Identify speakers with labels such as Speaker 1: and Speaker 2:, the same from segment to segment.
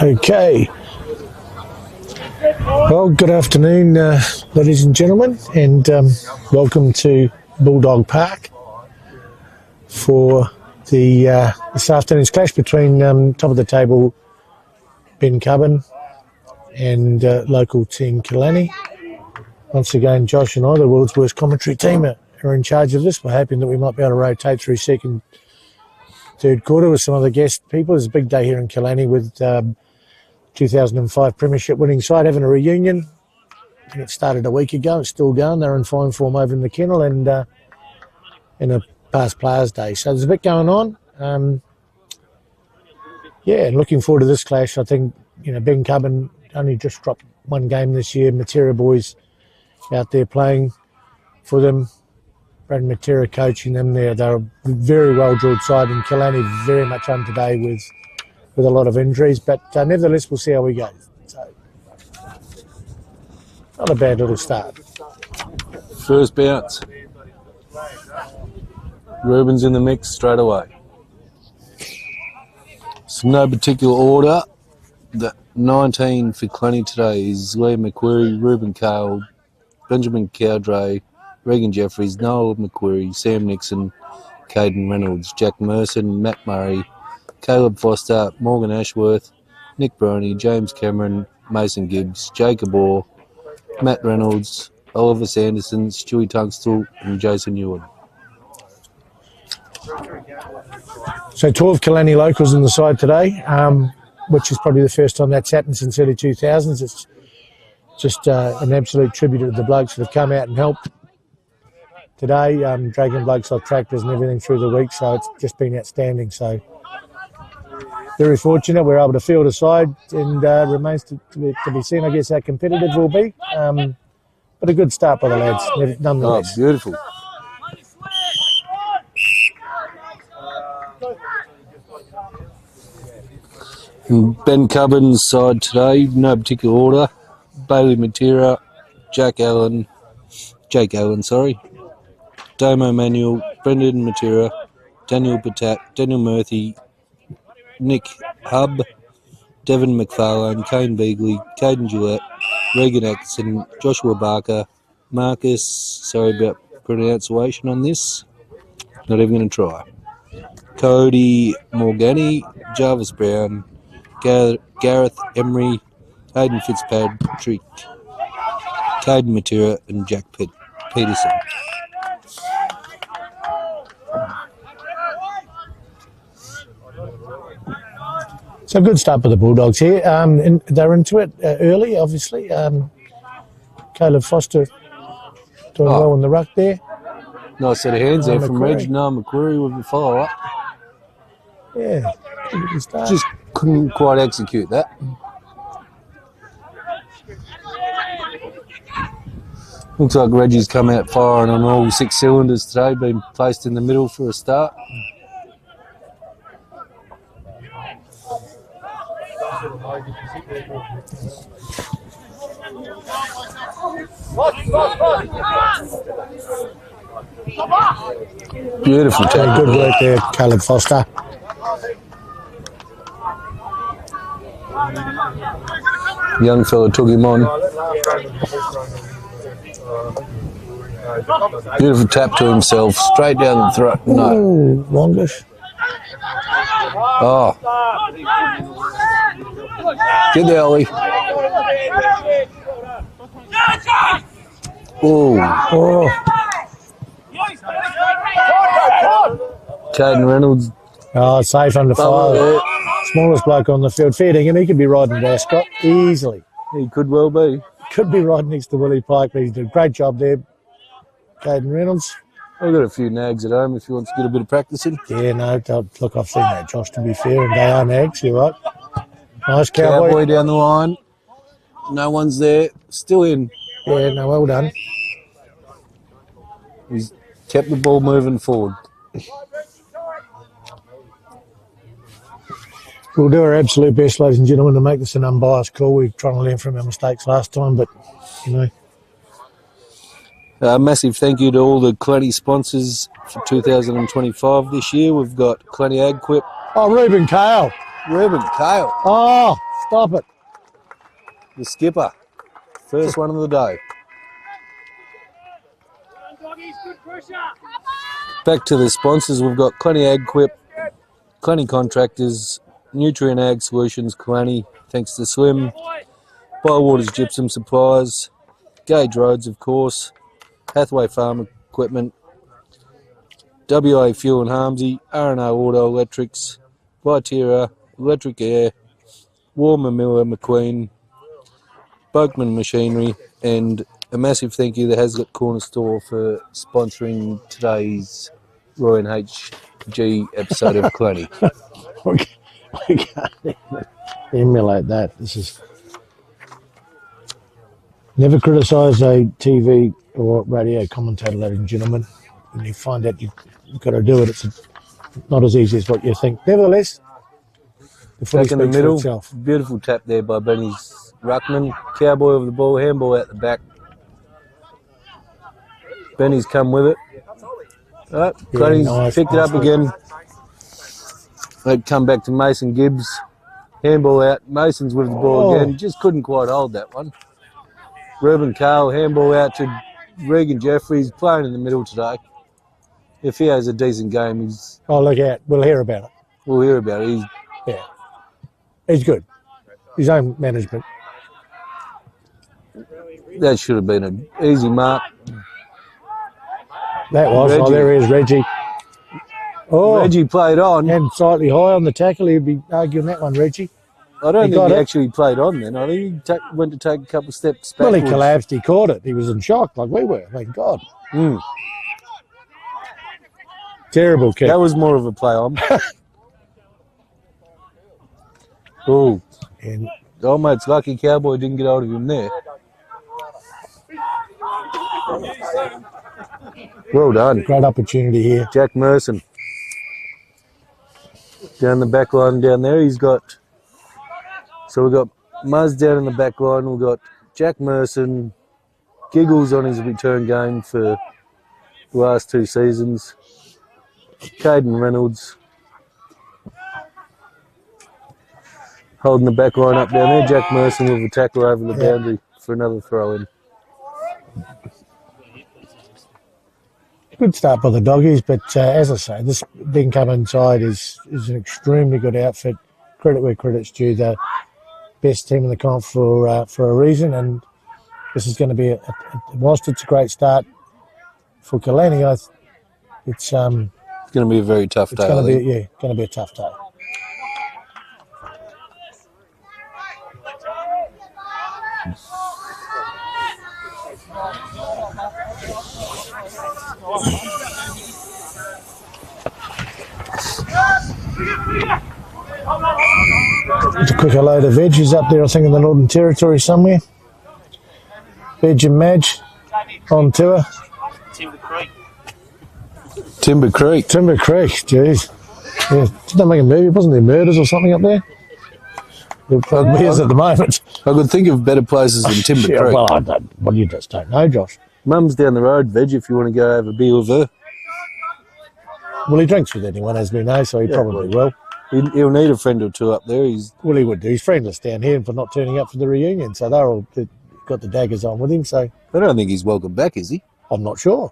Speaker 1: Okay. Well, good afternoon, ladies and gentlemen, and welcome to Bulldog Park for the this afternoon's clash between top of the table Bencubbin and local team Kalannie. Once again, Josh and I, the world's worst commentary team, are in charge of this. We're hoping that we might be able to rotate through second, third quarter with some other guest people. It's a big day here in Kalannie with 2005 Premiership winning side having a reunion. I think it started a week ago. It's still going. They're in fine form over in the kennel and in a past Players' Day. So there's a bit going on. Yeah, and looking forward to this clash. I think, Bencubbin only just dropped one game this year. Matera boys out there playing for them. Brad Matera coaching them there. They're a very well-drilled side, and Kalannie very much on today with a lot of injuries. But nevertheless, we'll see how we go. So, not a bad little start.
Speaker 2: First bounce. Reuben's in the mix straight away. So no particular order. The 19 for Kalannie today is Liam McQuarrie, Reuben Cale, Benjamin Cowdray, Regan Jeffries, Noel McQuarrie, Sam Nixon, Caden Reynolds, Jack Merson, Matt Murray, Caleb Foster, Morgan Ashworth, Nick Broney, James Cameron, Mason Gibbs, Jacob Orr, Matt Reynolds, Oliver Sanderson, Stewie Tunstall and Jason Ewan.
Speaker 1: So 12 Kalannie locals in the side today, which is probably the first time that's happened since early 2000s. It's just an absolute tribute to the blokes that have come out and helped today, dragging blokes off tractors and everything through the week, so it's just been outstanding. So very fortunate we're able to field a side, and remains to be seen, I guess, how competitive we'll be. But a good start by the lads, nonetheless.
Speaker 2: Oh, beautiful. Bencubbin's side today, no particular order. Bailey Matera, Jake Allen, Damo Manuel, Brendan Matera, Daniel Patat, Daniel Murphy, Nick Hubb, Devon McFarlane, Kane Beagley, Caden Gillette, Regan Atkinson, Joshua Barker, Marcus, sorry about pronunciation on this, not even going to try, Cody Morgani, Jarvis Brown, Gareth Emery, Hayden Fitzpatrick, Caden Matera and Jack Peterson.
Speaker 1: So good start for the Bulldogs here. They're into it early, obviously. Caleb Foster doing well in the ruck there.
Speaker 2: Nice set of hands there from Reg. Noah McQuarrie with the follow-up.
Speaker 1: Yeah, good start.
Speaker 2: Just couldn't quite execute that. Looks like Reggie's come out firing on all 6 cylinders today, been placed in the middle for a start. Beautiful tackle.
Speaker 1: Good work there, Caleb Foster.
Speaker 2: Young fella took him on. Beautiful tap to himself, straight down the throat. No.
Speaker 1: Ooh, longish.
Speaker 2: Oh. Get there, Ollie.
Speaker 1: Oh.
Speaker 2: Caden Reynolds.
Speaker 1: Oh, safe under fire. Smallest bloke on the field. Fair dinkum, he could be riding with Ascot easily.
Speaker 2: He could well be.
Speaker 1: Could be riding next to Willie Pike, but he's done a great job there. Caden Reynolds.
Speaker 2: I've got a few nags at home if you want to get a bit of practice in.
Speaker 1: Yeah, no, look, I've seen that, Josh, to be fair, and they are nags, you're right. Nice cowboy.
Speaker 2: Down the line. No one's there. Still in.
Speaker 1: Yeah, no, well done.
Speaker 2: He's kept the ball moving forward.
Speaker 1: We'll do our absolute best, ladies and gentlemen, to make this an unbiased call. We're trying to learn from our mistakes last time, but,
Speaker 2: Massive thank you to all the Kalannie sponsors for 2025 this year. We've got Kalannie Ag Quip.
Speaker 1: Oh, Reuben Cale.
Speaker 2: Reuben Cale.
Speaker 1: Oh, Stop it.
Speaker 2: The skipper. First one of the day. Back to the sponsors. We've got Kalannie Ag Quip, Kalannie Contractors, Nutrient Ag Solutions, Kalannie, thanks to Slim, Bywaters Gypsum Supplies, Gage Roads, of course, Hathaway Farm Equipment, WA Fuel and Harmsy, R&O Auto Electrics, Vitera, Electric Air, Warmer Miller McQueen, Boakman Machinery, and a massive thank you to Hazlitt Corner Store for sponsoring today's Roy and HG episode of Kalannie.
Speaker 1: We can't even emulate that. This is... Never criticise a TV or radio commentator, ladies and gentlemen. When you find out you've got to do it, it's not as easy as what you think. Nevertheless, the footy
Speaker 2: Back in the
Speaker 1: speaks for
Speaker 2: middle,
Speaker 1: itself.
Speaker 2: beautiful tap there by Benny's ruckman. Cowboy over the ball, handball out the back. Benny's come with it. Kalannie's
Speaker 1: nice,
Speaker 2: picked it up again. They'd come back to Mason Gibbs. Handball out. Mason's with the ball again. Just couldn't quite hold that one. Reuben Cale, handball out to Regan Jeffries, playing in the middle today. If he has a decent game, he's...
Speaker 1: Oh, look out. We'll hear about it.
Speaker 2: We'll hear about it.
Speaker 1: He's good. His own management.
Speaker 2: That should have been an easy mark.
Speaker 1: That was.
Speaker 2: Reggie.
Speaker 1: Oh, there he is, Reggie. Oh,
Speaker 2: Reggie played on.
Speaker 1: and slightly high on the tackle. He'd be arguing that one, Reggie.
Speaker 2: I don't think
Speaker 1: got
Speaker 2: he
Speaker 1: it.
Speaker 2: actually played on then. I think he went to take a couple of steps
Speaker 1: Well,
Speaker 2: backwards.
Speaker 1: he collapsed. He caught it. He was in shock like we were. Thank God. Terrible kick.
Speaker 2: That was more of a play on. Oh,
Speaker 1: And
Speaker 2: oh, mate, it's lucky Cowboy didn't get hold of him there. Well done.
Speaker 1: great opportunity here.
Speaker 2: Jack Merson. Down the back line down there, he's got... So we've got Muzz down in the back line. We've got Jack Merson, Giggles on his return game for the last 2 seasons. Caden Reynolds holding the back line up down there. Jack Merson with a tackle over the boundary for another throw-in.
Speaker 1: Good start by the doggies, but as I say, this Bencubbin side is an extremely good outfit. Credit where credit's due. The best team in the comp for a reason, and this is going to be whilst it's a great start for Kalannie, it's going
Speaker 2: to be a very tough day.
Speaker 1: Going to be a tough day. It's a quick load of veggies up there, I think, in the Northern Territory somewhere. Veg and Madge on tour.
Speaker 2: Timber Creek.
Speaker 1: Timber Creek, jeez. Yeah, did they make a movie? Wasn't there murders or something up there? There probably is at the moment.
Speaker 2: I could think of better places than Timber
Speaker 1: Yeah,
Speaker 2: Creek.
Speaker 1: well, you just don't know, Josh.
Speaker 2: Mum's down the road, Veg, if you want to go have a beer with her.
Speaker 1: Well, he drinks with anyone, as we know, so he probably will.
Speaker 2: He'll need a friend or two up there.
Speaker 1: Well, he would do. He's friendless down here for not turning up for the reunion, so they're all got the daggers on with him, so...
Speaker 2: I don't think he's welcome back, is he?
Speaker 1: I'm not sure.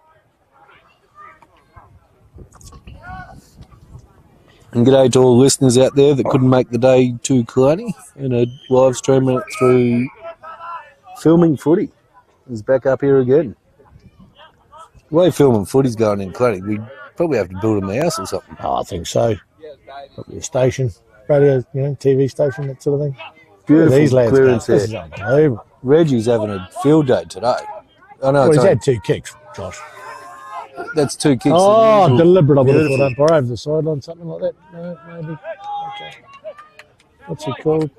Speaker 2: And g'day to all the listeners out there that couldn't make the day to Kalannie and are live streaming it through Filming Footy. He's back up here again. The way Filming Footy's going in Kalannie, we probably have to build him a house or something.
Speaker 1: Oh, I think so. Probably a station, radio, TV station, that sort of thing.
Speaker 2: Beautiful
Speaker 1: These lads
Speaker 2: clearance
Speaker 1: go. This is
Speaker 2: there.
Speaker 1: unbelievable.
Speaker 2: Reggie's having a field day today. I know
Speaker 1: Well,
Speaker 2: it's
Speaker 1: he's
Speaker 2: only-
Speaker 1: had 2 kicks, Josh.
Speaker 2: that's 2 kicks.
Speaker 1: Oh,
Speaker 2: as usual.
Speaker 1: deliberate. I would have
Speaker 2: Beautiful.
Speaker 1: thought umpire over the sideline, something like that. No, maybe. Okay. What's it called?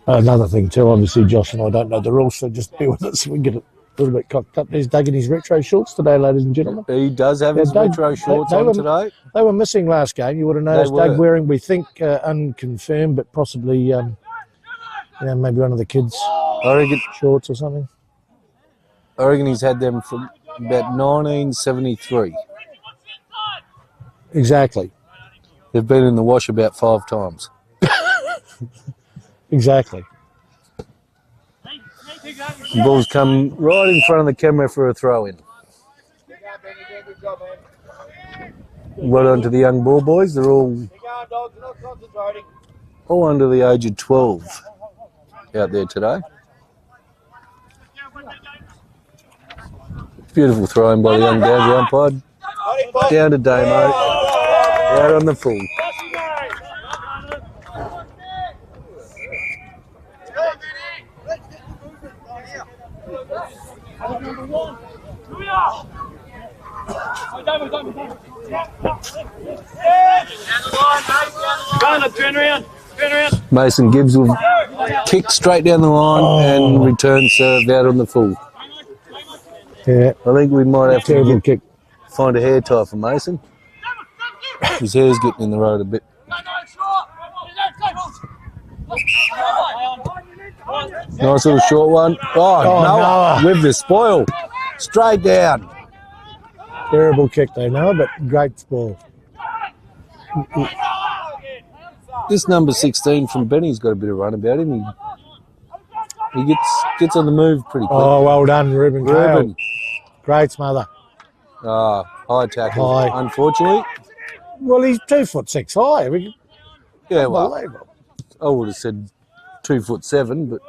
Speaker 1: Another thing too, obviously Josh and I don't know the rules, so just be with us. We can get a little bit cocked up. There's Doug in his retro shorts today, ladies and gentlemen.
Speaker 2: He does have his
Speaker 1: Doug,
Speaker 2: retro shorts
Speaker 1: they
Speaker 2: on
Speaker 1: were-
Speaker 2: today.
Speaker 1: They were missing last game. You would have noticed
Speaker 2: They
Speaker 1: Doug
Speaker 2: were.
Speaker 1: wearing, we think, unconfirmed, but possibly, maybe one of the kids'
Speaker 2: I
Speaker 1: shorts or something.
Speaker 2: reckon he's had them from about 1973.
Speaker 1: Exactly.
Speaker 2: They've been in the wash about 5 times.
Speaker 1: Exactly.
Speaker 2: The ball's come right in front of the camera for a throw-in. Well done to the young ball boys. They're all under the age of 12 out there today. Beautiful throw-in by the young Gavs umpire. Down to Damo. Out on the full. Mason Gibbs will kick straight down the line and return serve out on the full.
Speaker 1: Yeah.
Speaker 2: I think we might have
Speaker 1: Terrible
Speaker 2: to
Speaker 1: kick.
Speaker 2: find a hair tie for Mason. His hair's getting in the road a bit. Nice little short one. Oh, Noah with the spoil. Straight down.
Speaker 1: Terrible kick though, Noah, but great spoil.
Speaker 2: This number 16 from Benny's got a bit of run about him. He gets on the move pretty quick.
Speaker 1: Oh, well done, Ruben.
Speaker 2: Ruben.
Speaker 1: Great smother.
Speaker 2: High tackle,
Speaker 1: High.
Speaker 2: unfortunately.
Speaker 1: Well, he's 2'6" high.
Speaker 2: Yeah, well,
Speaker 1: Unbelievable.
Speaker 2: I would have said 2'7", but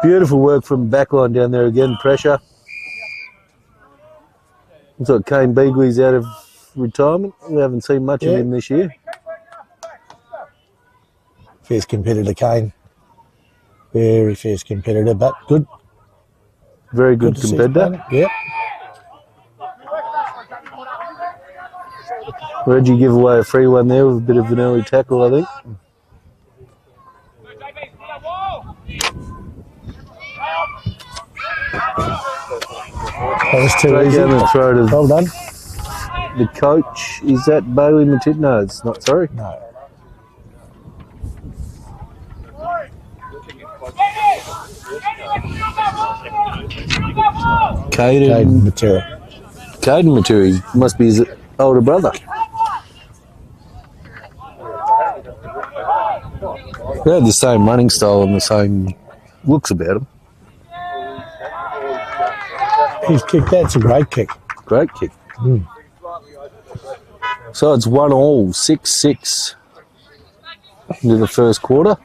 Speaker 2: beautiful work from backline down there again. Pressure. Looks like Kane Beagley's out of retirement. We haven't seen much of him this year.
Speaker 1: Fierce competitor, Kane. Very fierce competitor, but good.
Speaker 2: Very good competitor.
Speaker 1: Yep.
Speaker 2: Reggie give away a free one there with a bit of an early tackle, I think.
Speaker 1: That was too
Speaker 2: Straight
Speaker 1: easy.
Speaker 2: down the throat of
Speaker 1: Well done.
Speaker 2: the coach. Is that Bailey Matit? No, it's not. Sorry.
Speaker 1: No.
Speaker 2: Caden
Speaker 1: Matera.
Speaker 2: Maturi must be his older brother. They have the same running style and the same looks about him.
Speaker 1: He's kicked. That's a great kick.
Speaker 2: Great kick.
Speaker 1: Mm.
Speaker 2: So it's 1-1, 6-6 into the first quarter.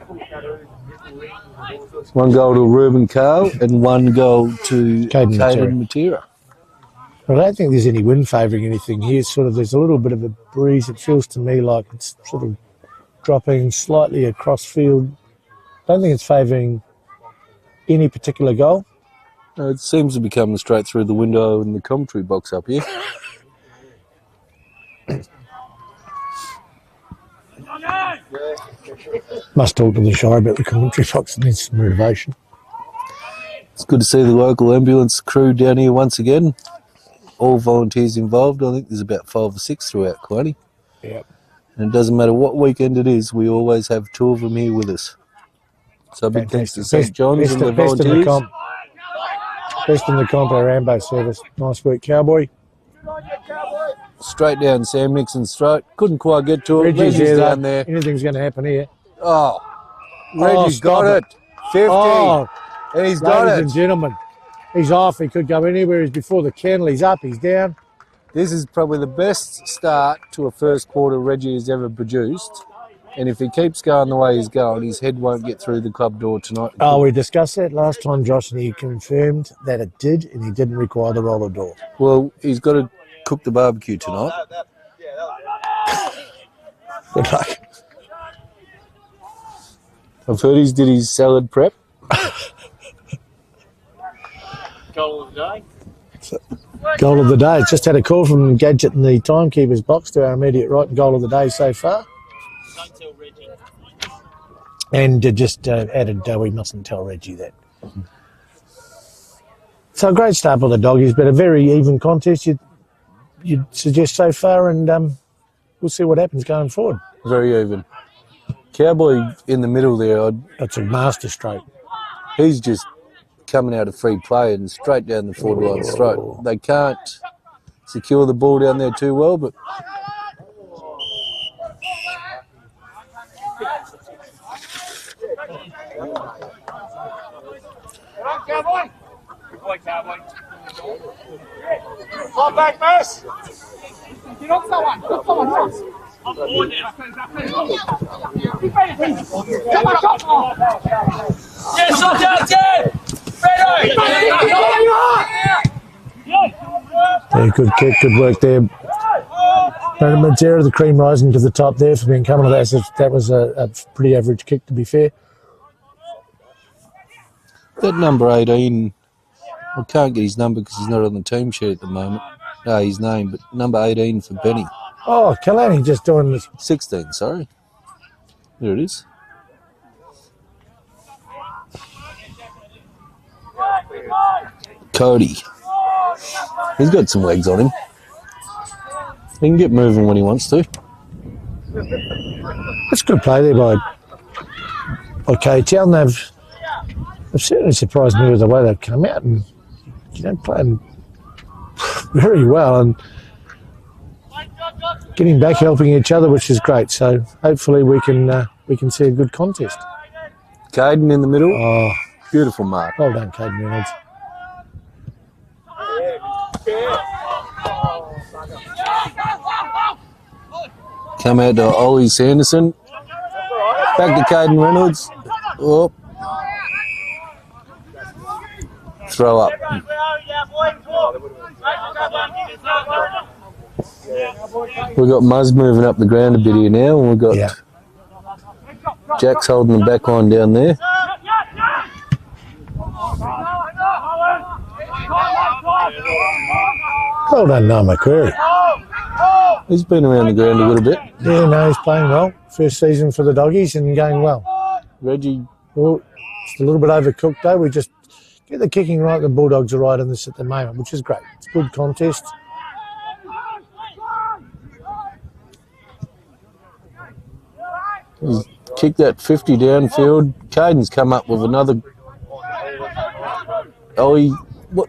Speaker 2: 1 goal to Ruben Cale and 1 goal to Caden Matera.
Speaker 1: I don't think there's any wind favouring anything here. There's a little bit of a breeze. It feels to me like it's sort of dropping slightly across field. I don't think it's favouring any particular goal.
Speaker 2: It seems to be coming straight through the window in the commentary box up here.
Speaker 1: Must talk to the Shire about the commentary box. It needs some renovation.
Speaker 2: It's good to see the local ambulance crew down here once again. All volunteers involved. I think there's about 5 or 6 throughout Kalannie.
Speaker 1: Yep.
Speaker 2: And it doesn't matter what weekend it is, we always have 2 of them here with us. So big thanks to St. John's and the volunteers.
Speaker 1: Best in the comp, our Rambo service. Nice work, Cowboy.
Speaker 2: Straight down Sam Nixon's throat. Couldn't quite get to it.
Speaker 1: Reggie's
Speaker 2: down there.
Speaker 1: Anything's going to happen here.
Speaker 2: Oh, Reggie's got it. 50.
Speaker 1: Oh,
Speaker 2: And he's got
Speaker 1: ladies
Speaker 2: it.
Speaker 1: and gentlemen, he's off. He could go anywhere. He's before the kennel. He's up. He's down.
Speaker 2: This is probably the best start to a first quarter Reggie has ever produced. And if he keeps going the way he's going, his head won't get through the club door tonight.
Speaker 1: Oh, we discussed that last time, Josh, and he confirmed that it did, and he didn't require the roller door.
Speaker 2: Well, he's got to cook the barbecue tonight.
Speaker 1: Good luck.
Speaker 2: I've heard he's did his salad prep.
Speaker 3: Goal of the day.
Speaker 1: Goal of the day. Just had a call from Gadget in the timekeeper's box to our immediate right. Goal of the day so far.
Speaker 3: Don't tell Reggie.
Speaker 1: And just added, we mustn't tell Reggie that. So a great start by the Doggies, but a very even contest you'd suggest so far, and we'll see what happens going forward.
Speaker 2: Very even. Cowboy in the middle there,
Speaker 1: That's a master stroke.
Speaker 2: he's just coming out of free play and straight down the forward line's throat. They can't secure the ball down there too well, but
Speaker 4: Come back, miss!
Speaker 3: Yes, up down, Ted!
Speaker 1: Yeah, good kick, good work there. Brandon Montero, the cream rising to the top there for Bencubbin. That was a pretty average kick, to be fair.
Speaker 2: that number 18, I can't get his number because he's not on the team sheet at the moment. No, his name, but number 18 for Benny.
Speaker 1: Oh, Kalannie just doing this.
Speaker 2: 16, sorry. There it is. Cody. He's got some legs on him. He can get moving when he wants to.
Speaker 1: That's good play there by K-Town. They've certainly surprised me with the way they've come out and playing very well and getting back, helping each other, which is great. So hopefully we can see a good contest.
Speaker 2: Caden in the middle.
Speaker 1: Oh,
Speaker 2: Beautiful mark.
Speaker 1: well done, Caden Reynolds.
Speaker 2: Come out to Ollie Sanderson. Back to Caden Reynolds. Oh. Throw up. We've got Muzz moving up the ground a bit here now, and we've got Jack's holding the back line down there.
Speaker 1: Well done, Noah McQuarrie.
Speaker 2: He's been around the ground a little bit.
Speaker 1: Yeah, no, he's playing well. First season for the Doggies and going well.
Speaker 2: Reggie,
Speaker 1: Well, it's a little bit overcooked though. We just get the kicking right. The Bulldogs are right in this at the moment, which is great. It's a good contest.
Speaker 2: he's kicked that 50 downfield. Caden's come up with another. Oh, he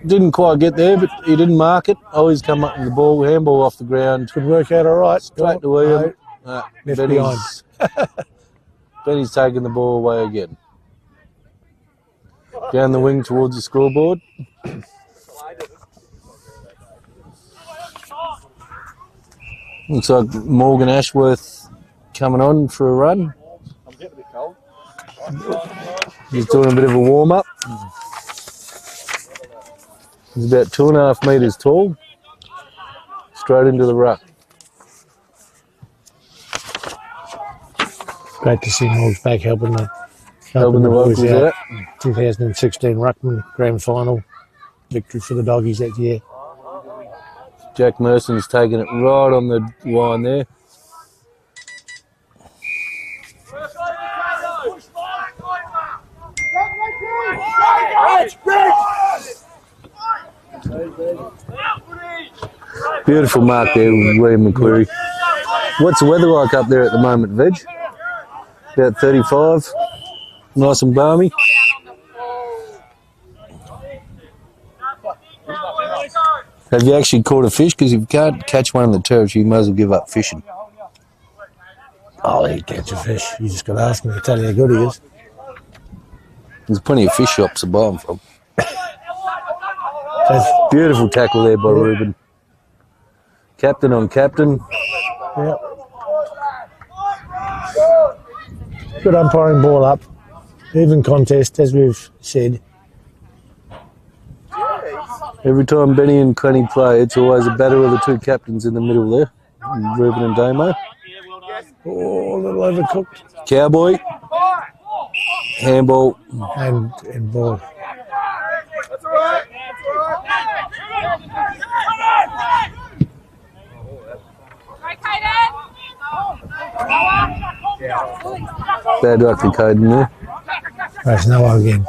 Speaker 2: didn't quite get there, but he didn't mark it. Oh, he's come up with the ball, handball off the ground.
Speaker 1: Could work out all right.
Speaker 2: Straight to William.
Speaker 1: Left
Speaker 2: Benny's, Benny's taking the ball away again. Down the wing towards the scoreboard. Looks like Morgan Ashworth coming on for a run. He's doing a bit of a warm-up. He's about 2.5 metres tall. Straight into the ruck.
Speaker 1: Great to see Morgs back helping the
Speaker 2: Locals out.
Speaker 1: 2016 Ruckman Grand Final victory for the Doggies that year.
Speaker 2: Jack Merson's taking it right on the line there. Beautiful mark there with William McQuarrie. What's the weather like up there at the moment, Veg? About 35. Nice and balmy. Have you actually caught a fish? Because if you can't catch one in the territory, you might as well give up fishing.
Speaker 1: Oh, he'd catch a fish. You just got to ask him to tell you how good he is.
Speaker 2: There's plenty of fish shops to buy them from.
Speaker 1: That's,
Speaker 2: Beautiful tackle there by Ruben. Captain on captain.
Speaker 1: yeah. Good umpiring, ball up. Even contest, as we've said.
Speaker 2: Every time Benny and Kalannie play, it's always a battle of the two captains in the middle there. Ruben and Damo.
Speaker 1: Oh, a little overcooked.
Speaker 2: Cowboy. Handball.
Speaker 1: And ball. Bad luck to Caden there. There's Noah again.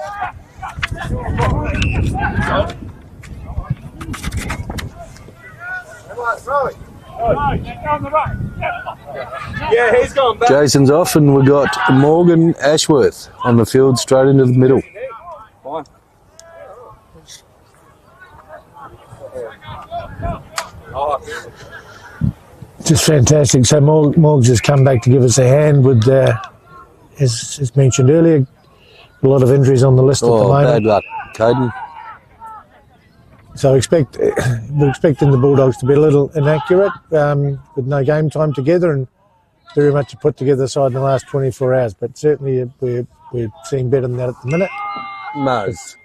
Speaker 4: Yeah, he's gone back.
Speaker 2: Jason's off and we got Morgan Ashworth on the field straight into the middle.
Speaker 4: Fine.
Speaker 1: Just fantastic. So Morgs has come back to give us a hand with, as mentioned earlier, a lot of injuries on the list at the moment.
Speaker 2: Bad luck, Caden.
Speaker 1: So we're expecting the Bulldogs to be a little inaccurate with no game time together and very much a put together side in the last 24 hours. But certainly we're seeing better than that at the minute.
Speaker 2: Muzz.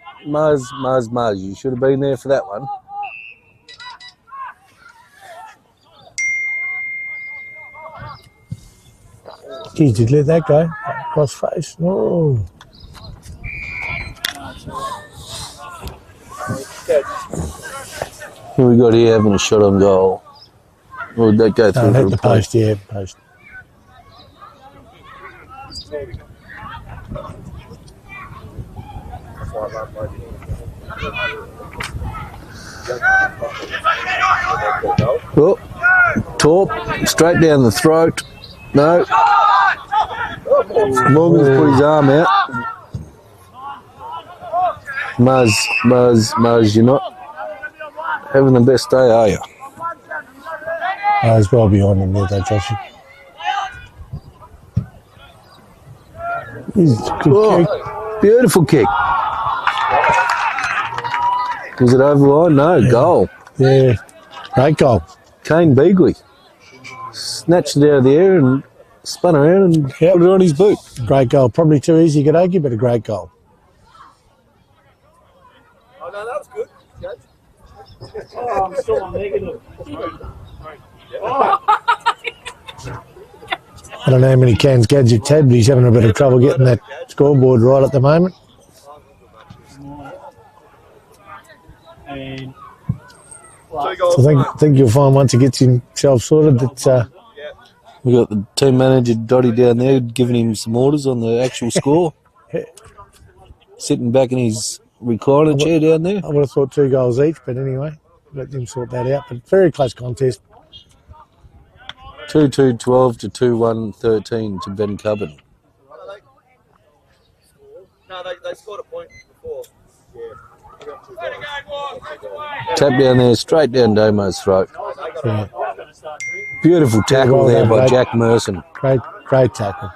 Speaker 2: You should have been there for that one.
Speaker 1: Geez, did you let that go? Cross face. Oh.
Speaker 2: Who we got here having a shot on goal? Or would that go through
Speaker 1: No,
Speaker 2: for
Speaker 1: hit
Speaker 2: a
Speaker 1: the post, yeah, post.
Speaker 2: Oh, Torp, straight down the throat. No. Morgan's put his arm out. Muzz, you're not having the best day, are you?
Speaker 1: I was well behind him there, though, Josh. Good kick.
Speaker 2: Beautiful kick. Was it over line? No,
Speaker 1: Yeah.
Speaker 2: Goal.
Speaker 1: Yeah, great goal.
Speaker 2: Kane Beagley snatched it out of the air and spun around and
Speaker 1: Yep.
Speaker 2: put it on his boot.
Speaker 1: Great goal. Probably too easy, you could argue, but a great goal.
Speaker 4: Oh, no, that was good.
Speaker 3: Oh, I'm still on negative.
Speaker 1: I don't know how many cans Gadget's had, but he's having a bit of trouble getting that scoreboard right at the moment.
Speaker 3: And
Speaker 1: So I think you'll find once he gets himself sorted that
Speaker 2: We got the team manager Dotty down there giving him some orders on the actual score. Sitting back in his recliner chair down there.
Speaker 1: I would have thought 2 goals each, but anyway, let them sort that out. But very close contest.
Speaker 2: 2-2-12 to 2-1-13 to Bencubbin.
Speaker 4: No, they scored a point before.
Speaker 2: Tap down there, straight down Domo's throat.
Speaker 1: Yeah,
Speaker 2: Beautiful tackle
Speaker 1: well
Speaker 2: there
Speaker 1: done,
Speaker 2: by
Speaker 1: mate.
Speaker 2: Jack Merson.
Speaker 1: great tackle.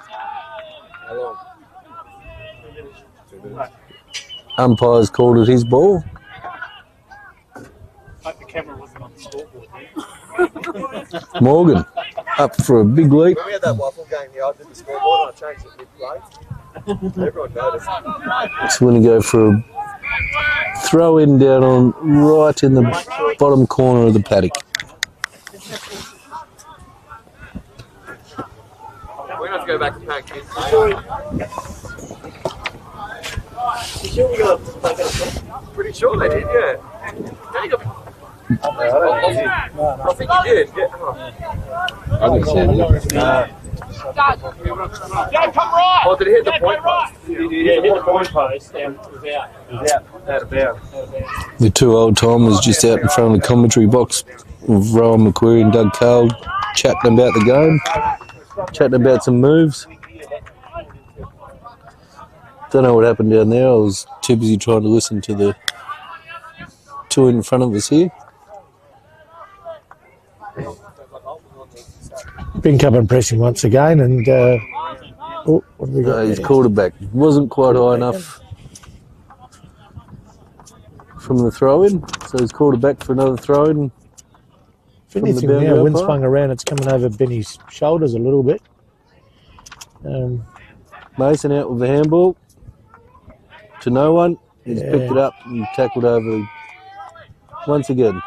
Speaker 2: Umpires called it his ball.
Speaker 3: hope the camera wasn't on the scoreboard.
Speaker 2: Morgan up for a big leap.
Speaker 4: When we had that waffle game here, I did the scoreboard and I changed it mid-play. Everyone noticed.
Speaker 2: So we're going to go for a throw in down on right in the bottom corner of the paddock.
Speaker 4: We're going to have to go back to pack kids. Pretty sure they did, yeah. I think you did. Yeah.
Speaker 2: I didn't see it.
Speaker 4: Oh, did it hit the point post?
Speaker 3: Yeah, hit the point post and it was out. It was out of bounds.
Speaker 2: The two old timers just out in front of the commentary box with Rowan McQuarrie and Doug Cole chatting about the game, chatting about some moves. Don't know what happened down there. I was too busy trying to listen to the two in front of us here.
Speaker 1: Bencubbin pressing once again, and what have we got?
Speaker 2: His
Speaker 1: there?
Speaker 2: quarterback wasn't quite high enough from the throw-in, so he's called it back for another throw-in.
Speaker 1: If anything now, wind swung around, it's coming over Benny's shoulders a little bit.
Speaker 2: Mason out with the handball to no one. He's
Speaker 1: Yeah.
Speaker 2: picked it up and tackled over once again.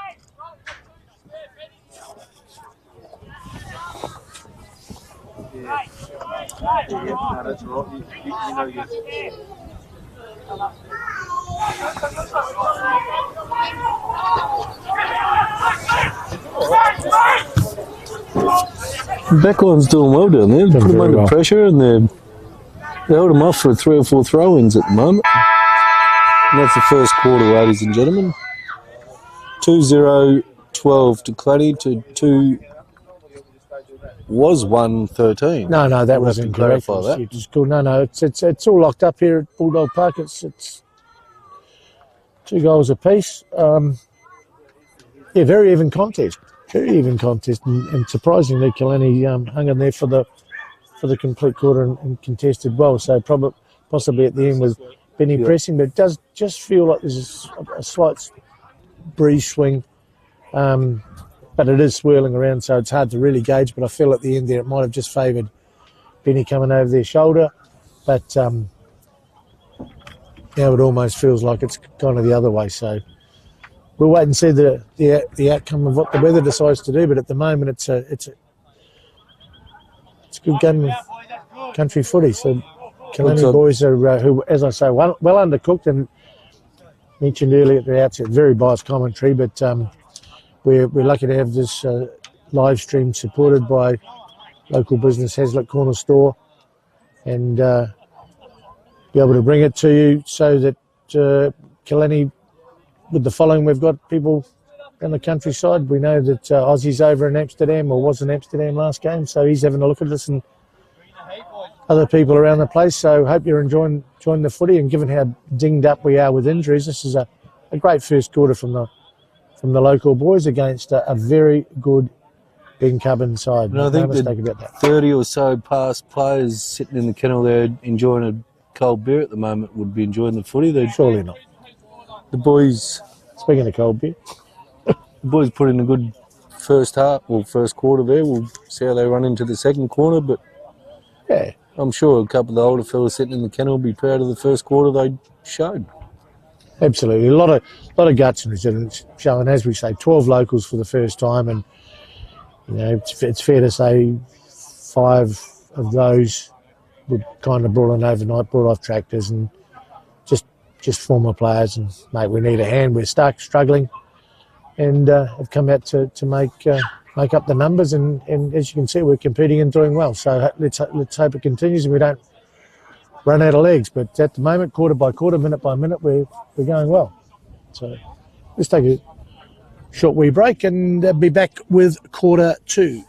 Speaker 2: Backline's doing well down there. Put them
Speaker 1: very
Speaker 2: under
Speaker 1: well.
Speaker 2: pressure and they held them off for 3 or 4 throw-ins at the moment. And that's the first quarter, ladies and gentlemen. 2-0-12 to Kalannie to 1-13.
Speaker 1: No, that
Speaker 2: We'll
Speaker 1: was
Speaker 2: have to
Speaker 1: incorrect.
Speaker 2: clarify that.
Speaker 1: It's cool. No, it's all locked up here at Bulldog Park. It's 2 goals apiece. Yeah, very even contest. Very even contest, and surprisingly, Kalannie hung in there for the complete quarter and contested well. So probably possibly at the end with Benny pressing, but it does just feel like there's a slight breeze swing, but it is swirling around, so it's hard to really gauge. But I feel at the end there it might have just favoured Benny coming over their shoulder, but now it almost feels like it's kind of the other way. So we'll wait and see the outcome of what the weather decides to do. But at the moment, it's a good game of country footy. So Kalannie boys are, who, as I say, well undercooked, and mentioned earlier at the outset, very biased commentary, but we're lucky to have this live stream supported by local business Hazlitt Corner Store, and be able to bring it to you so that Kalannie, with the following we've got people in the countryside, we know that Aussie's over in Amsterdam, or was in Amsterdam last game, so he's having a look at this, and other people around the place. So hope you're enjoying the footy, and given how dinged up we are with injuries, this is a great first quarter from the local boys against a very good Bencubbin side.
Speaker 2: And I think
Speaker 1: no mistake about that.
Speaker 2: 30 or so past players sitting in the kennel there enjoying a cold beer at the moment would be enjoying the footy. They'd
Speaker 1: Surely not.
Speaker 2: The boys,
Speaker 1: Speaking of cold beer,
Speaker 2: the boys put in a good first quarter there. We'll see how they run into the second quarter, but
Speaker 1: yeah,
Speaker 2: I'm sure a couple of the older fellas sitting in the kennel will be proud of the first quarter they showed.
Speaker 1: absolutely. A lot of guts in this showing, as we say, 12 locals for the first time, and you know it's fair to say 5 of those were kind of brought in overnight, brought off tractors, and just former players. And mate, we need a hand. We're struggling, and have come out to make up the numbers. And as you can see, we're competing and doing well. So let's hope it continues and we don't run out of legs. But at the moment, quarter by quarter, minute by minute, we're going well. So let's take a short wee break and be back with quarter 2.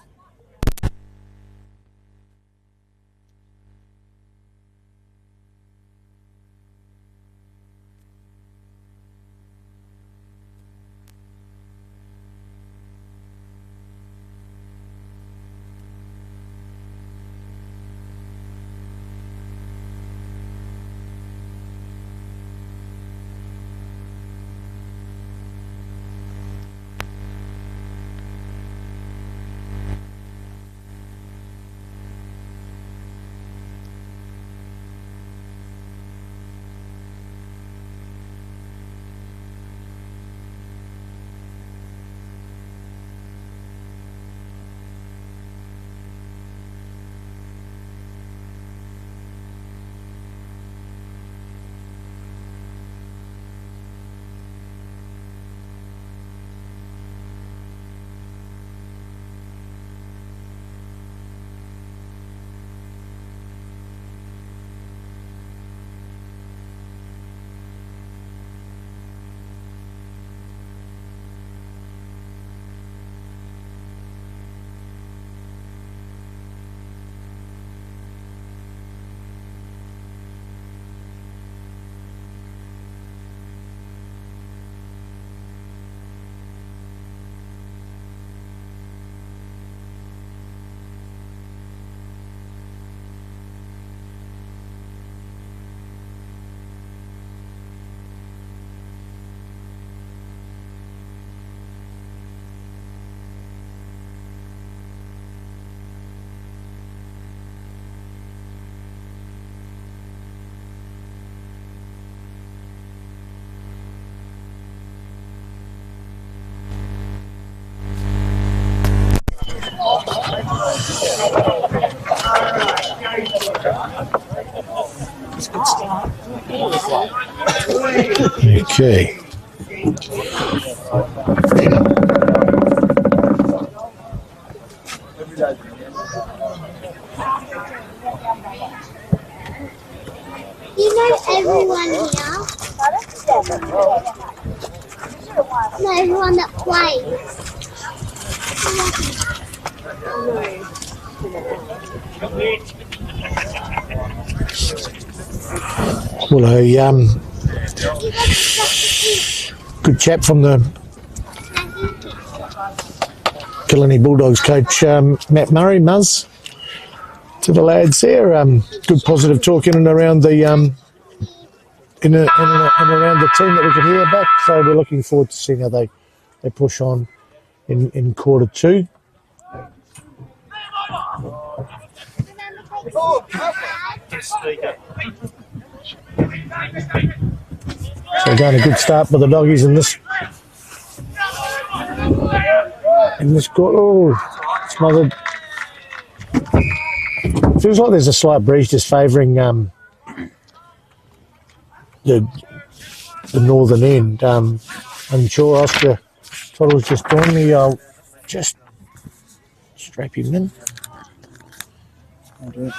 Speaker 1: Okay.
Speaker 5: You know everyone here? No, everyone that plays.
Speaker 1: Well, a good chap from the Kalannie Bulldogs coach Matt Murray, Muzz, to the lads there. Good positive talk in and around the in and around the team that we could hear back. So we're looking forward to seeing how they push on in quarter two. So again, a good start for the doggies in this quarter. Oh, smothered. Feels like there's a slight breeze just favouring the northern end. I'm sure Oscar Toddle's just on me. I'll just strap him in. I'll do it.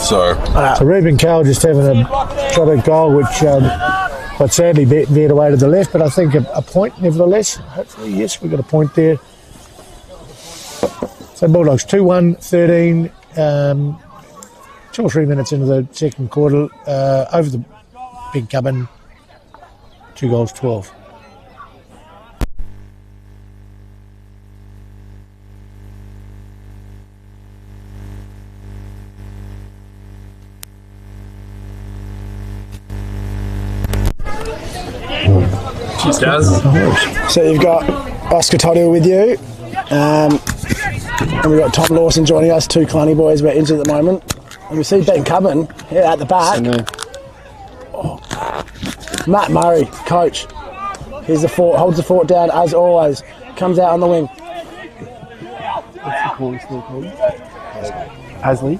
Speaker 6: So
Speaker 1: Reuben Cowell just having a shot at goal, which quite sadly veered away to the left, but I think a point nevertheless. Hopefully, yes, we got a point there. So Bulldogs 2-1, 13, 2 or 3 minutes into the second quarter, over the Bencubbin, 2 goals, 12.
Speaker 7: Cheers, guys.
Speaker 8: So you've got Oscar Toddle with you, and we've got Tom Lawson joining us, 2 Kalannie boys. We're injured at the moment. And we see Bencubbin here at the back. Oh. Matt Murray, coach. He's the fort, holds the fort down as always. Comes out on the wing.
Speaker 7: What's the call still called? Hasley.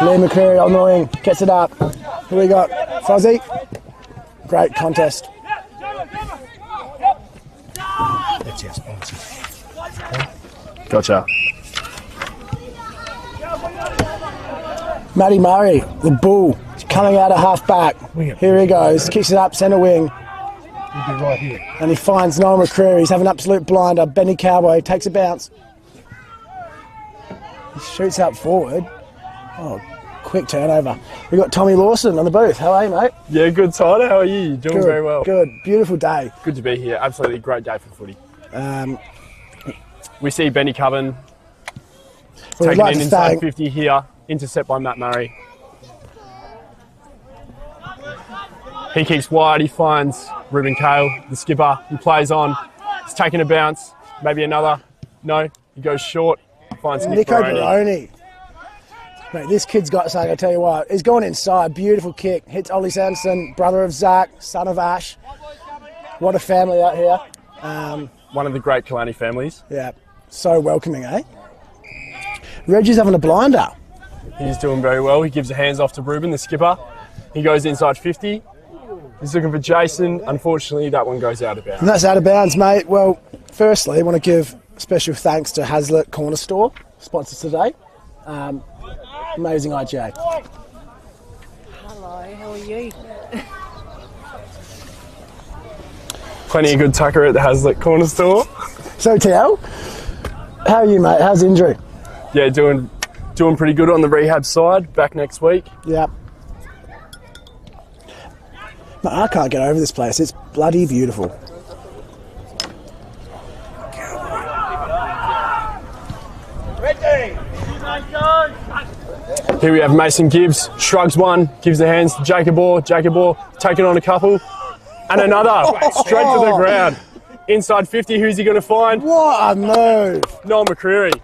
Speaker 8: Liam McCreary on the wing, gets it up. Here we got Fozzie. Great contest.
Speaker 1: That's our sponsor.
Speaker 7: Gotcha.
Speaker 8: Matty Murray, the bull, coming out of half back. Here he goes, kicks it up, centre wing.
Speaker 1: He'll be right here.
Speaker 8: And he finds Noel McCreary. He's having an absolute blinder. Benny Cowboy takes a bounce. He shoots up forward. Oh, quick turnover. We've got Tommy Lawson on the booth. How are you, mate?
Speaker 7: Yeah, good, Todd. How are you? You're doing very well.
Speaker 8: Good. Beautiful day.
Speaker 7: Good to be here. Absolutely great day for footy. We see Bencubbin taking in inside 50 here. Intercept by Matt Murray. He kicks wide. He finds Reuben Cale, the skipper. He plays on. He's taking a bounce. Maybe another. No. He goes short. Finds
Speaker 8: Nico Baroni. Mate, this kid's got something, I tell you what. He's gone inside. Beautiful kick. Hits Ollie Sanderson, brother of Zach, son of Ash. What a family out here.
Speaker 7: One of the great Kalannie families.
Speaker 8: Yeah. So welcoming, eh? Reggie's having a blinder.
Speaker 7: He's doing very well. He gives the hands off to Reuben, the skipper. He goes inside 50. He's looking for Jason. Unfortunately, that one goes out of bounds.
Speaker 8: And that's out of bounds, mate. Well, firstly, I want to give special thanks to Hazlitt Corner Store, sponsors today. Amazing IJ.
Speaker 9: Hello, how are you?
Speaker 7: Plenty of good tucker at the Hazlitt Corner Store.
Speaker 8: So, TL, how are you, mate? How's the injury?
Speaker 7: Yeah, doing pretty good on the rehab side. Back next week.
Speaker 8: Yeah. Mate, I can't get over this place. It's bloody beautiful.
Speaker 7: Here we have Mason Gibbs, shrugs one, gives the hands to Jacob Orr. Jacob Orr taking on a couple. And another, straight to the ground. Inside 50, who's he going to find?
Speaker 8: What a move.
Speaker 7: Noel McCreary.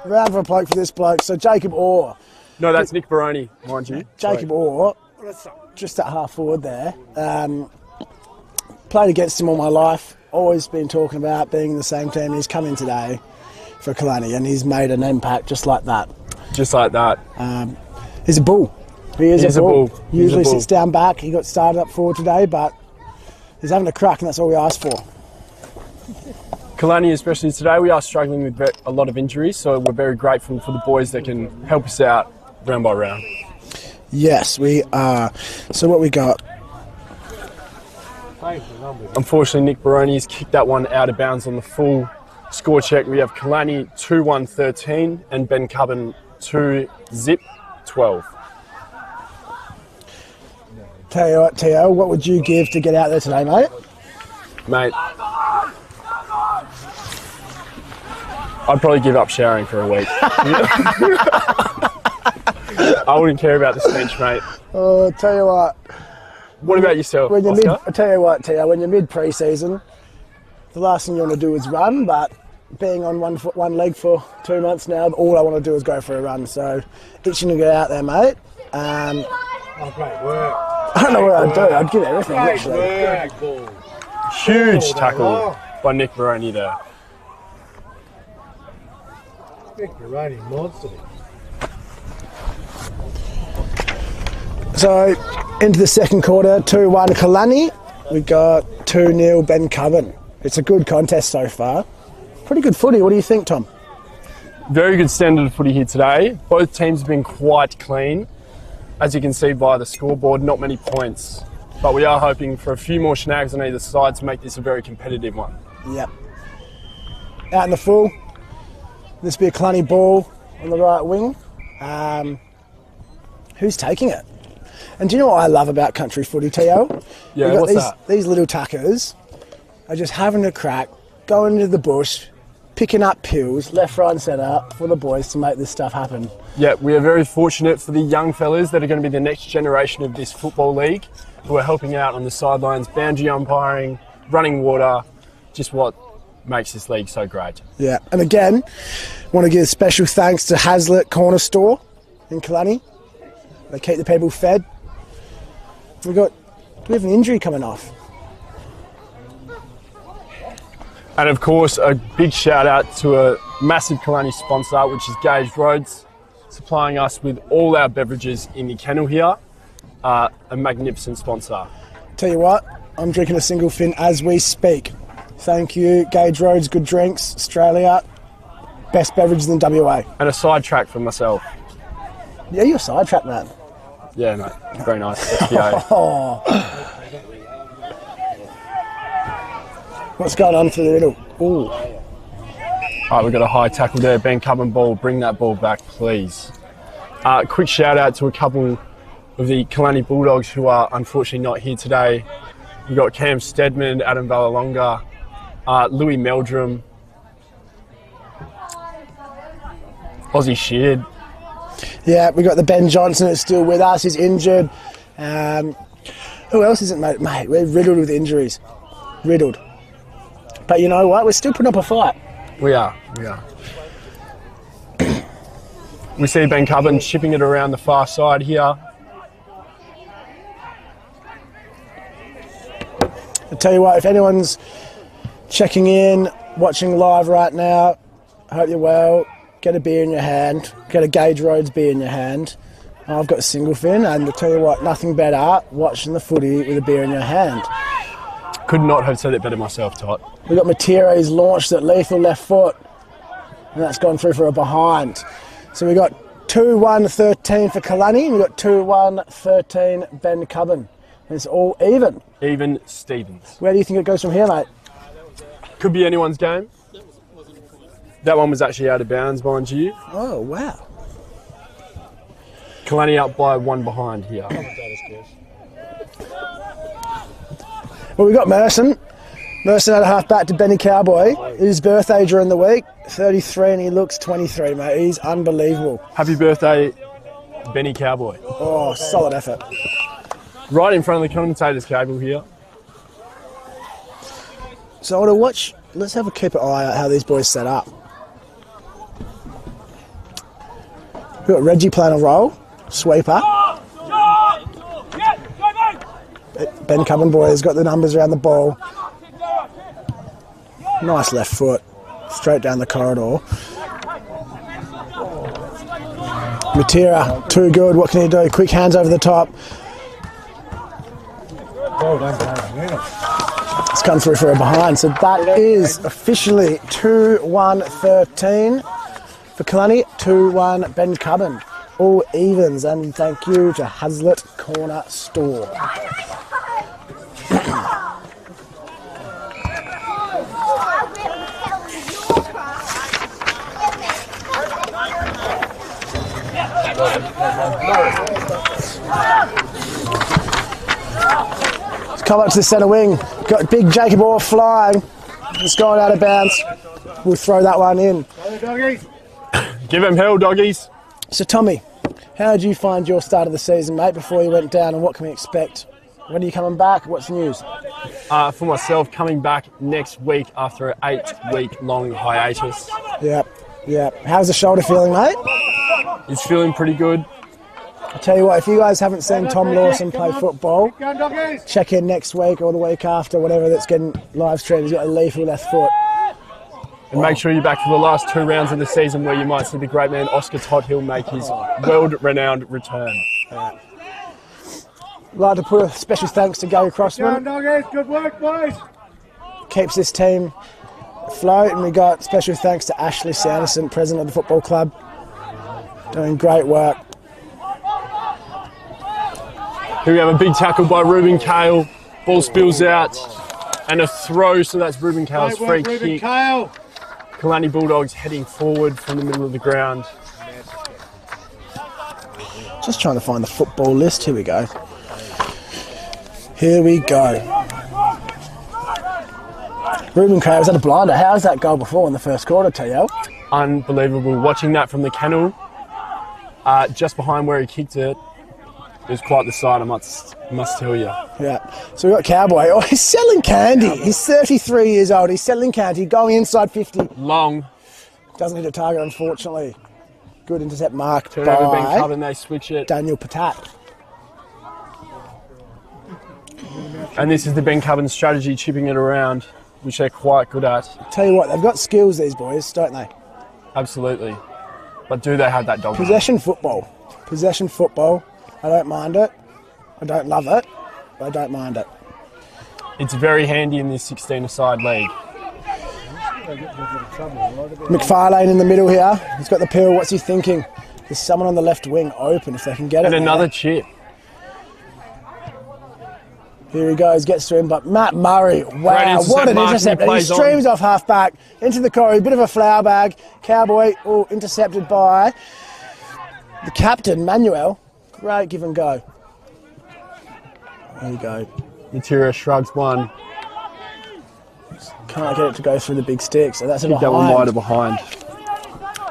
Speaker 8: Round of applause for this bloke. So Jacob Orr.
Speaker 7: No, that's Nick Baroni, mind you.
Speaker 8: Jacob Orr, just at half forward there. Played against him all my life. Always been talking about being in the same team. He's come in today for Kalannie and he's made an impact just like that.
Speaker 7: Just like that.
Speaker 8: He's a bull. He is a bull.
Speaker 7: He's a
Speaker 8: Usually
Speaker 7: bull.
Speaker 8: sits down back. He got started up forward today, but he's having a crack, and that's all we asked for.
Speaker 7: Kalannie, especially today, we are struggling with a lot of injuries, so we're very grateful for the boys that can help us out round by round.
Speaker 8: Yes, we are. So what we got?
Speaker 7: Unfortunately, Nick Baroni has kicked that one out of bounds on the full score check. We have Kalannie 2-1-13 and Bencubbin 2-0-12.
Speaker 8: Tell you what, Tio, what would you give to get out there today, mate?
Speaker 7: Mate, I'd probably give up showering for a week. I wouldn't care about the stench, mate.
Speaker 8: Oh, tell you what.
Speaker 7: What about yourself,
Speaker 8: When you're
Speaker 7: Oscar?
Speaker 8: I tell you what, Tio, when you're mid pre-season, the last thing you want to do is run, but being on one leg for 2 months now, all I want to do is go for a run. So, itching to get out there, mate.
Speaker 1: Great work.
Speaker 8: I don't know what I'd do. I'd give everything, literally.
Speaker 7: Huge tackle by Nick Baroni there.
Speaker 1: Baroni monster.
Speaker 8: So, into the second quarter, 2-1 Kalannie. We got 2-0 Bencubbin. It's a good contest so far. Pretty good footy. What do you think, Tom?
Speaker 7: Very good standard of footy here today. Both teams have been quite clean. As you can see by the scoreboard, not many points. But we are hoping for a few more snags on either side to make this a very competitive one.
Speaker 8: Yep. Out in the full. This will be a Kalannie ball on the right wing. Who's taking it? And do you know what I love about country footy, Tio?
Speaker 7: Yeah,
Speaker 8: We've got
Speaker 7: what's
Speaker 8: these,
Speaker 7: that?
Speaker 8: These little tuckers are just having a crack, going into the bush, picking up pills, left, right and centre for the boys to make this stuff happen.
Speaker 7: Yeah, we are very fortunate for the young fellas that are going to be the next generation of this football league who are helping out on the sidelines, boundary umpiring, running water, just what makes this league so great.
Speaker 8: Yeah, and again, want to give special thanks to Hazlitt Corner Store in Kalannie. They keep the people fed. We have an injury coming off.
Speaker 7: And of course, a big shout out to a massive Kalannie sponsor, which is Gage Roads, supplying us with all our beverages in the kennel here. A magnificent sponsor.
Speaker 8: Tell you what, I'm drinking a single fin as we speak. Thank you, Gage Roads, good drinks, Australia, best beverages in WA.
Speaker 7: And a sidetrack for myself.
Speaker 8: Yeah, you're a sidetrack, man.
Speaker 7: Yeah, mate, very nice. SPA.
Speaker 8: Oh. What's going on through the middle? Ooh.
Speaker 7: All right, we've got a high tackle there. Bencubbin ball, bring that ball back, please. Quick shout out to a couple of the Kalannie Bulldogs who are unfortunately not here today. We've got Cam Stedman, Adam Vallalonga, Louis Meldrum, Aussie Sheard.
Speaker 8: Yeah, we got the Ben Johnson that's still with us. He's injured. Who else isn't, mate? Mate, we're riddled with injuries. Riddled. But you know what? We're still putting up a fight.
Speaker 7: We are. We see Bencubbin chipping it around the far side here.
Speaker 8: I'll tell you what, if anyone's checking in, watching live right now, I hope you're well. Get a beer in your hand. Get a Gage Roads beer in your hand. I've got a single fin, and I'll tell you what, nothing better watching the footy with a beer in your hand.
Speaker 7: Could not have said it better myself, Tot.
Speaker 8: We've got Matera's launched at lethal left foot, and that's gone through for a behind. So we've got 2-1-13 for Kalannie, and we've got 2-1-13 Bencubbin. And it's all even.
Speaker 7: Even Stevens.
Speaker 8: Where do you think it goes from here, mate?
Speaker 7: Could be anyone's game. That one was actually out of bounds, mind you.
Speaker 8: Oh, wow.
Speaker 7: Kalannie up by one behind here.
Speaker 8: Well, we've got Merson. Merson had a half back to Benny Cowboy. His birthday during the week, 33, and he looks 23, mate. He's unbelievable.
Speaker 7: Happy birthday, Benny Cowboy.
Speaker 8: Oh, solid effort.
Speaker 7: Right in front of the commentator's table here.
Speaker 8: So I want to watch, let's have a keep an eye out how these boys set up. We've got Reggie playing a role, sweeper. Bencubbin boy has got the numbers around the ball. Nice left foot, straight down the corridor. Matera, too good. What can he do? Quick hands over the top. It's come through for a behind. So that is officially 2-1-13 for Kalannie, 2-1 Bencubbin. All evens, and thank you to Hazlitt Corner Store. Let's come up to the centre wing. Got big Jacob Orr flying. It's going out of bounds. We'll throw that one in.
Speaker 7: Give him hell, doggies.
Speaker 8: So Tommy, how did you find your start of the season, mate, before you went down, and what can we expect? When are you coming back? What's the news?
Speaker 7: For myself, coming back next week after an 8-week long hiatus.
Speaker 8: Yep. How's the shoulder feeling, mate?
Speaker 7: It's feeling pretty good.
Speaker 8: I'll tell you what, if you guys haven't seen Tom Lawson play football, check in next week or the week after, whatever that's getting live streamed. He's got a lethal left foot.
Speaker 7: And make sure you're back for the last 2 rounds of the season where you might see the great man Oscar Tothill make his world-renowned return.
Speaker 8: I'd like to put a special thanks to Gary Crossman.
Speaker 4: Good work, boys.
Speaker 8: Keeps this team afloat, and we got special thanks to Ashley Sanderson, president of the football club, doing great work.
Speaker 7: Here we have a big tackle by Ruben Kale. Ball spills out, and a throw, so that's Ruben Kale's free kick. Kalannie Bulldogs heading forward from the middle of the ground.
Speaker 8: Just trying to find the football list. Here we go. Ruben Kale was at a blinder. How's that goal before in the first quarter, TL?
Speaker 7: Unbelievable. Watching that from the kennel, just behind where he kicked it, it was quite the sight, I must tell you.
Speaker 8: Yeah. So we've got Cowboy. Oh, he's selling candy. He's 33 years old. He's selling candy, going inside 50.
Speaker 7: Long.
Speaker 8: Doesn't hit a target, unfortunately. Good intercept mark by
Speaker 7: Bencubbin, they switch it.
Speaker 8: Daniel Patat.
Speaker 7: And this is the Bencubbin strategy, chipping it around, which they're quite good at.
Speaker 8: Tell you what, they've got skills, these boys, don't they?
Speaker 7: Absolutely. But do they have that dog?
Speaker 8: Possession football. I don't mind it. I don't love it, but I don't mind it.
Speaker 7: It's very handy in this 16-a-side league.
Speaker 8: McFarlane in the middle here. He's got the pill. What's he thinking? There's someone on the left wing open if they can get it.
Speaker 7: And another chip.
Speaker 8: Here he goes, gets to him, but Matt Murray, wow, what an intercept. And he streams off half-back into the corridor, a bit of a flower bag. Cowboy, intercepted by the captain, Manuel. Great give and go. There you go.
Speaker 7: Matera shrugs one.
Speaker 8: Can't get it to go through the big stick, so that's a behind.
Speaker 7: That one wider behind.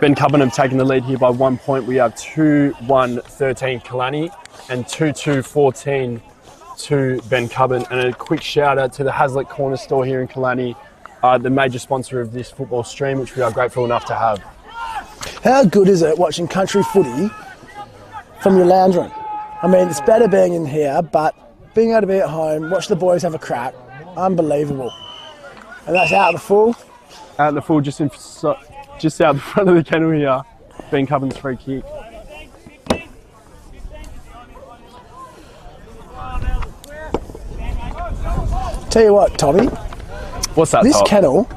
Speaker 7: Bencubbin have taken the lead here by 1 point. We have 2-1-13 Kalannie and 2-2-14 to Bencubbin. And a quick shout out to the Hazlitt Corner Store here in Kalannie, the major sponsor of this football stream, which we are grateful enough to have.
Speaker 8: How good is it watching country footy from your lounge room? I mean, it's better being in here, but being able to be at home, watch the boys have a crack, unbelievable. And that's out of the full.
Speaker 7: Out of the full, just out the front of the kennel here. Bencubbin's free kick.
Speaker 8: Tell you what, Tommy.
Speaker 7: What's that?
Speaker 8: This
Speaker 7: Top?
Speaker 8: kennel,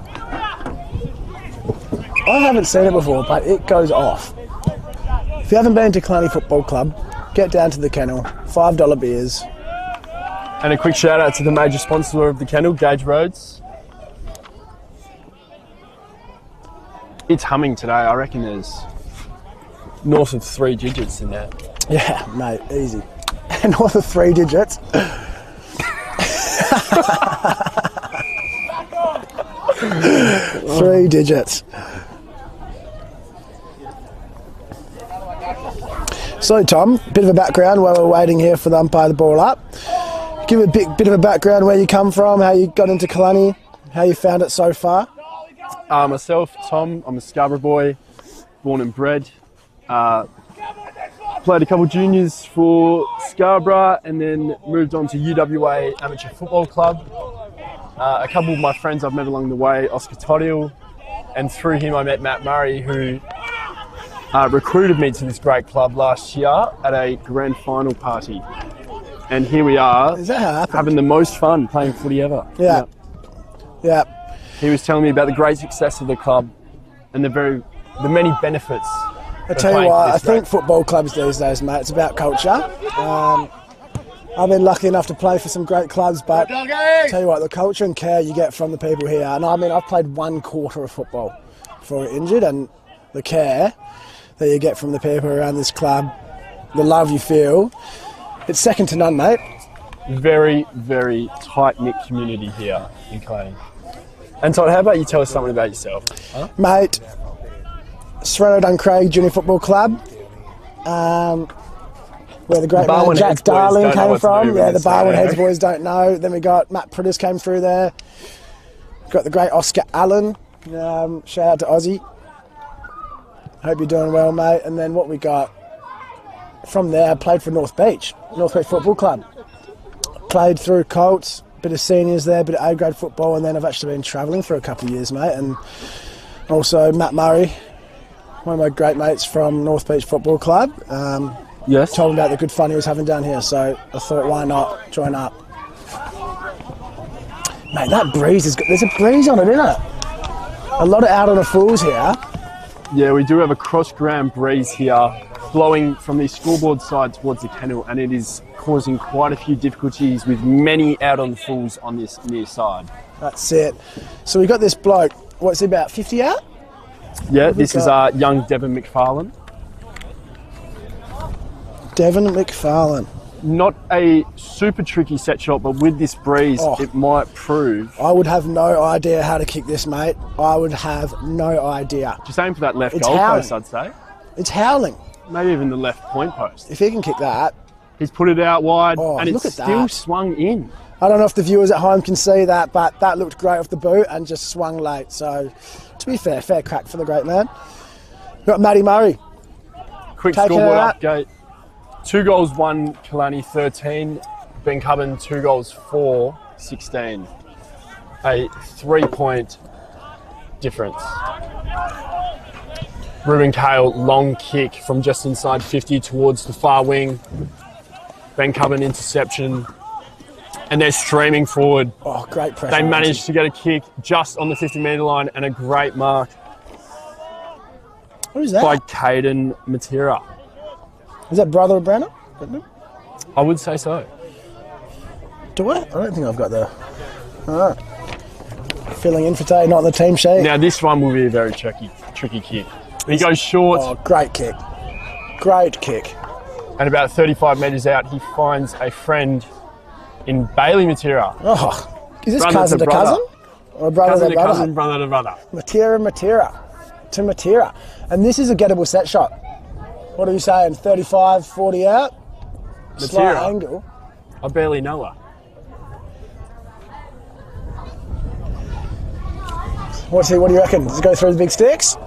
Speaker 8: I haven't seen it before, but it goes off. If you haven't been to Kalannie Football Club, get down to the kennel. $5 beers.
Speaker 7: And a quick shout out to the major sponsor of the kennel, Gage Roads. It's humming today. I reckon there's north of 3 digits in there.
Speaker 8: Yeah, mate, easy. North of 3 digits. 3 digits. So, Tom, bit of a background while we're waiting here for the umpire to ball up. Give a bit of a background where you come from, how you got into Kalannie, how you found it so far.
Speaker 7: Myself, Tom, I'm a Scarborough boy, born and bred. Played a couple juniors for Scarborough and then moved on to UWA Amateur Football Club. A couple of my friends I've met along the way, Oscar Tothill, and through him I met Matt Murray, who recruited me to this great club last year at a grand final party. And here we are,
Speaker 8: Is that how it happened?
Speaker 7: having the most fun playing footy ever.
Speaker 8: Yeah. Yeah.
Speaker 7: He was telling me about the great success of the club and the many benefits.
Speaker 8: I tell you what, I think football clubs these days, mate, it's about culture. I've been lucky enough to play for some great clubs, but I tell you what, the culture and care you get from the people here, and I mean, I've played 1/4 of football before I got injured, and the care that you get from the people around this club, the love you feel, it's second to none, mate.
Speaker 7: Very, very tight-knit community here in Kalannie. And Todd, how about you tell us something about yourself? Huh?
Speaker 8: Mate, Sereno Duncraig Junior Football Club, where the great man Jack Darling came from. Yeah, the Barwon Heads boys don't know. Then we got Matt Priddis came through there. Got the great Oscar Allen. Shout out to Aussie. Hope you're doing well, mate. And then what we got from there, I played for North Beach Football Club. Played through Colts, bit of seniors there, bit of A-grade football, and then I've actually been travelling for a couple of years, mate. And also Matt Murray, one of my great mates from North Beach Football Club.
Speaker 7: Yes.
Speaker 8: Told him about the good fun he was having down here, so I thought, why not join up? Mate, that breeze is good. There's a breeze on it, isn't it? A lot of out on the fools here.
Speaker 7: Yeah, we do have a cross-ground breeze here, blowing from the scoreboard side towards the kennel, and it is causing quite a few difficulties with many out on the fools on this near side.
Speaker 8: That's it. So we got this bloke, what's he about, 50 out?
Speaker 7: Yeah, this is young Devon McFarlane.
Speaker 8: Devon McFarlane.
Speaker 7: Not a super tricky set shot, but with this breeze, it might prove.
Speaker 8: I would have no idea how to kick this, mate. I would have no idea.
Speaker 7: Just aim for that left goal post, I'd say.
Speaker 8: It's howling.
Speaker 7: Maybe even the left point post.
Speaker 8: If he can kick that.
Speaker 7: He's put it out wide, and
Speaker 8: look
Speaker 7: it's
Speaker 8: at
Speaker 7: still
Speaker 8: that.
Speaker 7: swung in.
Speaker 8: I don't know if the viewers at home can see that, but that looked great off the boot and just swung late. So, to be fair crack for the great man. We've got Matty Murray.
Speaker 7: Quick scoreboard update. 2 goals, 1 Kalannie, 13. Bencubbin, 2 goals, 4, 16. A 3-point difference. Ruben Kale, long kick from just inside 50 towards the far wing. Bencubbin interception. And they're streaming forward.
Speaker 8: Oh, great pressure.
Speaker 7: They managed to get a kick just on the 50-metre line and a great mark.
Speaker 8: Who's that?
Speaker 7: By Caden Matera.
Speaker 8: Is that brother of Brandon?
Speaker 7: I would say so.
Speaker 8: Do I? I don't think I've got the... All right. Filling in for today, not on the team sheet.
Speaker 7: Now this one will be a very tricky kick. He goes short.
Speaker 8: Oh, great kick. Great kick.
Speaker 7: And about 35 metres out, he finds a friend in Bailey Matera.
Speaker 8: Oh, is this
Speaker 7: Brother
Speaker 8: cousin to
Speaker 7: brother.
Speaker 8: cousin? Or brother
Speaker 7: Cousin
Speaker 8: to
Speaker 7: to
Speaker 8: brother?
Speaker 7: cousin, brother to brother.
Speaker 8: Matera to Matera. And this is a gettable set shot. What are you saying, 35, 40 out? Slight
Speaker 7: Matera.
Speaker 8: angle.
Speaker 7: I barely know her.
Speaker 8: What do you reckon? Does it go through the big sticks?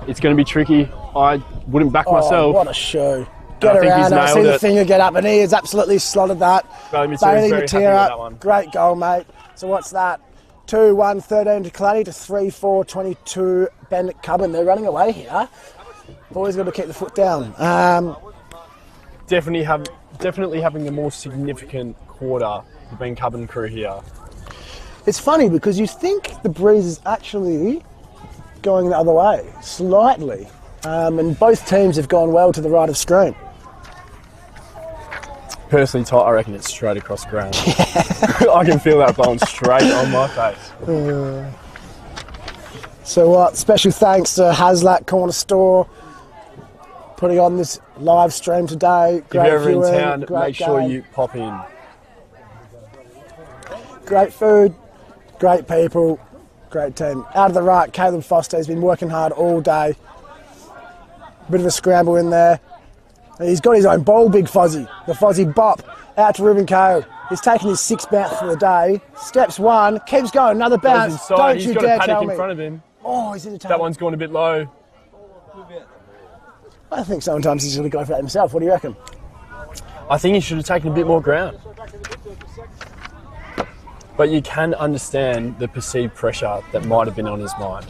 Speaker 7: It's going to be tricky. I wouldn't back myself.
Speaker 8: What a show. Get
Speaker 7: I think he's
Speaker 8: around, I see
Speaker 7: nailed
Speaker 8: the
Speaker 7: it.
Speaker 8: finger get up, and he has absolutely slotted that.
Speaker 7: Bailey
Speaker 8: Bailey
Speaker 7: Matera's very happy with that one.
Speaker 8: Great goal, mate. So what's that? 2-1, 13 to Kalannie to 3-4, 22 Bencubbin. They're running away here. Boys got to keep the foot down.
Speaker 7: Definitely having a more significant quarter, the Bencubbin crew here.
Speaker 8: It's funny because you think the breeze is actually going the other way, slightly. And both teams have gone well to the right of screen.
Speaker 7: Personally, Todd, I reckon it's straight across the ground. I can feel that blowing straight on my face.
Speaker 8: So what? Special thanks to Haslat Corner Store putting on this live stream today.
Speaker 7: If
Speaker 8: Great
Speaker 7: you're ever in
Speaker 8: viewing,
Speaker 7: town,
Speaker 8: great
Speaker 7: make sure
Speaker 8: game.
Speaker 7: you pop in.
Speaker 8: Great food, great people, great team. Out of the right, Caleb Foster has been working hard all day. Bit of a scramble in there. He's got his own ball, Big Fozzie. The Fozzie bop out to Ruben Kale. He's taken his 6th bounce for the day. Steps 1, keeps going, another bounce.
Speaker 7: Inside.
Speaker 8: Don't
Speaker 7: He's
Speaker 8: you
Speaker 7: got
Speaker 8: dare
Speaker 7: a paddock
Speaker 8: tell
Speaker 7: in
Speaker 8: me.
Speaker 7: front of him.
Speaker 8: Oh, he's in the tail.
Speaker 7: That one's gone a bit low.
Speaker 8: I think sometimes he's going to go for that himself. What do you reckon?
Speaker 7: I think he should have taken a bit more ground. But you can understand the perceived pressure that might have been on his mind.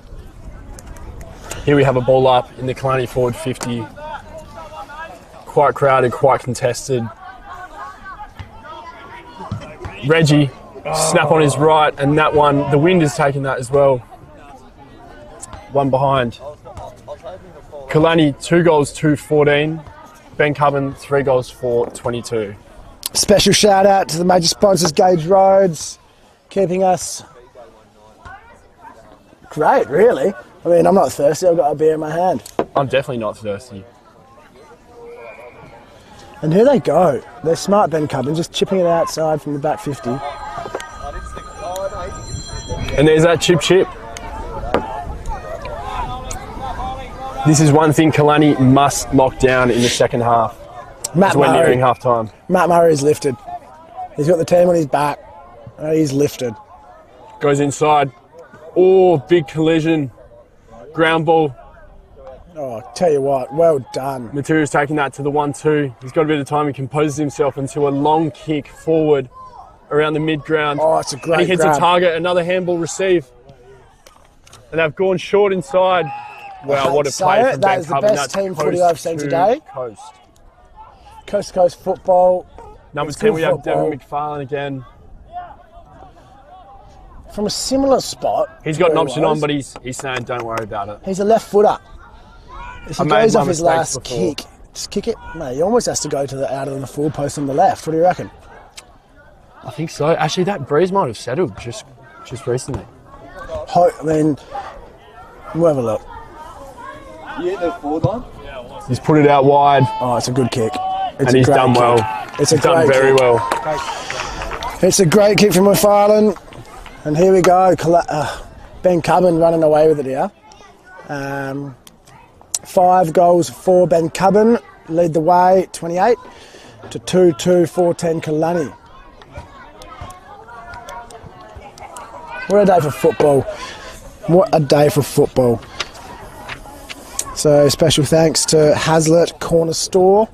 Speaker 7: Here we have a ball up in the Kalannie forward 50. Quite crowded, quite contested. Reggie, snap on his right, and that one, the wind is taking that as well. One behind. Kalannie, 2 goals, 2-14. Bencubbin, 3 goals, 4-22.
Speaker 8: Special shout out to the major sponsors, Gage Roads, keeping us great, really. I mean, I'm not thirsty, I've got a beer in my hand.
Speaker 7: I'm definitely not thirsty.
Speaker 8: And here they go. They're smart, Bencubbin, just chipping it outside from the back 50.
Speaker 7: And there's that chip. This is one thing Kalannie must lock down in the second half.
Speaker 8: Matt
Speaker 7: We're
Speaker 8: Murray.
Speaker 7: nearing half time.
Speaker 8: Matt Murray's lifted. He's got the team on his back. He's lifted.
Speaker 7: Goes inside. Oh, big collision. Ground ball.
Speaker 8: Oh, tell you what, well done.
Speaker 7: Material's taking that to the 1-2. He's got a bit of time. He composes himself into a long kick forward around the mid-ground.
Speaker 8: Oh, it's a great
Speaker 7: And he hits
Speaker 8: grab.
Speaker 7: a target, another handball receive. And they've gone short inside. Wow, what a play from
Speaker 8: that is the
Speaker 7: Bencubbin.
Speaker 8: best
Speaker 7: That's
Speaker 8: team footy
Speaker 7: coast
Speaker 8: I've seen
Speaker 7: to
Speaker 8: today.
Speaker 7: Coast.
Speaker 8: Coast to coast football.
Speaker 7: Number
Speaker 8: It's
Speaker 7: 10,
Speaker 8: good
Speaker 7: we have
Speaker 8: football.
Speaker 7: Devon McFarlane again.
Speaker 8: From a similar spot.
Speaker 7: He's got an
Speaker 8: where he
Speaker 7: option
Speaker 8: was.
Speaker 7: on, but he's saying don't worry about it.
Speaker 8: He's a left footer. If he
Speaker 7: I made
Speaker 8: goes
Speaker 7: my
Speaker 8: off his
Speaker 7: mistakes
Speaker 8: last
Speaker 7: before.
Speaker 8: kick, just kick it. No, he almost has to go to the out of the full post on the left. What do you reckon?
Speaker 7: I think so. Actually, that breeze might have settled just recently.
Speaker 8: I mean, we'll have a look.
Speaker 7: He's put it out wide,
Speaker 8: Oh, it's a good kick. It's
Speaker 7: and
Speaker 8: a
Speaker 7: he's
Speaker 8: great
Speaker 7: done
Speaker 8: kick.
Speaker 7: well.
Speaker 8: It's a
Speaker 7: He's done
Speaker 8: great
Speaker 7: very
Speaker 8: kick.
Speaker 7: well.
Speaker 8: It's a great kick from McFarlane. And here we go. Bencubbin running away with it here. 5 goals for Bencubbin. Lead the way, 28 to 2-2, 4-10 Kalannie. What a day for football. What a day for football. So special thanks to Hazlitt Corner Store.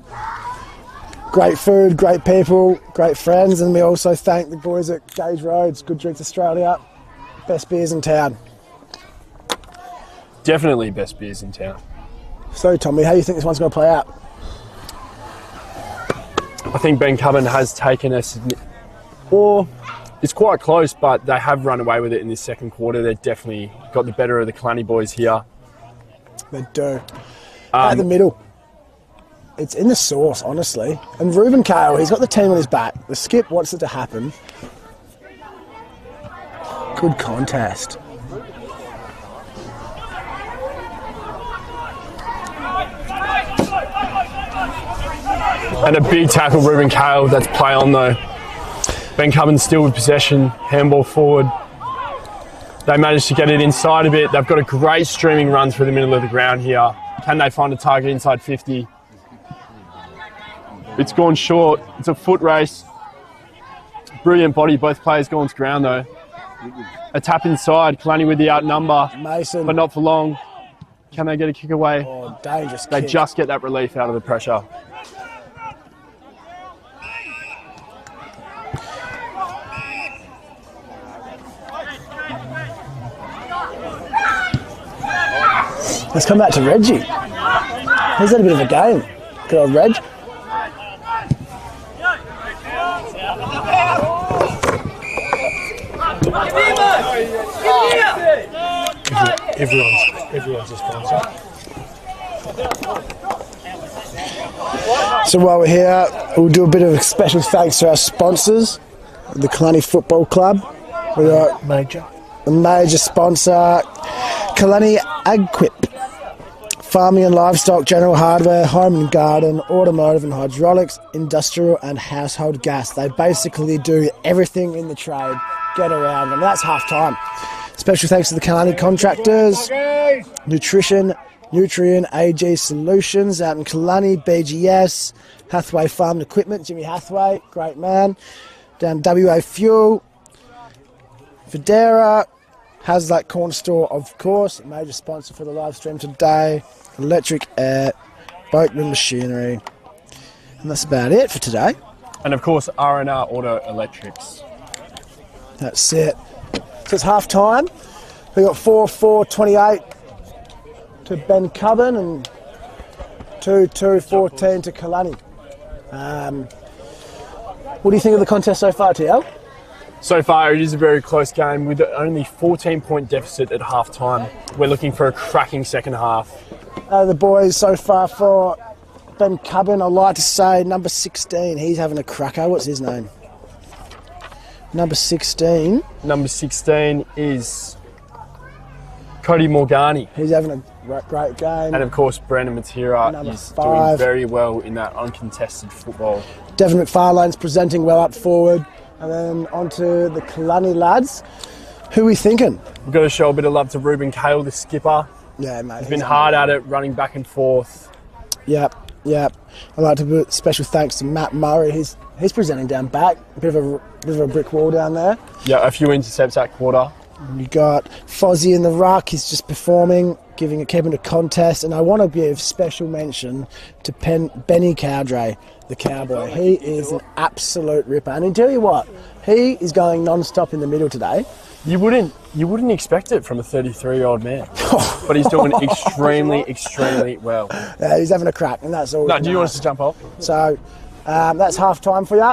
Speaker 8: Great food, great people, great friends, and we also thank the boys at Gage Roads, Good Drinks Australia, best beers in town.
Speaker 7: Definitely best beers in town.
Speaker 8: So Tommy, how do you think this one's going to play out?
Speaker 7: I think Bencubbin has taken us, or it's quite close, but they have run away with it in this second quarter. They've definitely got the better of the Kalannie boys here.
Speaker 8: They do. At the middle. It's in the sauce, honestly. And Ruben Kale, he's got the team on his back. The skip wants it to happen. Good contest.
Speaker 7: And a big tackle, Ruben Kale. That's play on though. Bencubbin still with possession, handball forward. They managed to get it inside a bit. They've got a great streaming run through the middle of the ground here. Can they find a target inside 50? It's gone short. It's a foot race. Brilliant body. Both players going to ground though. A tap inside. Kalannie with the outnumber,
Speaker 8: Mason.
Speaker 7: but not for long. Can they get a kick away?
Speaker 8: Oh, dangerous
Speaker 7: They
Speaker 8: kick.
Speaker 7: just get that relief out of the pressure.
Speaker 8: Let's come back to Reggie. He's had a bit of a game. Good old Reg.
Speaker 1: Everyone's a sponsor.
Speaker 8: So while we're here, we'll do a bit of a special thanks to our sponsors, the Kalannie Football Club. We got
Speaker 1: Major.
Speaker 8: the major sponsor, Kalannie Agquip. Farming and livestock, general hardware, home and garden, automotive and hydraulics, industrial and household gas. They basically do everything in the trade. Get around them. That's half time. Special thanks to the Kalannie contractors, Nutrition, Nutrient, AG Solutions out in Kalannie, BGS, Hathaway Farm and Equipment, Jimmy Hathaway, great man. Down WA Fuel, Federa, Hazlitt Corner Store, of course, major sponsor for the live stream today. Electric Air, Boatman Machinery. And that's about it for today.
Speaker 7: And of course, R&R Auto Electrics.
Speaker 8: That's it. So it's half time. We got 4-4-28 to Bencubbin and 2-2-14 to Kalannie. What do you think of the contest so far, TL?
Speaker 7: So far, it is a very close game with only 14-point deficit at half time. We're looking for a cracking second half.
Speaker 8: The boys so far for Bencubbin, I'd like to say number 16. He's having a cracker. What's his name? Number 16.
Speaker 7: Number 16 is Cody Morgani.
Speaker 8: He's having a great game.
Speaker 7: And of course, Brandon Matera
Speaker 8: Number
Speaker 7: is
Speaker 8: 5.
Speaker 7: doing very well in that uncontested football.
Speaker 8: Devon McFarlane's presenting well up forward. And then on to the Kalannie lads. Who are we thinking?
Speaker 7: We've got to show a bit of love to Ruben Cale, the skipper.
Speaker 8: Yeah, mate.
Speaker 7: He's been hard at it, running back and forth.
Speaker 8: Yep. I'd like to put special thanks to Matt Murray. He's presenting down back. A bit of a brick wall down there.
Speaker 7: Yeah, a few intercepts at quarter.
Speaker 8: You got Fozzie in the ruck. He's just performing, keeping a contest. And I want to give special mention to Benny Cowdray, the cowboy. He is an absolute ripper. And I tell you what, he is going non-stop in the middle today.
Speaker 7: You wouldn't expect it from a 33-year-old man, but he's doing extremely well.
Speaker 8: Yeah, he's having a crack, and that's all.
Speaker 7: No, do you want us to jump off?
Speaker 8: So that's half time for you.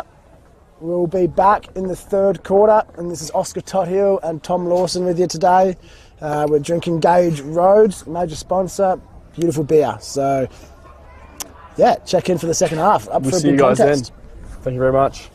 Speaker 8: We'll be back in the third quarter, and this is Oscar Tothill and Tom Lawson with you today. We're drinking Gage Roads, major sponsor, beautiful beer. So, yeah, check in for the second half.
Speaker 7: We'll see you guys then. Thank you very much.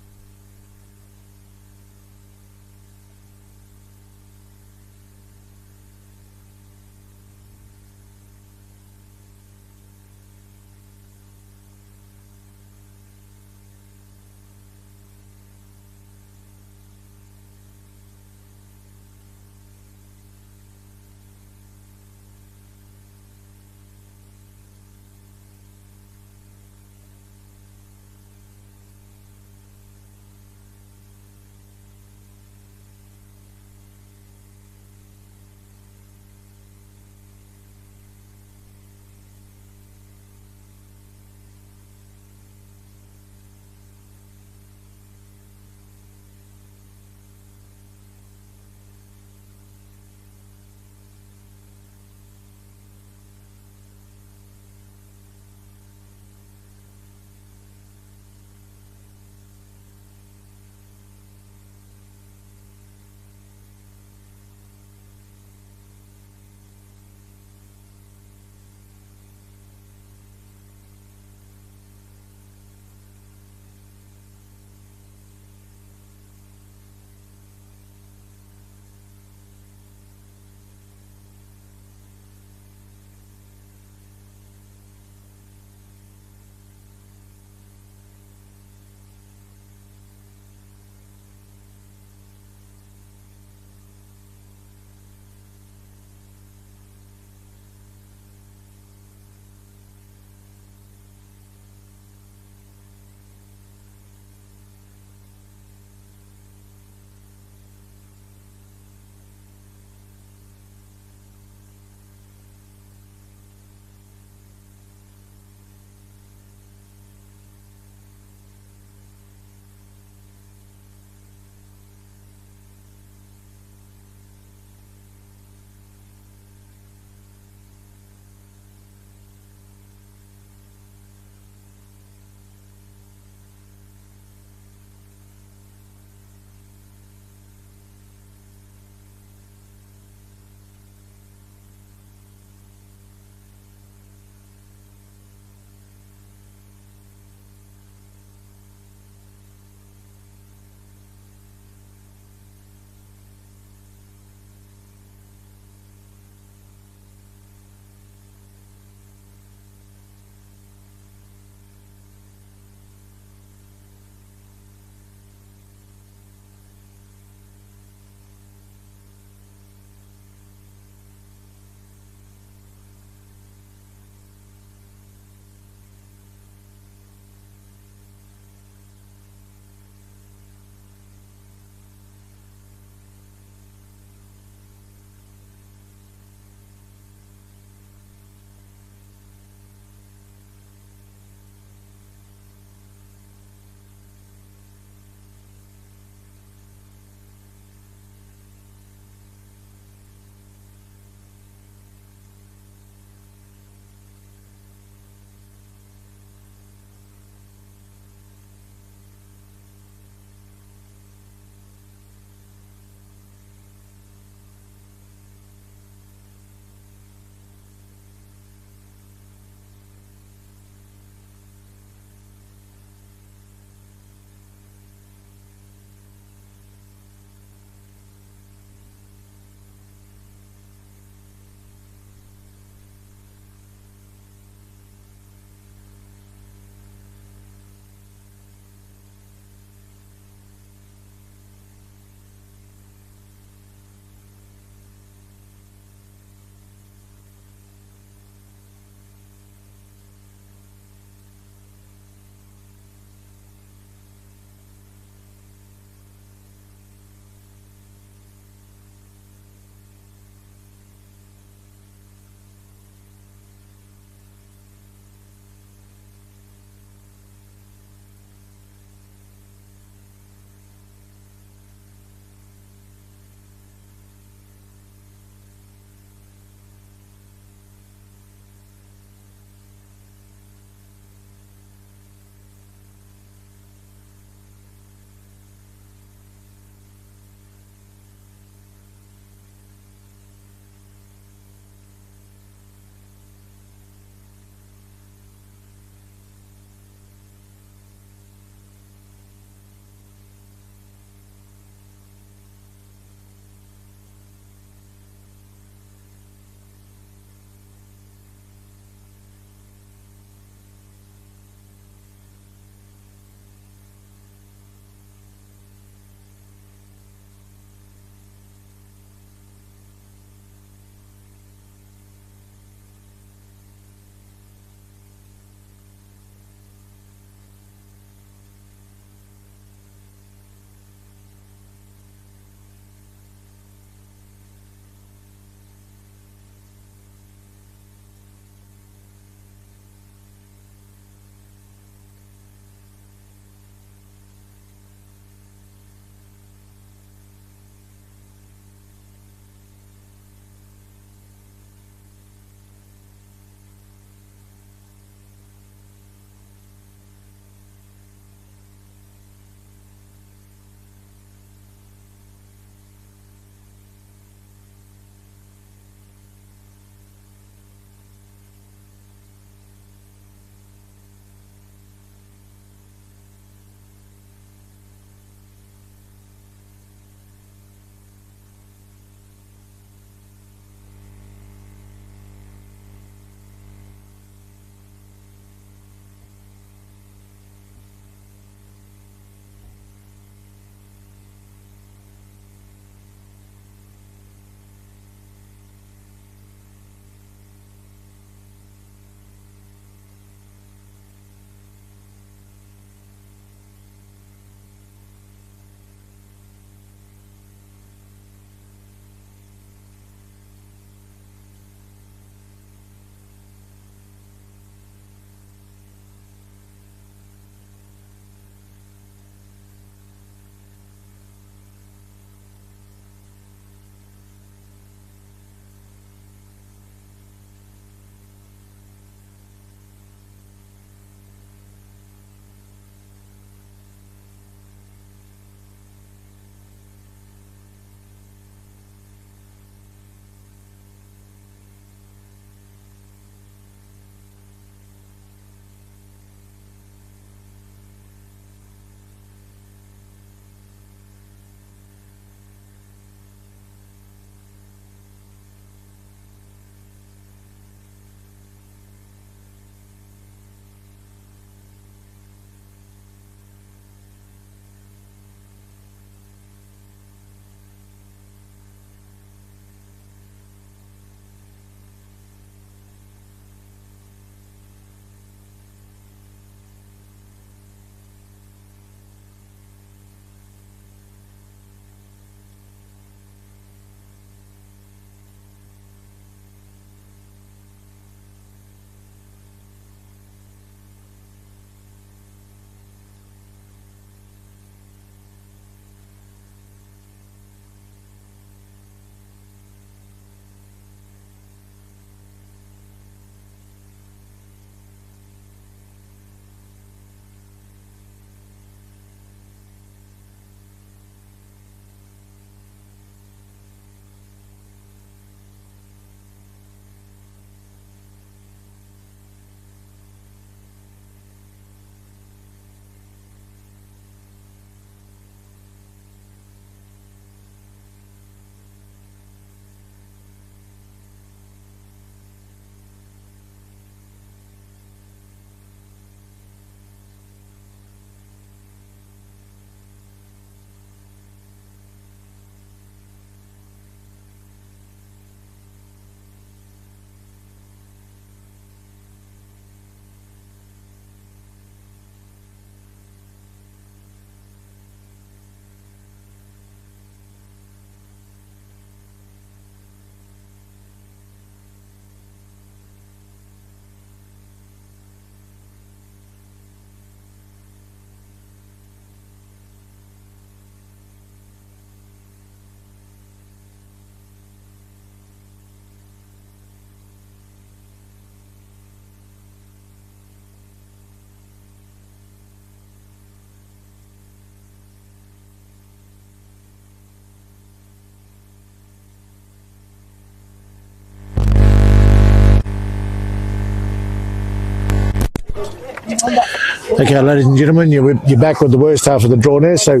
Speaker 1: Okay, ladies and gentlemen, you're back with the worst half of the draw now. So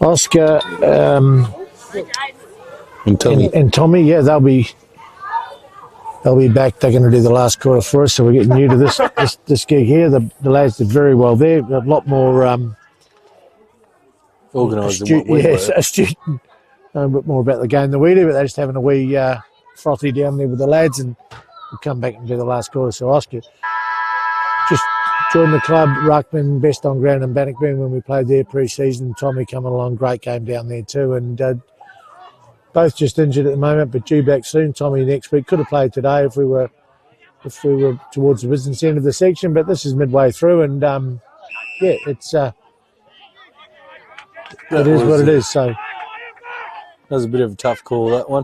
Speaker 1: Oscar and Tommy, yeah, they'll be back. They're going to do the last quarter for us. So we're getting new to this gig here. The lads did very well there. A lot more
Speaker 2: organised than
Speaker 1: astute,
Speaker 2: what we
Speaker 1: yes,
Speaker 2: were.
Speaker 1: astute. Know a bit more about the game than we do, but they're just having a wee frothy down there with the lads, and we'll come back and do the last quarter. So Oscar just joined the club, ruckman, best on ground in Bencubbin when we played there pre-season. Tommy coming along, great game down there too, and both just injured at the moment, but due back soon. Tommy next week. Could have played today if we were towards the business end of the section, but this is midway through, and yeah, it's it is what it is. So
Speaker 2: that was a bit of a tough call, that one.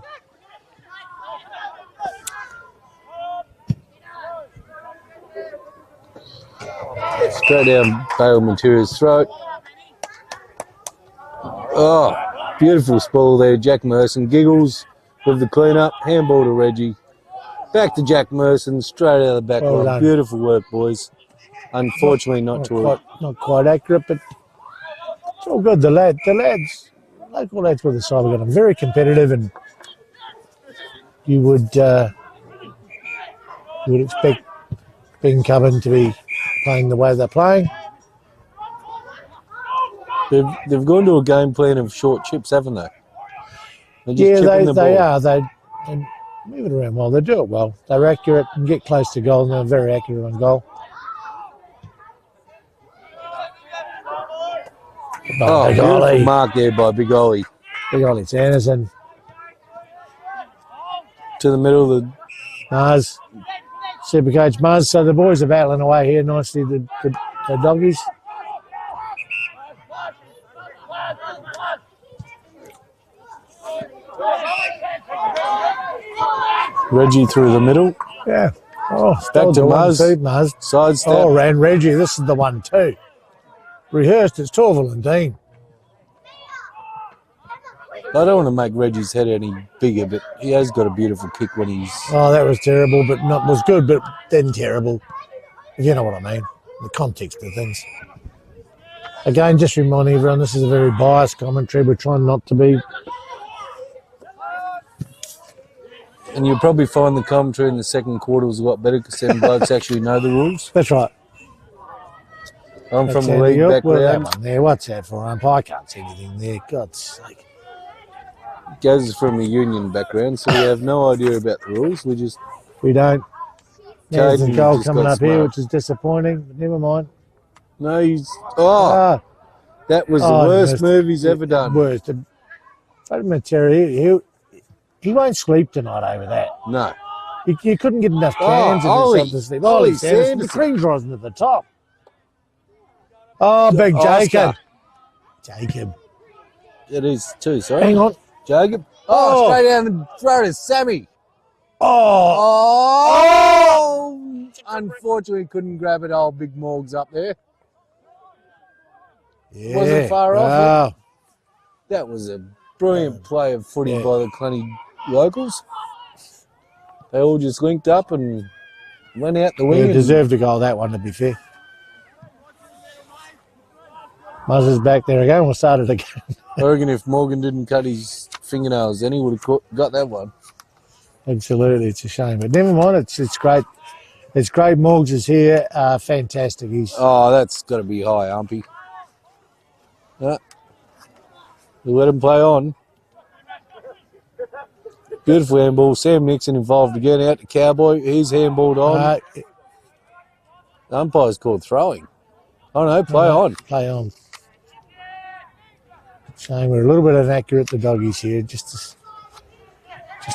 Speaker 2: Straight down Bale Material's throat. Oh, beautiful spoil there. Jack Merson giggles with the clean-up. Handball to Reggie. Back to Jack Merson, straight out of the back
Speaker 1: Well
Speaker 2: line.
Speaker 1: done.
Speaker 2: Beautiful work, boys. Unfortunately, not
Speaker 1: quite accurate, but it's all good. The lads, local lads with the side, we've got them very competitive, and you would expect Bencubbin to be playing the way they're playing.
Speaker 2: They've gone to a game plan of short chips, haven't they? They're just
Speaker 1: Yeah,
Speaker 2: chipping the
Speaker 1: they
Speaker 2: ball.
Speaker 1: are. They move it around well. They do it well. They're accurate and get close to goal, and they're very accurate on goal.
Speaker 2: Oh,
Speaker 1: Big
Speaker 2: beautiful
Speaker 1: Ollie.
Speaker 2: mark there by Big Ollie.
Speaker 1: Big Ollie Anderson.
Speaker 2: To the middle of the...
Speaker 1: Mars. Supercoach Mars. So the boys are battling away here nicely, the doggies.
Speaker 2: Reggie through the middle.
Speaker 1: Yeah. Oh,
Speaker 2: Back to Mars.
Speaker 1: Mars.
Speaker 2: Sidestep.
Speaker 1: Oh, ran Reggie. This is the one too. Rehearsed, it's Torval and Dean.
Speaker 2: I don't want to make Reggie's head any bigger, but he has got a beautiful kick when he's...
Speaker 1: Oh, that was terrible, but not was good, but then terrible. If you know what I mean. The context of things. Again, just reminding everyone, this is a very biased commentary. We're trying not to be.
Speaker 2: And you'll probably find the commentary in the second quarter was a lot better because them blokes actually know the rules.
Speaker 1: That's right.
Speaker 2: I'm from
Speaker 1: That's
Speaker 2: the
Speaker 1: Andy
Speaker 2: league
Speaker 1: York. Well, that
Speaker 2: background.
Speaker 1: one there. What's that for? I can't see anything there. God's sake.
Speaker 2: Gaz is from a union background, so we have no idea about the rules. We just...
Speaker 1: We don't. There's a
Speaker 2: Caden
Speaker 1: goal
Speaker 2: just
Speaker 1: coming
Speaker 2: got
Speaker 1: up here,
Speaker 2: smart.
Speaker 1: which is disappointing, but never mind.
Speaker 2: No, he's... Oh, that was the worst move he's ever done.
Speaker 1: Worst. But Matera, he won't sleep tonight over that.
Speaker 2: No.
Speaker 1: You couldn't get enough
Speaker 2: Oh,
Speaker 1: cans
Speaker 2: Ollie.
Speaker 1: and stuff to sleep.
Speaker 2: Ollie
Speaker 1: Sanderson. The
Speaker 2: Sanderson.
Speaker 1: cream's rising to the top. Oh, big Jacob.
Speaker 2: Oscar.
Speaker 1: Jacob.
Speaker 2: It is too, sorry.
Speaker 1: Hang on.
Speaker 2: Jacob.
Speaker 1: Oh.
Speaker 2: Oh, straight down the throat of Sammy.
Speaker 1: Oh.
Speaker 2: Oh! Unfortunately, couldn't grab it. Old Big Morgs up there.
Speaker 1: Yeah.
Speaker 2: Wasn't far off
Speaker 1: Wow.
Speaker 2: That was a brilliant play of footy
Speaker 1: Yeah.
Speaker 2: by the Kalannie locals. They all just linked up and went out the wing.
Speaker 1: Yeah,
Speaker 2: and-
Speaker 1: deserved a goal, that one, to be fair. Muzzer's back there again. We'll start it again.
Speaker 2: I reckon if Morgan didn't cut his fingernails, then he would have got that one.
Speaker 1: Absolutely, it's a shame, but never mind. It's great. It's great. Morgs is here. Fantastic. He's
Speaker 2: Oh, that's got to be high, Umpy. Yeah. We'll let him play on. Beautiful handball. Sam Nixon involved again out to Cowboy. He's handballed on. The umpire's called throwing. Oh no, play on.
Speaker 1: Play on. Shame we're a little bit inaccurate, the doggies here, just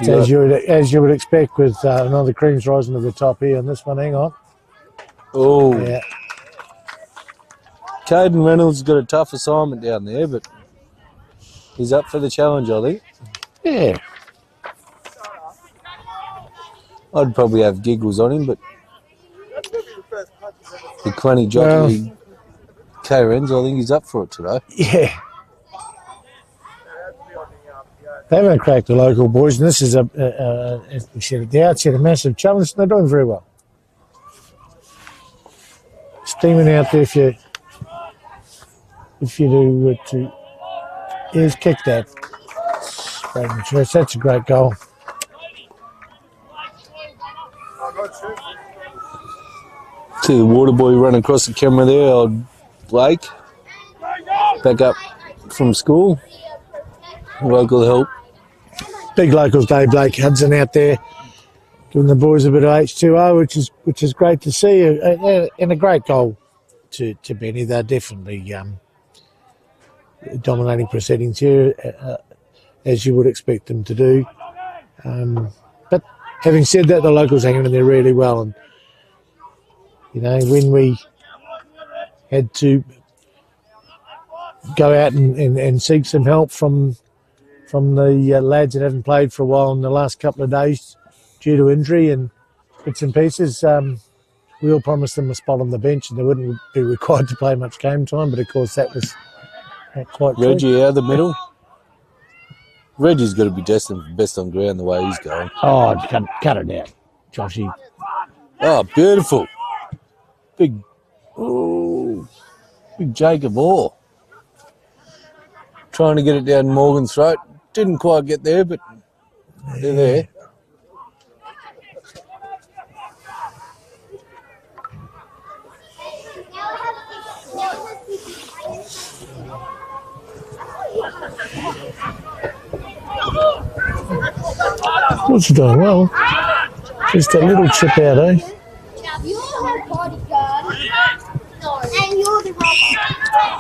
Speaker 2: Yeah.
Speaker 1: as you would expect with another creams rising to the top here on this one. Hang on.
Speaker 2: Oh,
Speaker 1: Yeah.
Speaker 2: Caden Reynolds got a tough assignment down there, but he's up for the challenge, I think.
Speaker 1: Yeah.
Speaker 2: I'd probably have giggles on him, but the Kalannie jockey, K-Renz, I think he's up for it today.
Speaker 1: Yeah. They haven't cracked the local boys, and this is as we said at the outset, a massive challenge, and they're doing very well. steaming out there if you do to he's kicked that. Braden Church, that's a great goal.
Speaker 2: See the water boy run across the camera there, old Blake. Back up from school. Local help.
Speaker 1: Big locals day, Blake Hudson out there giving the boys a bit of H2O, which is great to see, and a great goal to Benny. They're definitely dominating proceedings here, as you would expect them to do. But having said that, the locals hanging in there really well, and you know, when we had to go out and seek some help from the lads that haven't played for a while in the last couple of days due to injury and bits and pieces, we all promised them a spot on the bench and they wouldn't be required to play much game time, but of course that was quite true.
Speaker 2: Reggie out of the middle. Reggie's got to be destined for best on ground the way he's going.
Speaker 1: Oh, cut it out, Joshy.
Speaker 2: Oh, beautiful. Big Jacob Orr. Trying to get it down Morgan's throat. Didn't quite get there, but they're there.
Speaker 1: What's doing well? Just a little chip out, eh?
Speaker 5: You're her bodyguard. No. And you're the robot.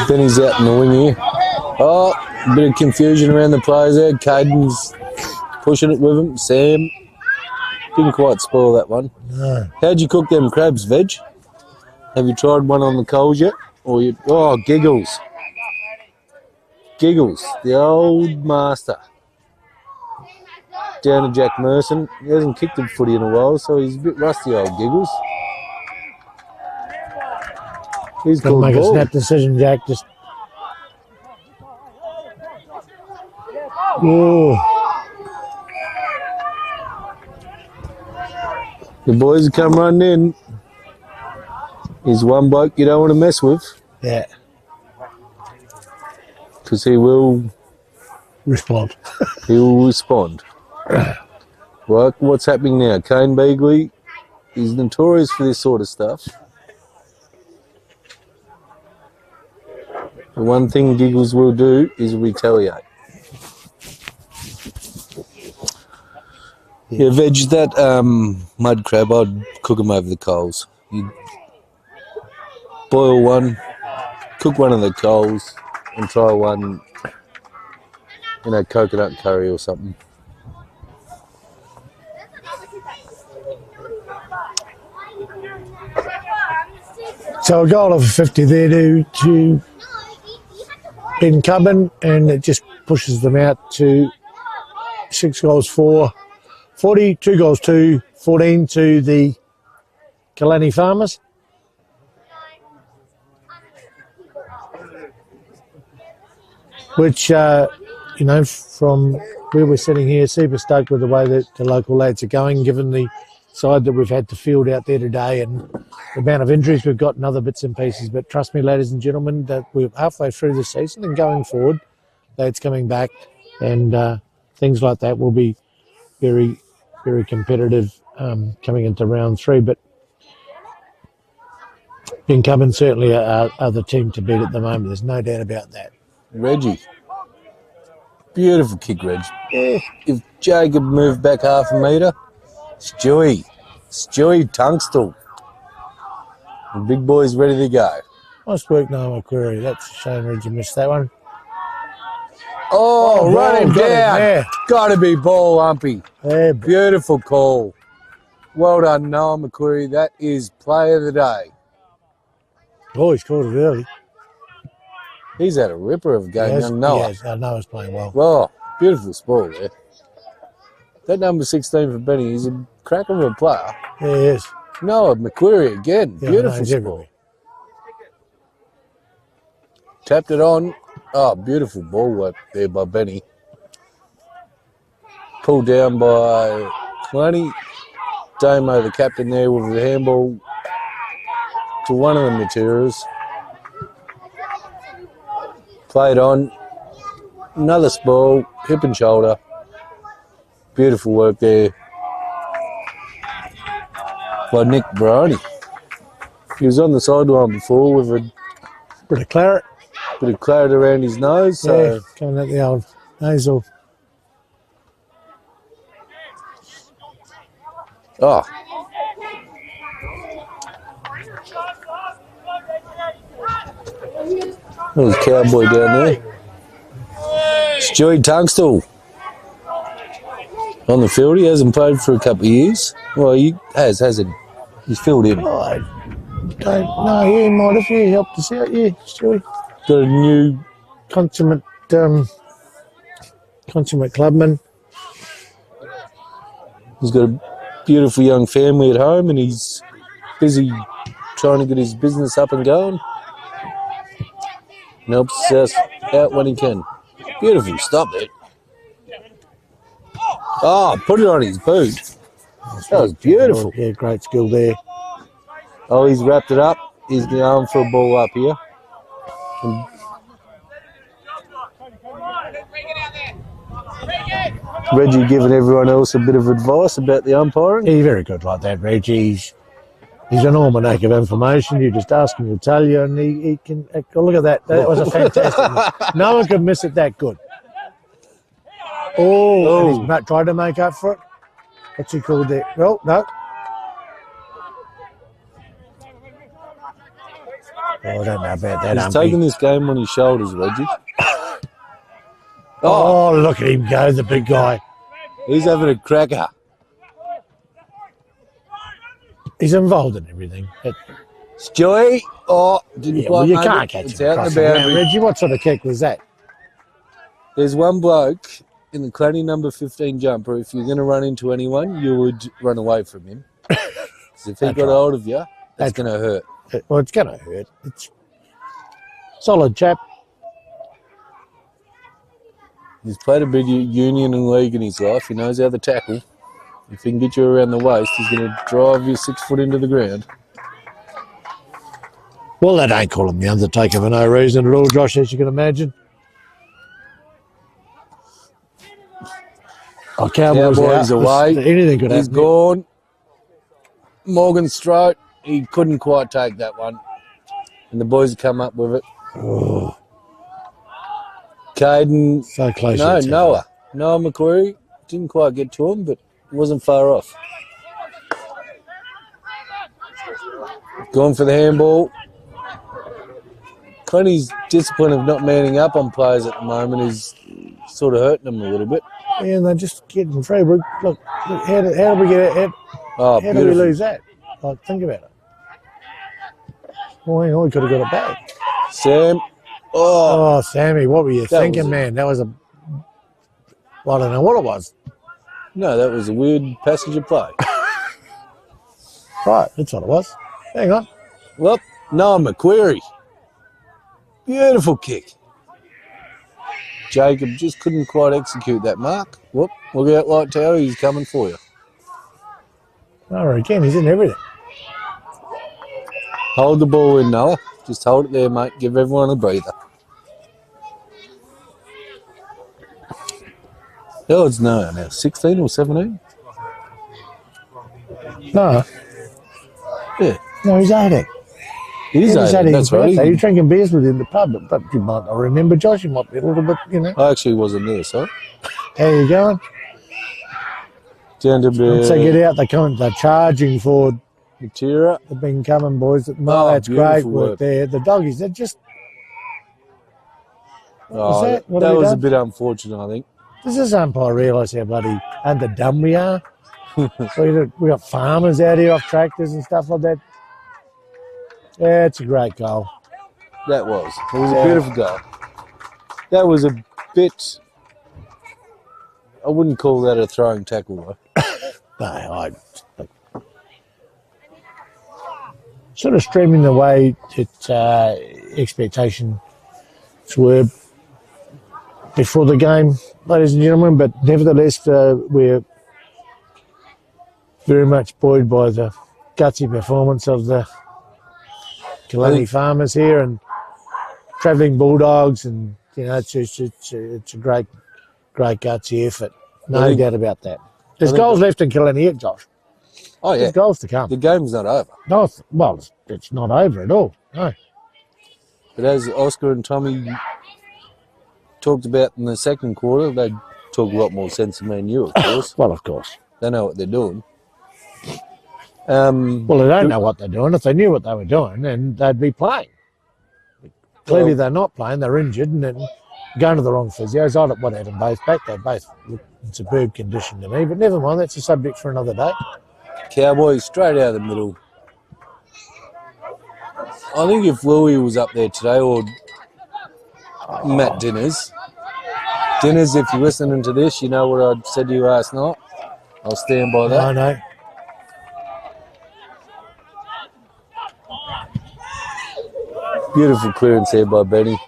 Speaker 2: Benny's out in the wing here. Oh, a bit of confusion around the players there. Caden's pushing it with him. Sam didn't quite spoil that one.
Speaker 1: No.
Speaker 2: How'd you cook them crabs, Veg? Have you tried one on the coals yet? Or you? Oh, Giggles. Giggles, the old master. Down to Jack Merson. He hasn't kicked a footy in a while, so he's a bit rusty, old Giggles. He's
Speaker 1: Got to
Speaker 2: called
Speaker 1: make
Speaker 2: ball.
Speaker 1: a snap decision, Jack. Just. Oh.
Speaker 2: The boys have come running in. He's one bloke you don't want to mess with.
Speaker 1: Yeah.
Speaker 2: Because he will
Speaker 1: Respond.
Speaker 2: respond. Right, what's happening now? Kane Beagley is notorious for this sort of stuff. The one thing Giggles will do is retaliate. Yeah, Veg, that mud crab, I'd cook them over the coals. You'd boil one, cook one of the coals, and try one, coconut curry or something.
Speaker 1: So a goal of 50 there to Bencubbin, and it just pushes them out to 6 goals 4, 40, 2 goals 2, 14 to the Kalannie Farmers. Which, from where we're sitting here, super stoked with the way that the local lads are going, given the side that we've had to field out there today and the amount of injuries we've got and other bits and pieces. But trust me, ladies and gentlemen, that we're halfway through the season and going forward, lads coming back and things like that will be very, very competitive coming into round 3. But Bencubbin certainly are the team to beat at the moment. There's no doubt about that.
Speaker 2: Reggie. Beautiful kick, Reg. Yeah. If Jacob moved back half a metre, Stewie Tunstall. The big boy's ready to go.
Speaker 1: Nice work, Noah McQuarrie. That's a shame Reggie missed that one.
Speaker 2: Oh, run him down.
Speaker 1: Yeah.
Speaker 2: Got to be ball, Humpy.
Speaker 1: Yeah,
Speaker 2: Beautiful call. Well done, Noah McQuarrie. That is play of the day.
Speaker 1: oh, he's called it early.
Speaker 2: He's had a ripper of a game, young Noah.
Speaker 1: Noah's playing well.
Speaker 2: Oh, beautiful spoil there. That number 16 for Benny, he's a cracker of a player.
Speaker 1: Yeah, he is.
Speaker 2: Noah McQuarrie again.
Speaker 1: Yeah,
Speaker 2: Beautiful
Speaker 1: he's
Speaker 2: spoil.
Speaker 1: everywhere.
Speaker 2: Tapped it on. Oh, beautiful ball work there by Benny. Pulled down by Kalannie. Damo, the captain there, with the handball to one of the materials. Played on. Another spoil, hip and shoulder. Beautiful work there by Nick Brony. He was on the sideline before with a
Speaker 1: Bit of claret.
Speaker 2: bit of claret around his nose. So
Speaker 1: Yeah, coming out the old nasal.
Speaker 2: oh, there's a cowboy down there. Stewie Tunstall on the field. He hasn't played for a couple of years. Well, he has, hasn't he? He's filled in.
Speaker 1: Oh, I don't know. Yeah, might have. Yeah, helped us out. Yeah, Stewie.
Speaker 2: Got a new
Speaker 1: Consummate clubman.
Speaker 2: He's got a beautiful young family at home, and he's busy trying to get his business up and going. And helps us out when he can. Beautiful. Stop it. Oh, put it on his boot. That was beautiful.
Speaker 1: Yeah, great skill there.
Speaker 2: Oh, he's wrapped it up. He's going for a ball up here. And Reggie giving everyone else a bit of advice about the umpiring.
Speaker 1: He's very good like that, Reggie. He's an almanac of information. You just ask him, he'll tell you, and he can. Look at that. That was a fantastic. No one could miss it that good. Oh, and he's tried to make up for it. What's he called there? Well, no. Oh, I don't know about that.
Speaker 2: He's taking this game on his shoulders, Reggie.
Speaker 1: Oh, look at him go, the big guy.
Speaker 2: He's having a cracker.
Speaker 1: He's involved in everything.
Speaker 2: Stewie. Oh, didn't
Speaker 1: Yeah, well,
Speaker 2: quite
Speaker 1: you
Speaker 2: make
Speaker 1: can't
Speaker 2: it.
Speaker 1: catch
Speaker 2: It's
Speaker 1: him
Speaker 2: out
Speaker 1: across
Speaker 2: the
Speaker 1: the ground.
Speaker 2: boundary.
Speaker 1: Reggie, what sort of kick was that?
Speaker 2: There's one bloke in the Kalannie number 15 jumper. If you're going to run into anyone, you would run away from him. 'Cause if he got hold of you, that's going to hurt.
Speaker 1: Well, it's going to hurt. It's solid chap.
Speaker 2: He's played a bit of union and league in his life. He knows how to tackle. If he can get you around the waist, he's going to drive you 6 foot into the ground.
Speaker 1: Well, they don't call him the Undertaker for no reason at all, Josh, as you can imagine. Oh, Cowboys out.
Speaker 2: away.
Speaker 1: Anything could happen.
Speaker 2: He's gone. Morgan Stroke, he couldn't quite take that one. And the boys have come up with it.
Speaker 1: Oh,
Speaker 2: Caden.
Speaker 1: so close.
Speaker 2: No,
Speaker 1: to it.
Speaker 2: Noah McQuarrie. Didn't quite get to him, but wasn't far off. Going for the handball. Connie's discipline of not manning up on players at the moment is sort of hurting them a little bit.
Speaker 1: Yeah, and they're just getting free. Look, how did we get it?
Speaker 2: Oh,
Speaker 1: How did we lose that? Like, think about it. Oh, hang on, we could have got it back.
Speaker 2: Sam.
Speaker 1: Oh, Sammy, what were you
Speaker 2: That
Speaker 1: thinking,
Speaker 2: was
Speaker 1: man? That was a... Well, I don't know what it was.
Speaker 2: No, that was a weird passage of play.
Speaker 1: Right, that's what it was. Hang on.
Speaker 2: Well, Noah McQuarrie. Beautiful kick. Jacob just couldn't quite execute that mark. Whoop, look out, Light Tower, he's coming for you.
Speaker 1: Oh, again, he's in everything.
Speaker 2: Hold the ball in, Noah. Just hold it there, mate. Give everyone a breather. Oh, it's no, now 16 or 17?
Speaker 1: No,
Speaker 2: Yeah,
Speaker 1: no, he's 18.
Speaker 2: he's 18, that's right.
Speaker 1: You're drinking beers with him in the pub, but you might not remember, Josh. You might be a little bit, you know.
Speaker 2: I actually wasn't there, so.
Speaker 1: How you going?
Speaker 2: Down to
Speaker 1: Once they get out, they're charging for
Speaker 2: Matera.
Speaker 1: the Bencubbin boys.
Speaker 2: Oh,
Speaker 1: That's great
Speaker 2: beautiful
Speaker 1: work
Speaker 2: work.
Speaker 1: there. The doggies, they're just...
Speaker 2: Oh,
Speaker 1: that? What
Speaker 2: that
Speaker 1: have we
Speaker 2: was a
Speaker 1: done?
Speaker 2: bit unfortunate, I think.
Speaker 1: Does this umpire realise how bloody underdone we are? we got farmers out here off tractors and stuff like that. Yeah, it's a great goal.
Speaker 2: That was. It was a beautiful goal. That was a bit... I wouldn't call that a throwing tackle, though.
Speaker 1: No, sort of streaming the way that expectations were before the game, ladies and gentlemen, but nevertheless, we're very much buoyed by the gutsy performance of the Kalannie farmers here and travelling Bulldogs, and you know it's a great gutsy effort. No doubt about that. There's goals left in Kalannie yet, Josh.
Speaker 2: Oh yeah,
Speaker 1: There's goals to come.
Speaker 2: the game's not over.
Speaker 1: No, well, it's not over at all. No.
Speaker 2: But as Oscar and Tommy talked about in the second quarter, they talk a lot more sense than me and you, of course.
Speaker 1: Well, of course.
Speaker 2: They know what they're doing.
Speaker 1: Well, they don't know what they're doing. If they knew what they were doing, then they'd be playing. Clearly, they're not playing. They're injured and then going to the wrong physios. I don't want to have them both back. They both look in superb condition to me. But never mind. That's a subject for another day.
Speaker 2: Cowboys straight out of the middle. I think if Louis was up there today, or Matt Dinners, if you're listening to this, you know what I said to you last night. I'll stand by that.
Speaker 1: I know.
Speaker 2: Beautiful clearance there by Benny.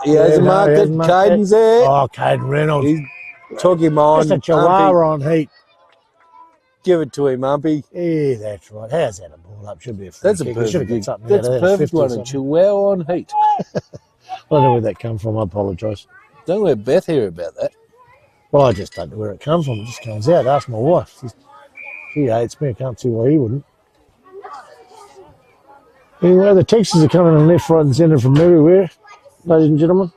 Speaker 2: He hasn't marked it. Caden's there.
Speaker 1: Oh, Caden Reynolds.
Speaker 2: He took him on.
Speaker 1: Just a chihuahua on heat.
Speaker 2: Give it to him, Umpy.
Speaker 1: Yeah, that's right. How's that a ball up? Should be a free
Speaker 2: That's a
Speaker 1: kick.
Speaker 2: perfect,
Speaker 1: Something
Speaker 2: that's
Speaker 1: out
Speaker 2: a
Speaker 1: of that,
Speaker 2: perfect
Speaker 1: 50 or
Speaker 2: one. A
Speaker 1: something.
Speaker 2: chihuahua on heat.
Speaker 1: I don't know where that come from. I apologise.
Speaker 2: Don't let Beth hear about that.
Speaker 1: Well, I just don't know where it comes from. It just comes out. Ask my wife. She hates me. I can't see why he wouldn't. Anyway, the Texans are coming in left, right and centre from everywhere, ladies and gentlemen.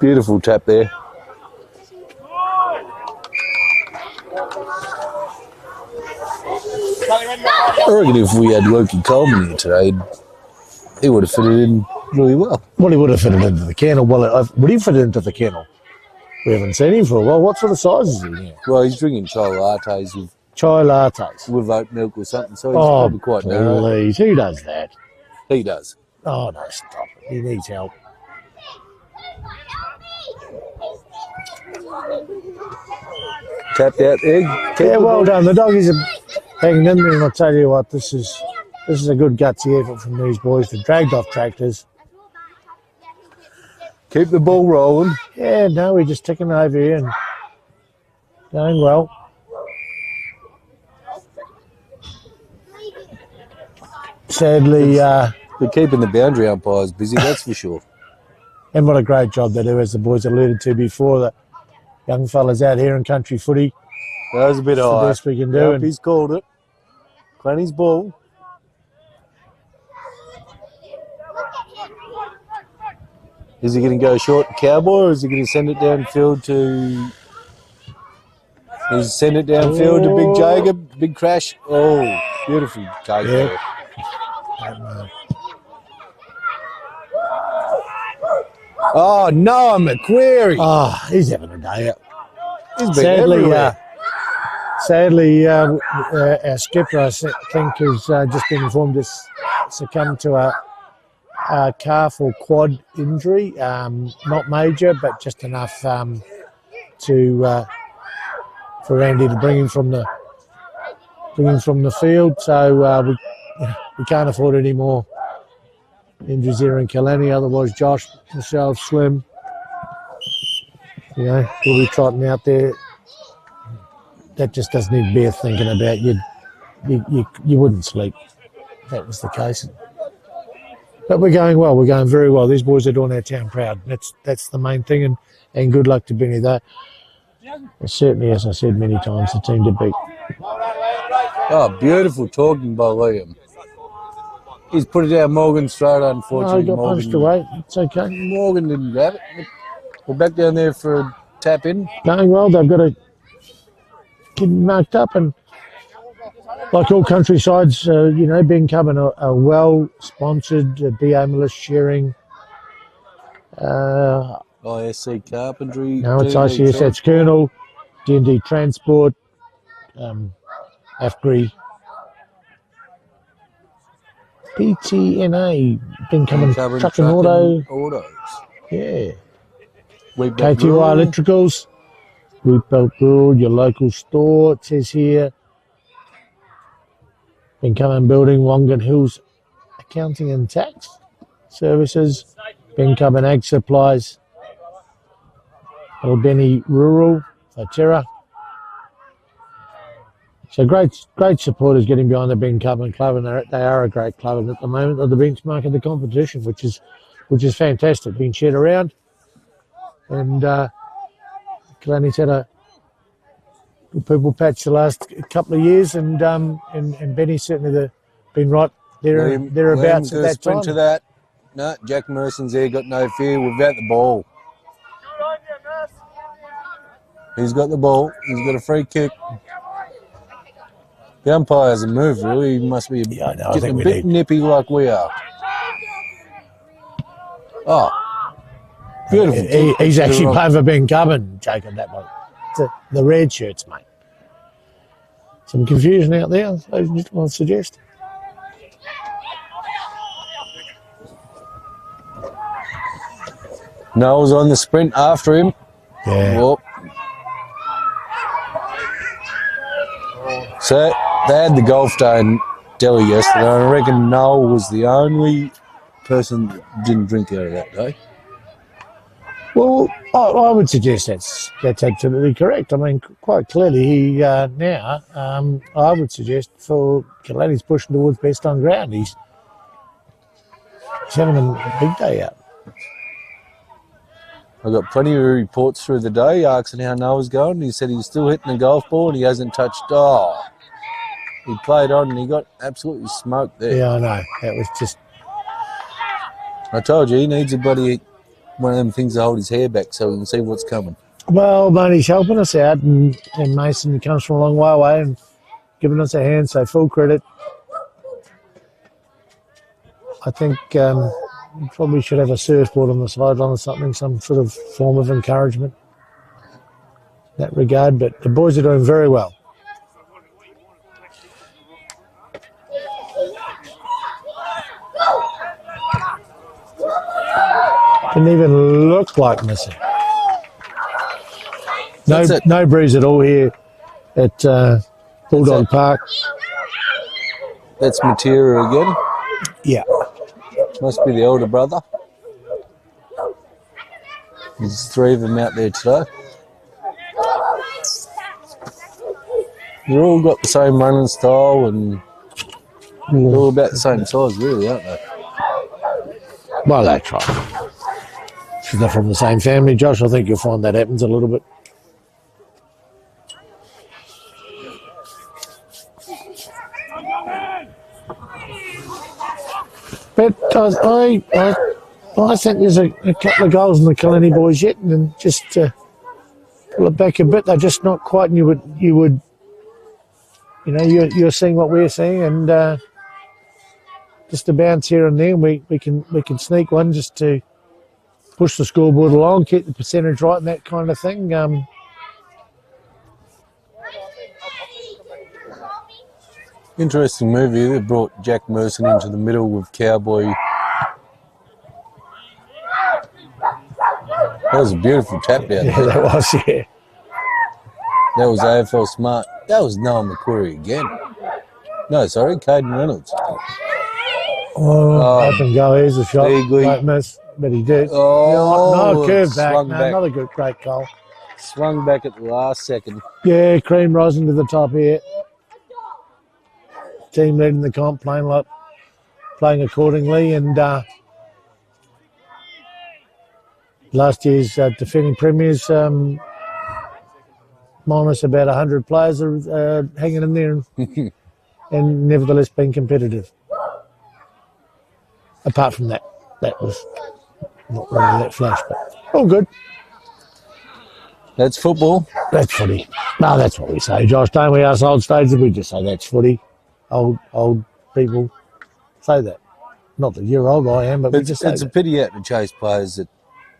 Speaker 2: Beautiful tap there. I reckon if we had Loki Coleman here today, he would have fitted in really well.
Speaker 1: Well, he would have fitted into the kennel. Well, would he fit into the kennel? We haven't seen him for a while. What sort of size is he now?
Speaker 2: Well, he's drinking chai lattes with
Speaker 1: Chai lattes.
Speaker 2: oat milk or something, so he's probably quite narrow.
Speaker 1: Please. Who does that?
Speaker 2: He does.
Speaker 1: Oh, no, stop it. He needs help.
Speaker 2: Tapped out there.
Speaker 1: Yeah, well done. The doggies are hanging in there, and I'll tell you what, this is a good gutsy effort from these boys. They're dragged off tractors.
Speaker 2: Keep the ball rolling.
Speaker 1: Yeah, no, we're just ticking over here and going well. Sadly,
Speaker 2: They're keeping the boundary umpires busy, that's for sure.
Speaker 1: and what a great job they do, as the boys alluded to before, the young fellas out here in country footy.
Speaker 2: That was a bit
Speaker 1: It's the
Speaker 2: high.
Speaker 1: best we can do.
Speaker 2: Yep,
Speaker 1: and
Speaker 2: he's called it. Clanny's ball. Is he going to go short to Cowboy, or is he going to send it downfield to... Send it downfield to Big Jacob? Big crash. Oh, beautiful take there. Oh, Noah McQuarrie.
Speaker 1: Oh, he's having a day out.
Speaker 2: He's been everywhere.
Speaker 1: Sadly, our skipper, I think, has just been informed has succumbed to a calf or quad injury. Not major, but just enough for Andy to bring him from the field. So we can't afford any more injuries here in Kalannie. Otherwise, Josh, Michelle, Slim, we'll be trotting out there. That just doesn't even bear thinking about. You wouldn't sleep if that was the case. But we're going well. We're going very well. These boys are doing our town proud. That's the main thing, and good luck to Benny. Though certainly, as I said many times, the team to beat.
Speaker 2: Oh, beautiful talking by Liam. He's put it down Morgan straight, unfortunately.
Speaker 1: No, he got punched away. It's okay.
Speaker 2: Morgan didn't grab it. We're back down there for a tap in.
Speaker 1: Going well. They've got a kid marked up, and like all countrysides, Bencubbin are well-sponsored, DA Militia sharing.
Speaker 2: ISC Carpentry.
Speaker 1: No, it's
Speaker 2: D&D
Speaker 1: ICS, that's Colonel, D&D Transport, AFGRI, PTNA, Bencubbin Truck and Auto.
Speaker 2: Autos.
Speaker 1: Yeah.
Speaker 2: KTY
Speaker 1: KTY Electricals, Wheatbelt Brew, your local store, it says here. Bencubbin Building, Wongan Hills Accounting and Tax Services, Bencubbin Ag Supplies, Little Benny Rural, Terra. So great supporters getting behind the Bencubbin club, and they are a great club. And at the moment, they're the benchmark of the competition, which is fantastic. Being shared around, and Kalannie's had a good people patch the last couple of years, and Benny's certainly been right thereabouts at that time.
Speaker 2: To that. No, Jack Merson's there, got no fear. We've got the ball. He's got the ball. He's got a free kick. The umpire hasn't moved, really. He must be getting a bit nippy like we are. Oh. Beautiful.
Speaker 1: He's actually playing for Bencubbin, Jacob, that one. The red shirts, mate. Some confusion out there, I just want to suggest.
Speaker 2: Noel's on the sprint after him.
Speaker 1: Yeah.
Speaker 2: Whoop. So they had the golf day in Delhi yesterday. I reckon Noel was the only person that didn't drink out of that day.
Speaker 1: Well, I would suggest that's absolutely correct. I mean, quite clearly, he now, I would suggest for Kalannie's pushing towards best on ground. He's having a big day out.
Speaker 2: I got plenty of reports through the day asking how Noah's going. He said he's still hitting the golf ball and he hasn't touched. Oh, he played on and he got absolutely smoked there.
Speaker 1: Yeah, I know. That was just.
Speaker 2: I told you, he needs a bloody one of them things to hold his hair back so he can see what's coming.
Speaker 1: Well, mate, he's helping us out, and Mason comes from a long way away and giving us a hand, so full credit. I think we probably should have a surfboard on the sideline or something, some sort of form of encouragement in that regard, but the boys are doing very well. Didn't even look like missing. No breeze at all here at Bulldog Park.
Speaker 2: That's Matera again.
Speaker 1: Yeah.
Speaker 2: Must be the older brother. There's three of them out there today. They're all got the same running style and they're all about the same size, really, aren't they?
Speaker 1: Well, that's right. She's not from the same family, Josh. I think you'll find that happens a little bit. But I think there's a couple of goals in the Kalannie boys yet, and just pull it back a bit. They're just not quite. And you're seeing what we're seeing, and just a bounce here and there. We can sneak one just to push the scoreboard along, keep the percentage right, and that kind of thing.
Speaker 2: Interesting move here. They brought Jack Merson into the middle with Cowboy. That was a beautiful tap out there.
Speaker 1: Yeah, that was, yeah.
Speaker 2: That was AFL smart. That was Noah McQuarrie again. No, sorry, Caden Reynolds.
Speaker 1: Up and go. Here's a shot. Don't miss, but he did. No, curve back. No, another good, great goal.
Speaker 2: Swung back at the last second.
Speaker 1: Yeah, cream rising to the top here. Team leading the comp, playing accordingly, and last year's defending premiers, minus about 100 players, are hanging in there and nevertheless being competitive. Apart from that was not really that flash, but all good.
Speaker 2: That's football.
Speaker 1: That's footy. No, that's what we say, Josh. Don't we, us old stagers? We just say that's footy. Old people say that. Not that you're old, I am, but we just say
Speaker 2: it's a pity you had to chase players at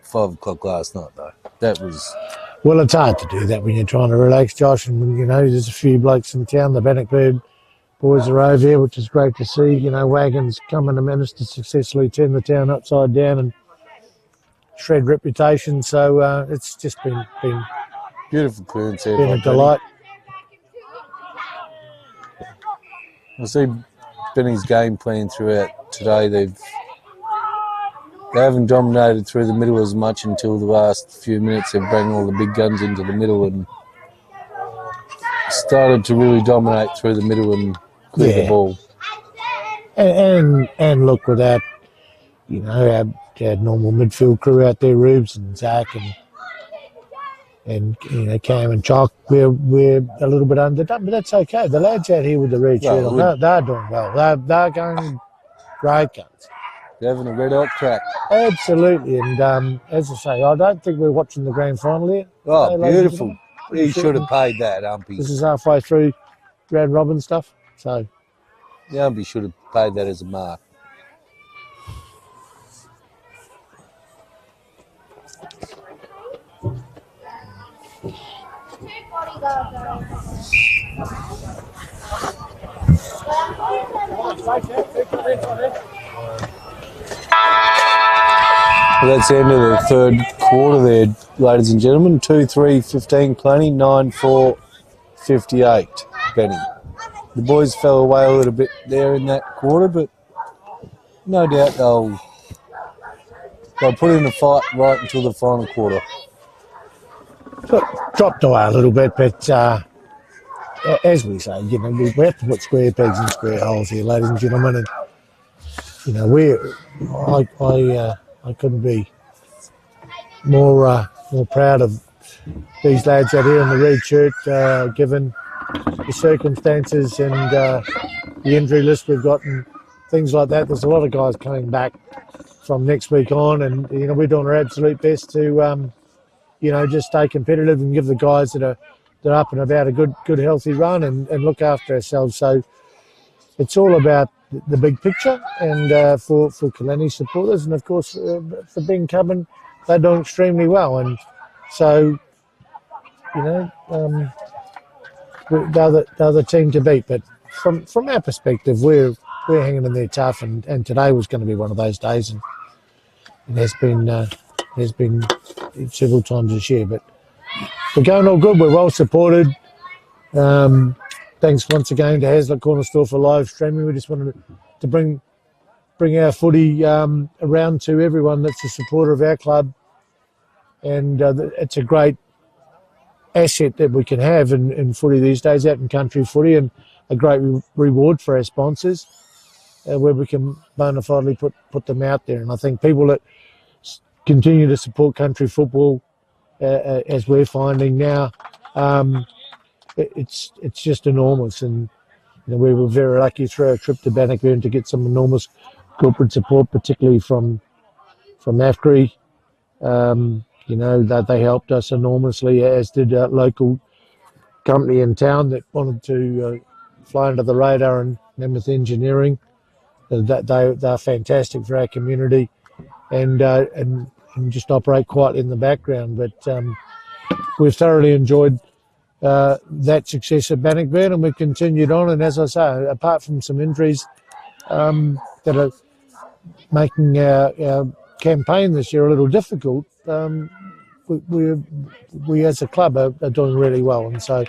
Speaker 2: 5 o'clock last night, though. That was...
Speaker 1: Well, it's hard to do that when you're trying to relax, Josh, and, there's a few blokes in town. The Bannockburn boys are over here, which is great to see. Wagons coming to manage to successfully turn the town upside down and shred reputation. So it's just been
Speaker 2: beautiful clearance there.
Speaker 1: Been a delight.
Speaker 2: I see Benny's game plan throughout today. They haven't dominated through the middle as much until the last few minutes. They've brought all the big guns into the middle and started to really dominate through the middle and clear the ball.
Speaker 1: And look, with that, you know, our normal midfield crew out there, Rubes and Zach and you know, Cam and Chalk, we're a little bit underdone, but that's okay. The lads out here with the red shirt on, they're doing well. They're going great guns.
Speaker 2: They're having a red hot crack.
Speaker 1: Absolutely, and as I say, I don't think we're watching the grand final here.
Speaker 2: Oh, beautiful. He should have paid that, Umpy.
Speaker 1: This is halfway through round robin stuff, so.
Speaker 2: The Umpy should have paid that as a mark. Well, that's the end of the third quarter there, ladies and gentlemen. 2-3-15 Kalannie, 9-4-58 Benny. The boys fell away a little bit there in that quarter, but no doubt they'll put in a fight right until the final quarter.
Speaker 1: Dropped away a little bit, but as we say, you know, we have to put square pegs in square holes here, ladies and gentlemen. And you know, I couldn't be more proud of these lads out here in the red shirt, given the circumstances and the injury list we've got and things like that. There's a lot of guys coming back from next week on, and you know, we're doing our absolute best to you know, just stay competitive and give the guys that are up and about a good healthy run and look after ourselves. So it's all about the big picture, and for Kalannie supporters, and of course for Bencubbin, they're doing extremely well, and so you know, they're the team to beat. But from our perspective, we're hanging in there tough, and today was going to be one of those days, and there's been several times this year. But we're going all good. We're well supported. Thanks once again to Hazlitt Corner Store for live streaming. We just wanted to bring our footy around to everyone that's a supporter of our club, and it's a great asset that we can have in footy these days, out in country footy, and a great reward for our sponsors, where we can bona fidely put them out there. And I think people that continue to support country football, as we're finding now, it's just enormous. And you know, we were very lucky through our trip to Bencubbin to get some enormous corporate support, particularly from AFCRI. You know, that they helped us enormously, as did a local company in town that wanted to fly under the radar, and Mammoth Engineering. They're fantastic for our community, and just operate quietly in the background. But we've thoroughly enjoyed that success at Bannockburn, and we've continued on. And as I say, apart from some injuries that are making our campaign this year a little difficult, we as a club are doing really well. And so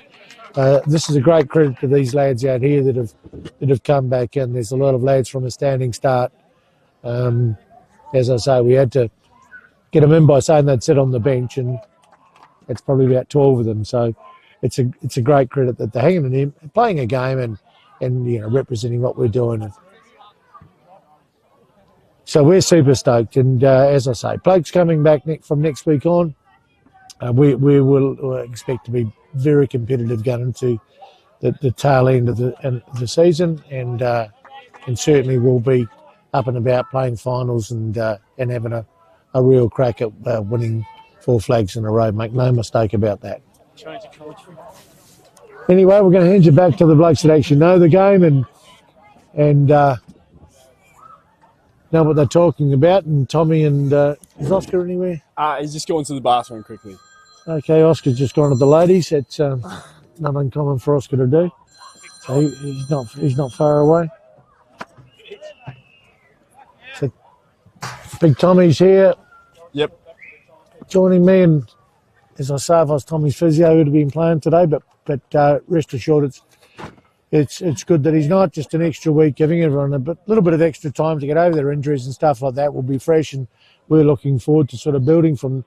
Speaker 1: this is a great credit to these lads out here that have come back in. There's a lot of lads from a standing start. As I say, we had to get them in by saying they'd sit on the bench, and it's probably about 12 of them. So it's a great credit that they're hanging in there, playing a game, and you know, representing what we're doing. So we're super stoked, and as I say, Blake's coming back from next week on. We will expect to be very competitive going into the tail end of the season, and certainly we'll be up and about playing finals and having a real crack at winning 4 flags in a row. Make no mistake about that.
Speaker 3: Change the culture.
Speaker 1: Anyway, we're going to hand you back to the blokes that actually know the game and know what they're talking about. And Tommy and is Oscar anywhere?
Speaker 7: He's just going to the bathroom quickly.
Speaker 1: Okay, Oscar's just gone to the ladies. That's not uncommon for Oscar to do. So he's not far away. So Big Tommy's here.
Speaker 7: Yep.
Speaker 1: Joining me, and as I say, if I was Tommy's physio, he would have been playing today. But rest assured, it's good that he's not just an extra week, giving everyone a little bit of extra time to get over their injuries and stuff like that. Will be fresh, and we're looking forward to sort of building from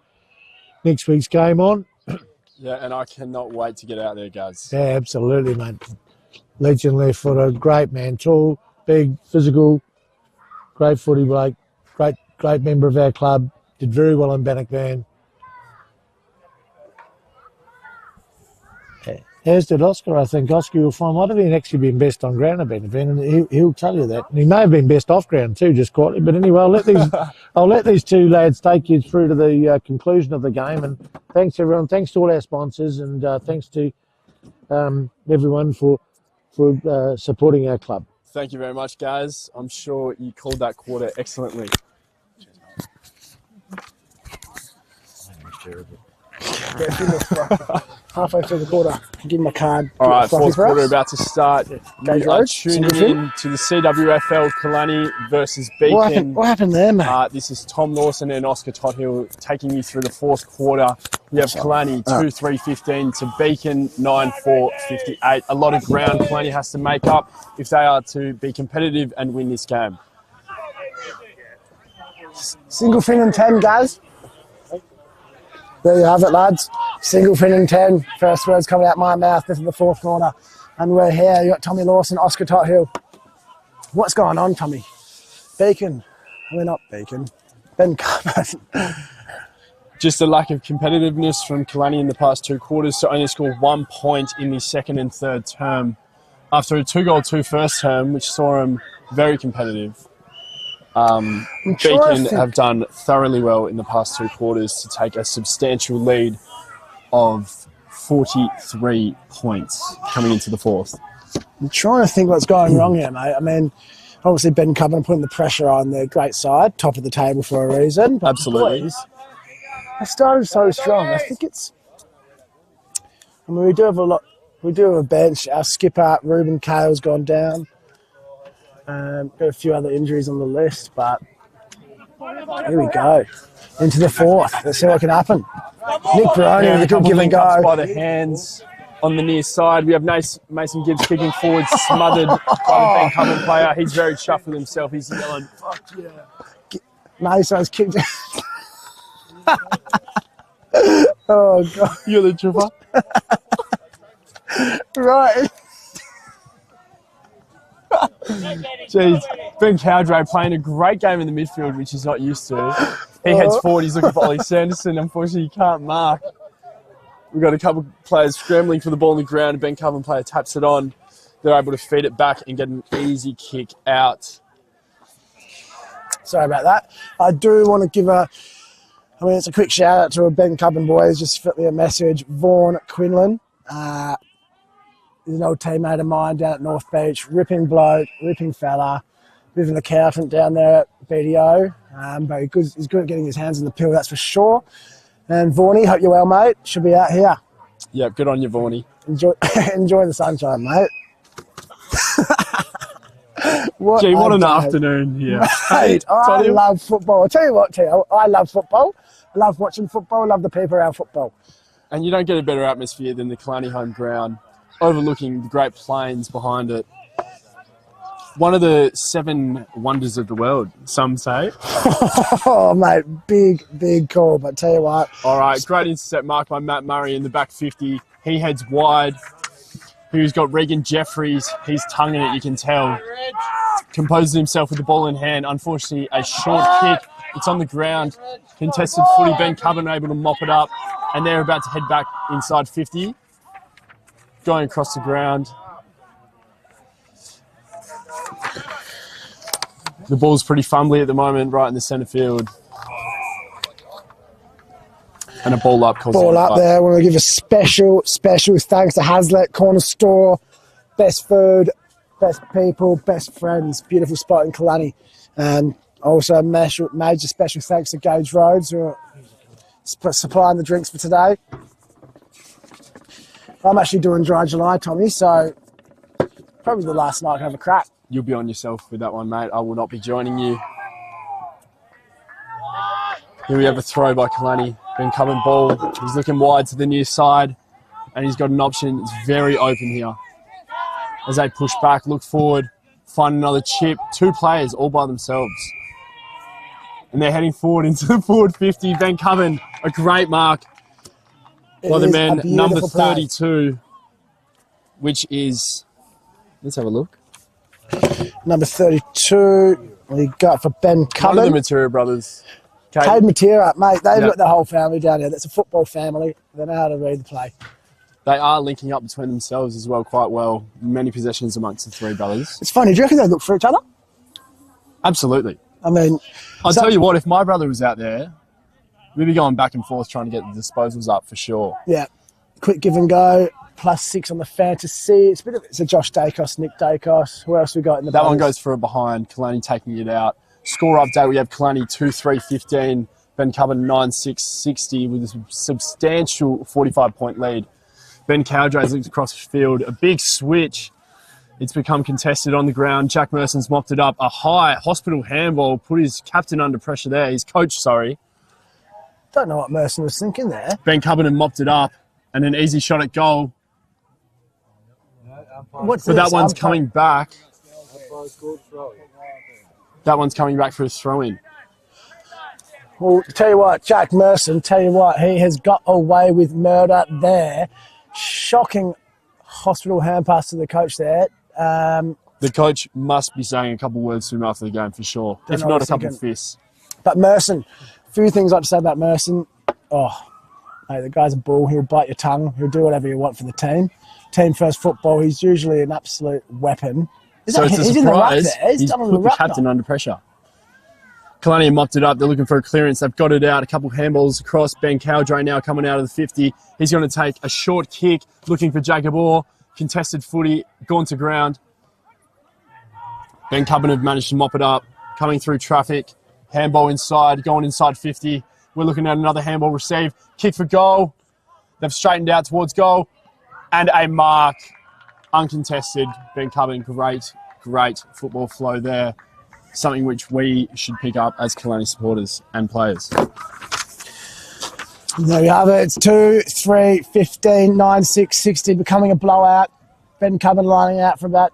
Speaker 1: next week's game on.
Speaker 7: Yeah, and I cannot wait to get out there, guys.
Speaker 1: Yeah, absolutely, mate. Legend left footer, great man, tall, big, physical, great footy bloke, great member of our club, did very well in Bencubbin. As did Oscar, I think. Oscar will find might have actually been best on ground at Bencubbin, and he'll tell you that. And he may have been best off ground too, just quietly. But anyway, I'll let these two lads take you through to the conclusion of the game. And thanks everyone, thanks to all our sponsors, and thanks to everyone for supporting our club.
Speaker 7: Thank you very much, guys. I'm sure you called that quarter excellently.
Speaker 8: Halfway through the quarter, give him a card.
Speaker 7: All right, fourth quarter about to start. We are tuning in to the CWFL Kalannie versus Beacon.
Speaker 8: What happened there, mate?
Speaker 7: This is Tom Lawson and Oscar Tothill taking you through the fourth quarter. We have Kalannie 2-3-15 to Beacon 9-4-58. A lot of ground Kalannie has to make up if they are to be competitive and win this game.
Speaker 8: Single fin and 10, guys. There you have it, lads. Single fin and 10. First words coming out my mouth. This is the fourth quarter. And we're here. You got Tommy Lawson, Oscar Tothill. What's going on, Tommy? Beacon. We're not Beacon. Bencubbin.
Speaker 7: Just a lack of competitiveness from Kalannie in the past two quarters to only score 1 point in the second and third term. After a 2-goal, 2 first term, which saw them very competitive. Beacon have done thoroughly well in the past two quarters to take a substantial lead of 43 points coming into the fourth.
Speaker 8: I'm trying to think what's going wrong here, mate. I mean, obviously Bencubbin putting the pressure on their great side, top of the table for a reason. But
Speaker 7: absolutely.
Speaker 8: Boys, they started so strong. I think we do have a lot. We do have a bench. Our skipper, Ruben Cale's gone down. Got a few other injuries on the list, but here we go. Into the fourth. Let's see what can happen. Nick Baroni with a good give and go.
Speaker 7: By the hands on the near side. We have Mason Gibbs kicking forward, smothered by the Bencubbin player. He's very chuffed with himself. He's yelling, fuck yeah.
Speaker 8: Mason's kicked. Oh, God.
Speaker 7: You're the trooper.
Speaker 8: Right.
Speaker 7: Jeez, Ben Cowdray playing a great game in the midfield, which he's not used to. He heads forward, he's looking for Ollie Sanderson. Unfortunately, he can't mark. We've got a couple of players scrambling for the ball on the ground. A Bencubbin player taps it on. They're able to feed it back and get an easy kick out.
Speaker 8: Sorry about that. I do want to give it's a quick shout out to a Bencubbin boys. Just flipped me a message. Vaughan Quinlan. He's an old teammate of mine down at North Beach. Ripping bloke, ripping fella. Bit of an accountant down there at BDO. But he's good at getting his hands on the pill, that's for sure. And Vaughnie, hope you're well, mate. Should be out here.
Speaker 7: Yeah, good on you, Vaughnie.
Speaker 8: Enjoy the sunshine, mate.
Speaker 7: What an afternoon here.
Speaker 8: Mate, I love football. I'll tell you what, Tio, I love football. I love watching football. I love the people around football.
Speaker 7: And you don't get a better atmosphere than the Kalannie home ground, overlooking the Great Plains behind it. One of the 7 wonders of the world, some say.
Speaker 8: Oh, mate, big call, but tell you what.
Speaker 7: All right, great intercept mark by Matt Murray in the back 50. He heads wide. He's got Regan Jeffries. He's tonguing it, you can tell. Composes himself with the ball in hand. Unfortunately, a short kick. It's on the ground. Contested footy. Bencubbin able to mop it up. And they're about to head back inside 50. Going across the ground. The ball's pretty fumbly at the moment, right in the centre field. And a ball up.
Speaker 8: Ball up there. I want to give a special thanks to Hazlitt Corner Store. Best food, best people, best friends. Beautiful spot in Kalannie. And also major special thanks to Gage Roads who are supplying the drinks for today. I'm actually doing Dry July, Tommy, so probably the last night I can have a crack.
Speaker 7: You'll be on yourself with that one, mate. I will not be joining you. Here we have a throw by Kalannie. Bencubbin ball. He's looking wide to the near side, and he's got an option. It's very open here. as they push back, look forward, find another chip. 2 players all by themselves. And they're heading forward into the forward 50. Bencubbin, a great mark by the man, number 32, which is, let's have a look.
Speaker 8: Number 32, we got for Bencubbin.
Speaker 7: One of the Material brothers.
Speaker 8: Cade Matera, mate, they've got the whole family down there. That's a football family. They know how to read the play.
Speaker 7: They are linking up between themselves as well quite well. Many possessions amongst the 3 brothers.
Speaker 8: It's funny, do you reckon they look for each other?
Speaker 7: Absolutely.
Speaker 8: I mean...
Speaker 7: I'll tell you what, if my brother was out there, we'd be going back and forth trying to get the disposals up for sure.
Speaker 8: Yeah. Quick give and go, +6 on the fantasy. It's a Josh Dacos, Nick Dacos. Who else we got in the
Speaker 7: That
Speaker 8: brothers?
Speaker 7: one goes for a behind. Kalannie taking it out. Score update, we have Kalannie 2-3-15, Bencubbin 9-6-60 with a substantial 45-point lead. Ben Cowdray's looked across the field. A big switch. It's become contested on the ground. Jack Merson's mopped it up. A high hospital handball put his captain under pressure there. His coach, sorry.
Speaker 8: Don't know what Merson was thinking there.
Speaker 7: Bencubbin had mopped it up. And an easy shot at goal.
Speaker 8: What's
Speaker 7: But
Speaker 8: this?
Speaker 7: that one's coming back. That one's coming back for a throw-in.
Speaker 8: Well, tell you what, Jack Merson, he has got away with murder there. Shocking hospital hand pass to the coach there.
Speaker 7: The coach must be saying a couple of words to him after the game for sure. If not a couple of fists.
Speaker 8: But Merson, a few things I'd like to say about Merson. Oh, mate, the guy's a bull. He'll bite your tongue. He'll do whatever you want for the team. Team first football. He's usually an absolute weapon.
Speaker 7: So it's a
Speaker 8: he's in the ruck
Speaker 7: surprise.
Speaker 8: there. He's done on the
Speaker 7: put the
Speaker 8: ruck
Speaker 7: captain
Speaker 8: now.
Speaker 7: under pressure. Kalannie mopped it up. They're looking for a clearance. They've got it out. A couple of handballs across. Ben Cowdray now coming out of the 50. He's going to take a short kick, looking for Jacob Orr. Contested footy, gone to ground. Bencubbin have managed to mop it up. Coming through traffic. Handball inside, going inside 50. We're looking at another handball receive. Kick for goal. They've straightened out towards goal. And a mark. Uncontested. Bencubbin, great football flow there. Something which we should pick up as Kalannie supporters and players.
Speaker 8: There we have it. It's 2-3-15, 9-6-60, becoming a blowout. Bencubbin lining out for about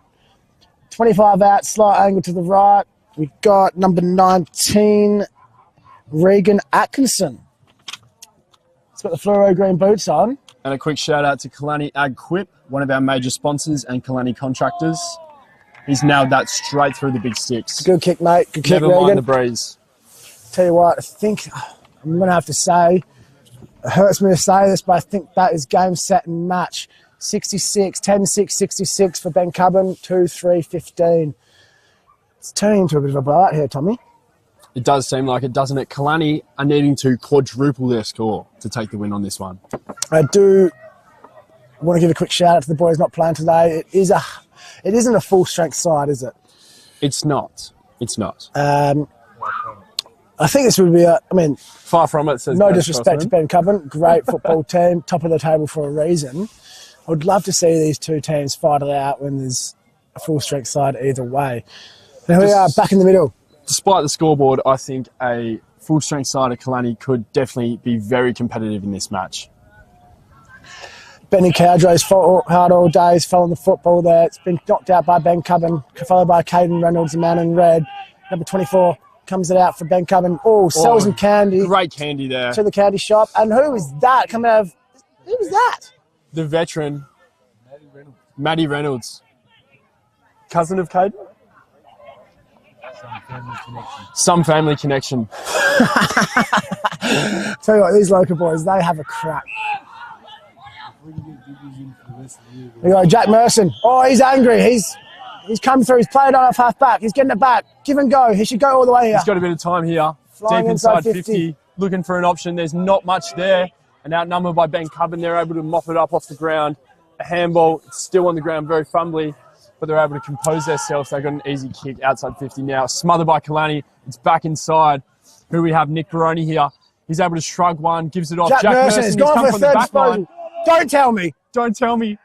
Speaker 8: 25 out, slight angle to the right. We've got number 19, Regan Atkinson. He's got the fluoro green boots on.
Speaker 7: And a quick shout out to Kalannie Ag Quip, one of our major sponsors and Kalannie contractors. He's nailed that straight through the big sticks.
Speaker 8: Good kick, mate. Good kick,
Speaker 7: Never
Speaker 8: Regan.
Speaker 7: mind the breeze.
Speaker 8: Tell you what, I think I'm going to have to say, it hurts me to say this, but I think that is game, set, and match. 66, 10-6, 66 for Bencubbin, 2-3-15. It's turning into a bit of a blowout here, Tommy.
Speaker 7: It does seem like it, doesn't it? Kalannie are needing to quadruple their score to take the win on this one.
Speaker 8: I do want to give a quick shout out to the boys not playing today. It isn't a full strength side, is it?
Speaker 7: It's not. It's not.
Speaker 8: I think this would be
Speaker 7: Far from it, says
Speaker 8: no
Speaker 7: Dave
Speaker 8: disrespect to Bencubbin, great football team, top of the table for a reason. I would love to see these two teams fight it out when there's a full strength side either way. Now we are back in the middle.
Speaker 7: Despite the scoreboard, I think a full strength side of Kalannie could definitely be very competitive in this match.
Speaker 8: Benny Cowdray's fought hard all day. He's following the football there. It's been knocked out by Bencubbin, followed by Caden Reynolds, the man in red. Number 24 comes it out for Bencubbin. Oh, sells some candy.
Speaker 7: Great candy there.
Speaker 8: To the candy shop. And who is that coming out of... Who was that?
Speaker 7: The veteran, Matty Reynolds. Cousin of Caden? Some family connection.
Speaker 8: Tell you what, these local boys, they have a crack. We got Jack Merson. Oh, he's angry. He's come through. He's played on off half back. He's getting it back. Give and go. He should go all the way here.
Speaker 7: He's got a bit of time here.
Speaker 8: Flying
Speaker 7: Deep inside
Speaker 8: inside
Speaker 7: 50. Looking for an option. There's not much there. And outnumbered by Bencubbin, they're able to mop it up off the ground. A handball, it's still on the ground, very fumbly, but they're able to compose themselves. They've got an easy kick outside 50 now. Smothered by Kalannie. It's back inside. Here we have Nick Baroni here. He's able to shrug one, gives it off.
Speaker 8: Jack Merson has gone for a third disposal. Don't tell me.
Speaker 7: Don't tell me.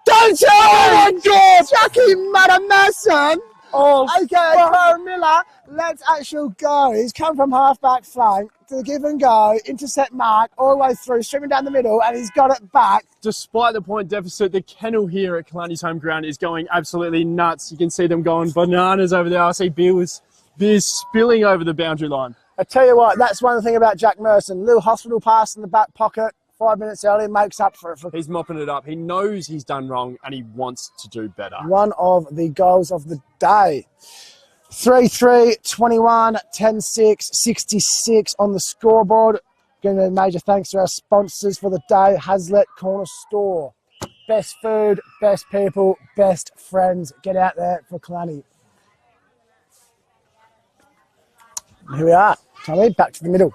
Speaker 8: Don't tell me! Oh my God! Jackie Merson!
Speaker 7: Oh,
Speaker 8: okay, Kyle Miller, let's actually go. He's come from half-back flank, after the give and go, intercept mark, all the way through, streaming down the middle, and he's got it back.
Speaker 7: Despite the point deficit, the kennel here at Kalannie's home ground is going absolutely nuts. You can see them going bananas over there. I see beers spilling over the boundary line.
Speaker 8: I tell you what, that's one thing about Jack Merson. Little hospital pass in the back pocket, 5 minutes early, makes up for it.
Speaker 7: He's mopping it up. He knows he's done wrong and he wants to do better.
Speaker 8: One of the goals of the day. 3-3, 21, 10-6, 66 on the scoreboard. Giving a major thanks to our sponsors for the day, Hazlitt Corner Store. Best food, best people, best friends. Get out there for Kalannie. Here we are, Tommy, back to the middle.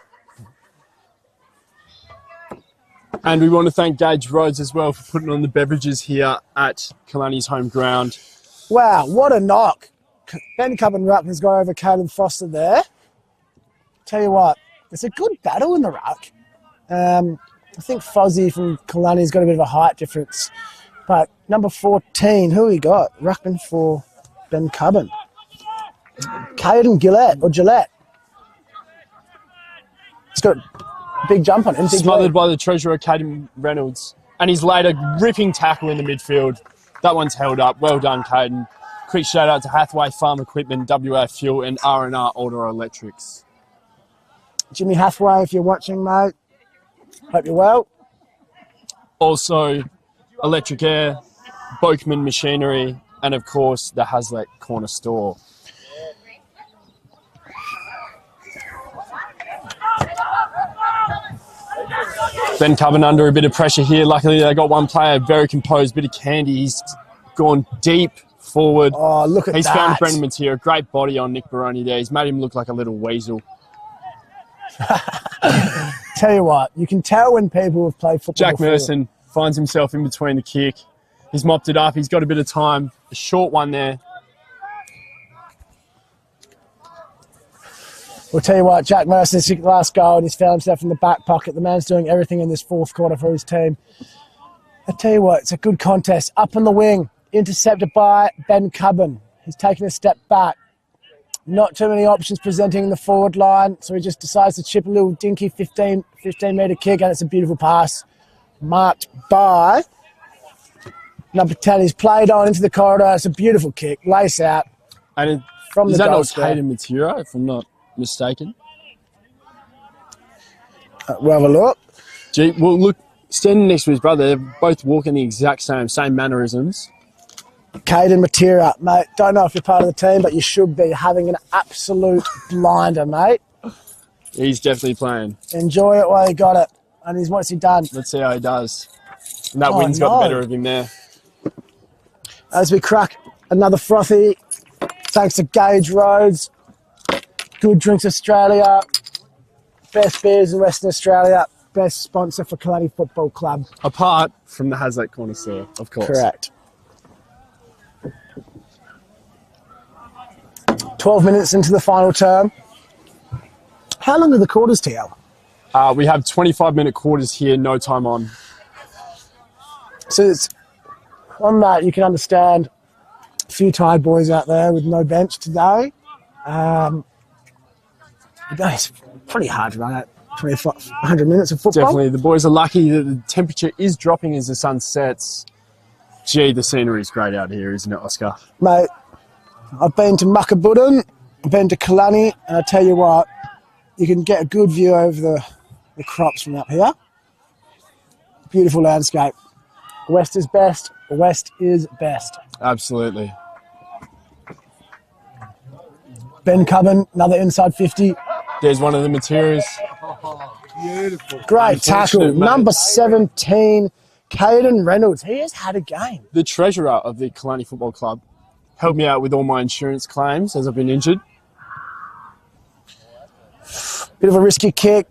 Speaker 7: And we want to thank Gage Rhodes as well for putting on the beverages here at Kalannie's home ground.
Speaker 8: Wow, what a knock. Bencubbin ruck has got over Caden Foster there. Tell you what, it's a good battle in the ruck. I think Fozzie from Kalannie's got a bit of a height difference. But number 14, who we got? Ruckman for Bencubbin. Caden Gillette. He's got a big jump on him.
Speaker 7: Smothered by the treasurer, Caden Reynolds. And he's laid a ripping tackle in the midfield. That one's held up. Well done, Caden. Quick shout out to Hathaway Farm Equipment, WA Fuel, and R&R Auto Electrics.
Speaker 8: Jimmy Hathaway, if you're watching, mate, hope you're well.
Speaker 7: Also, Electric Air, Bokeman Machinery, and of course, the Hazlitt Corner Store. Bencubbin under a bit of pressure here. Luckily, they got one player very composed, bit of candy. He's gone deep forward.
Speaker 8: Oh, look at that.
Speaker 7: He's found Brendan Matera. Great body on Nick Baroni there. He's made him look like a little weasel.
Speaker 8: Tell you what, you can tell when people have played football
Speaker 7: Jack
Speaker 8: before.
Speaker 7: Merson finds himself in between the kick. He's mopped it up. He's got a bit of time. A short one there.
Speaker 8: We'll tell you what, Jack Merson's last goal and he's found himself in the back pocket. The man's doing everything in this fourth quarter for his team. I tell you what, it's a good contest. Up on the wing, intercepted by Bencubbin. He's taking a step back. Not too many options presenting in the forward line, so he just decides to chip a little dinky 15-metre kick, and it's a beautiful pass marked by number 10. He's played on into the corridor. It's a beautiful kick, lace out
Speaker 7: And
Speaker 8: from
Speaker 7: is
Speaker 8: the
Speaker 7: that
Speaker 8: goal
Speaker 7: not
Speaker 8: square.
Speaker 7: Caden Matera, if I'm not mistaken?
Speaker 8: We'll have a look.
Speaker 7: Gee, well, look, standing next to his brother, they're both walking the exact same mannerisms.
Speaker 8: Caden Matera, mate, don't know if you're part of the team, but you should be having an absolute blinder, mate.
Speaker 7: He's definitely playing.
Speaker 8: Enjoy it while you got it. And what's he done?
Speaker 7: Let's see how he does. And that
Speaker 8: Oh,
Speaker 7: wind's got
Speaker 8: no.
Speaker 7: the better of him there.
Speaker 8: As we crack another frothy, thanks to Gage Rhodes, Good Drinks Australia, best beers in Western Australia, best sponsor for Kalannie Football Club.
Speaker 7: Apart from the Hazlitt Corner Store, of course.
Speaker 8: Correct. 12 minutes into the final term. How long are the quarters, TL?
Speaker 7: We have 25-minute quarters here, no time on.
Speaker 8: So it's, on that, you can understand a few tired boys out there with no bench today. It's pretty hard to run out 100 minutes of football.
Speaker 7: Definitely. The boys are lucky that the temperature is dropping as the sun sets. Gee, the scenery is great out here, isn't it, Oscar?
Speaker 8: Mate, I've been to Bencubbin, I've been to Kalannie, and I tell you what, you can get a good view over the crops from up here. Beautiful landscape. West is best. West is best.
Speaker 7: Absolutely.
Speaker 8: Bencubbin, another inside 50.
Speaker 7: There's one of the materials.
Speaker 8: Great tackle.
Speaker 7: Unfortunate, mate.
Speaker 8: Number 17, Caden Reynolds. He has had a game.
Speaker 7: The treasurer of the Kalannie Football Club helped me out with all my insurance claims as I've been injured.
Speaker 8: Bit of a risky kick.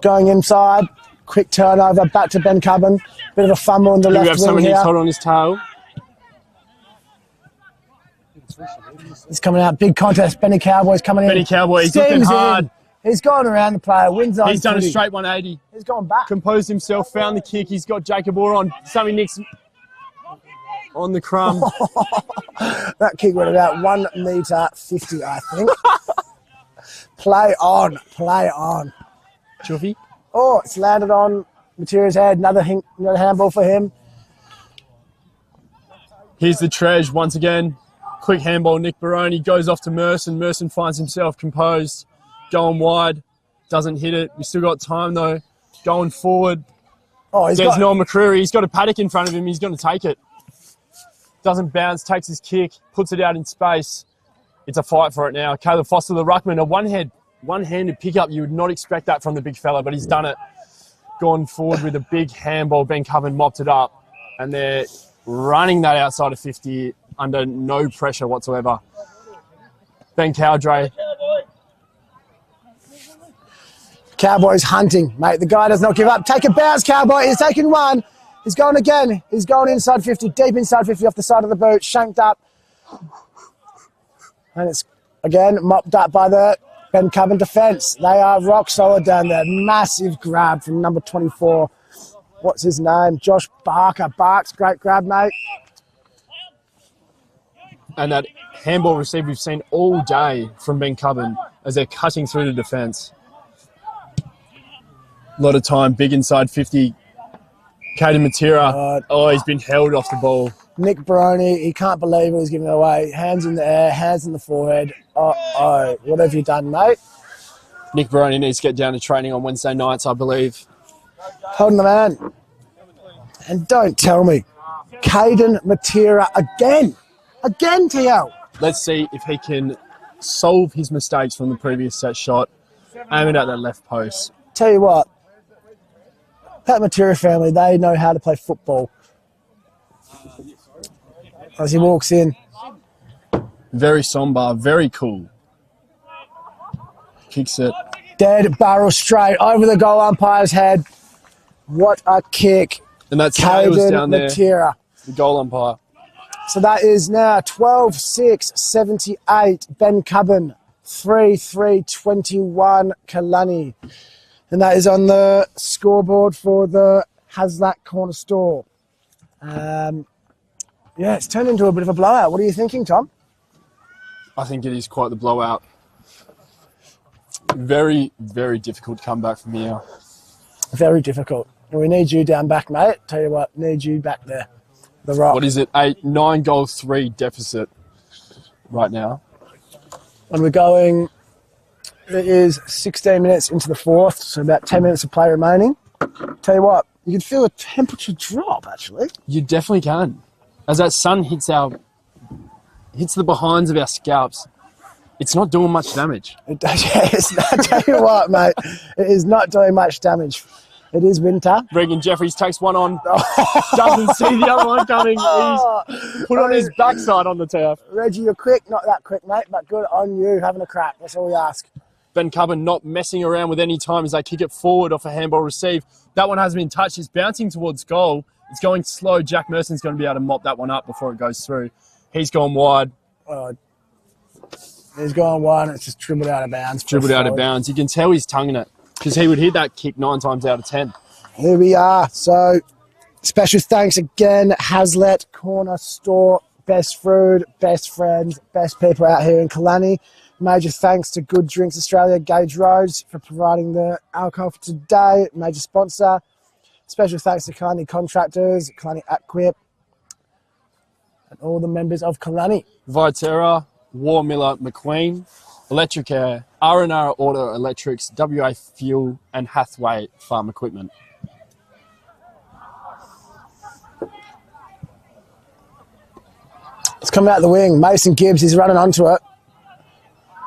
Speaker 8: Going inside. Quick turnover. Back to Bencubbin. Bit of a fumble on the
Speaker 7: Do we
Speaker 8: left
Speaker 7: have
Speaker 8: wing
Speaker 7: someone
Speaker 8: here.
Speaker 7: who's hot on his tail?
Speaker 8: It's coming out. Big contest. Benny Cowboy's coming in.
Speaker 7: Benny Cowboy, he's looking
Speaker 8: Steams in.
Speaker 7: hard.
Speaker 8: He's gone around the player. Wins on
Speaker 7: He's done a
Speaker 8: footy.
Speaker 7: straight 180.
Speaker 8: He's gone back.
Speaker 7: Composed himself, found the kick. He's got Jacob Orr on. Sammy Nix on the crumb.
Speaker 8: That kick went about 1 metre 50, I think. Play on. Play on.
Speaker 7: Chuffy.
Speaker 8: Oh, it's landed on Matera's head. Another handball for him.
Speaker 7: Here's the Tresh once again. Quick handball, Nick Baroni goes off to Merson. Merson finds himself composed. Going wide. Doesn't hit it. We still got time though. Going forward.
Speaker 8: Oh,
Speaker 7: There's Noel McCreary. He's got a paddock in front of him. He's going to take it. Doesn't bounce. Takes his kick. Puts it out in space. It's a fight for it now. Caleb Foster, the ruckman. A one-handed pickup. You would not expect that from the big fella, but he's done it. Gone forward with a big handball. Bencubbin mopped it up. And they're running that outside of 50 under no pressure whatsoever. Ben Cowdray.
Speaker 8: Cowboy's hunting, mate. The guy does not give up. Take a bounce, Cowboy. He's taken one. He's going again. He's going inside 50, deep inside 50 off the side of the boot, shanked up. And it's, again, mopped up by the Bencubbin defence. They are rock solid down there. Massive grab from number 24. What's his name? Josh Barker. Barks, great grab, mate.
Speaker 7: And that handball receive we've seen all day from Bencubbin as they're cutting through the defence. A lot of time, big inside 50. Caden Matera, he's been held off the ball.
Speaker 8: Nick Baroni, he can't believe it was giving it away. Hands in the air, hands in the forehead. Uh-oh, what have you done, mate?
Speaker 7: Nick Baroni needs to get down to training on Wednesday nights, I believe.
Speaker 8: Holding the man. And don't tell me, Caden Matera again. Again, TL.
Speaker 7: Let's see if he can solve his mistakes from the previous set shot. Aim it at that left post.
Speaker 8: Tell you what, that Matera family, they know how to play football. As he walks in.
Speaker 7: Very somber, very cool. Kicks it.
Speaker 8: Dead barrel straight over the goal umpire's head. What a kick.
Speaker 7: And that's Caden down there,
Speaker 8: Matera.
Speaker 7: the goal umpire.
Speaker 8: So that is now 12-6-78 Bencubbin, 3-3-21 Kalannie. And that is on the scoreboard for the Haslet Corner Store. Yeah, it's turned into a bit of a blowout. What are you thinking, Tom?
Speaker 7: I think it is quite the blowout. Very, very difficult to come back from here.
Speaker 8: Very difficult. We need you down back, mate. Tell you what, need you back there. The Rock.
Speaker 7: What is it? 9-3 deficit right now.
Speaker 8: And we're going, it is 16 minutes into the fourth, so about 10 minutes of play remaining. Tell you what, you can feel a temperature drop, actually.
Speaker 7: You definitely can. As that sun hits the behinds of our scalps, it's not doing much damage.
Speaker 8: It does, yeah, it's not, tell you what, mate, it is not doing much damage. It is winter.
Speaker 7: Regan Jeffries takes one on, doesn't see the other one coming. He's put on his backside on the turf.
Speaker 8: Reggie, you're quick. Not that quick, mate, but good on you having a crack. That's all we ask.
Speaker 7: Bencubbin not messing around with any time as they kick it forward off a handball receive. That one hasn't been touched. It's bouncing towards goal. It's going slow. Jack Merson's going to be able to mop that one up before it goes through. He's gone wide.
Speaker 8: He's gone wide and it's just dribbled out of bounds.
Speaker 7: Dribbled out of bounds. You can tell he's tonguing it because he would hit that kick 9 times out of 10.
Speaker 8: Here we are. So, special thanks again, Haslet Corner Store. Best food, best friends, best people out here in Kalannie. Major thanks to Good Drinks Australia, Gage Roads, for providing the alcohol for today. Major sponsor. Special thanks to Kalannie Contractors, Kalannie Aquip, and all the members of Kalannie.
Speaker 7: Viterra, War Miller, McQueen, Electricare, R&R Auto Electrics, WA Fuel, and Hathaway Farm Equipment.
Speaker 8: It's coming out the wing. Mason Gibbs, he's running onto it.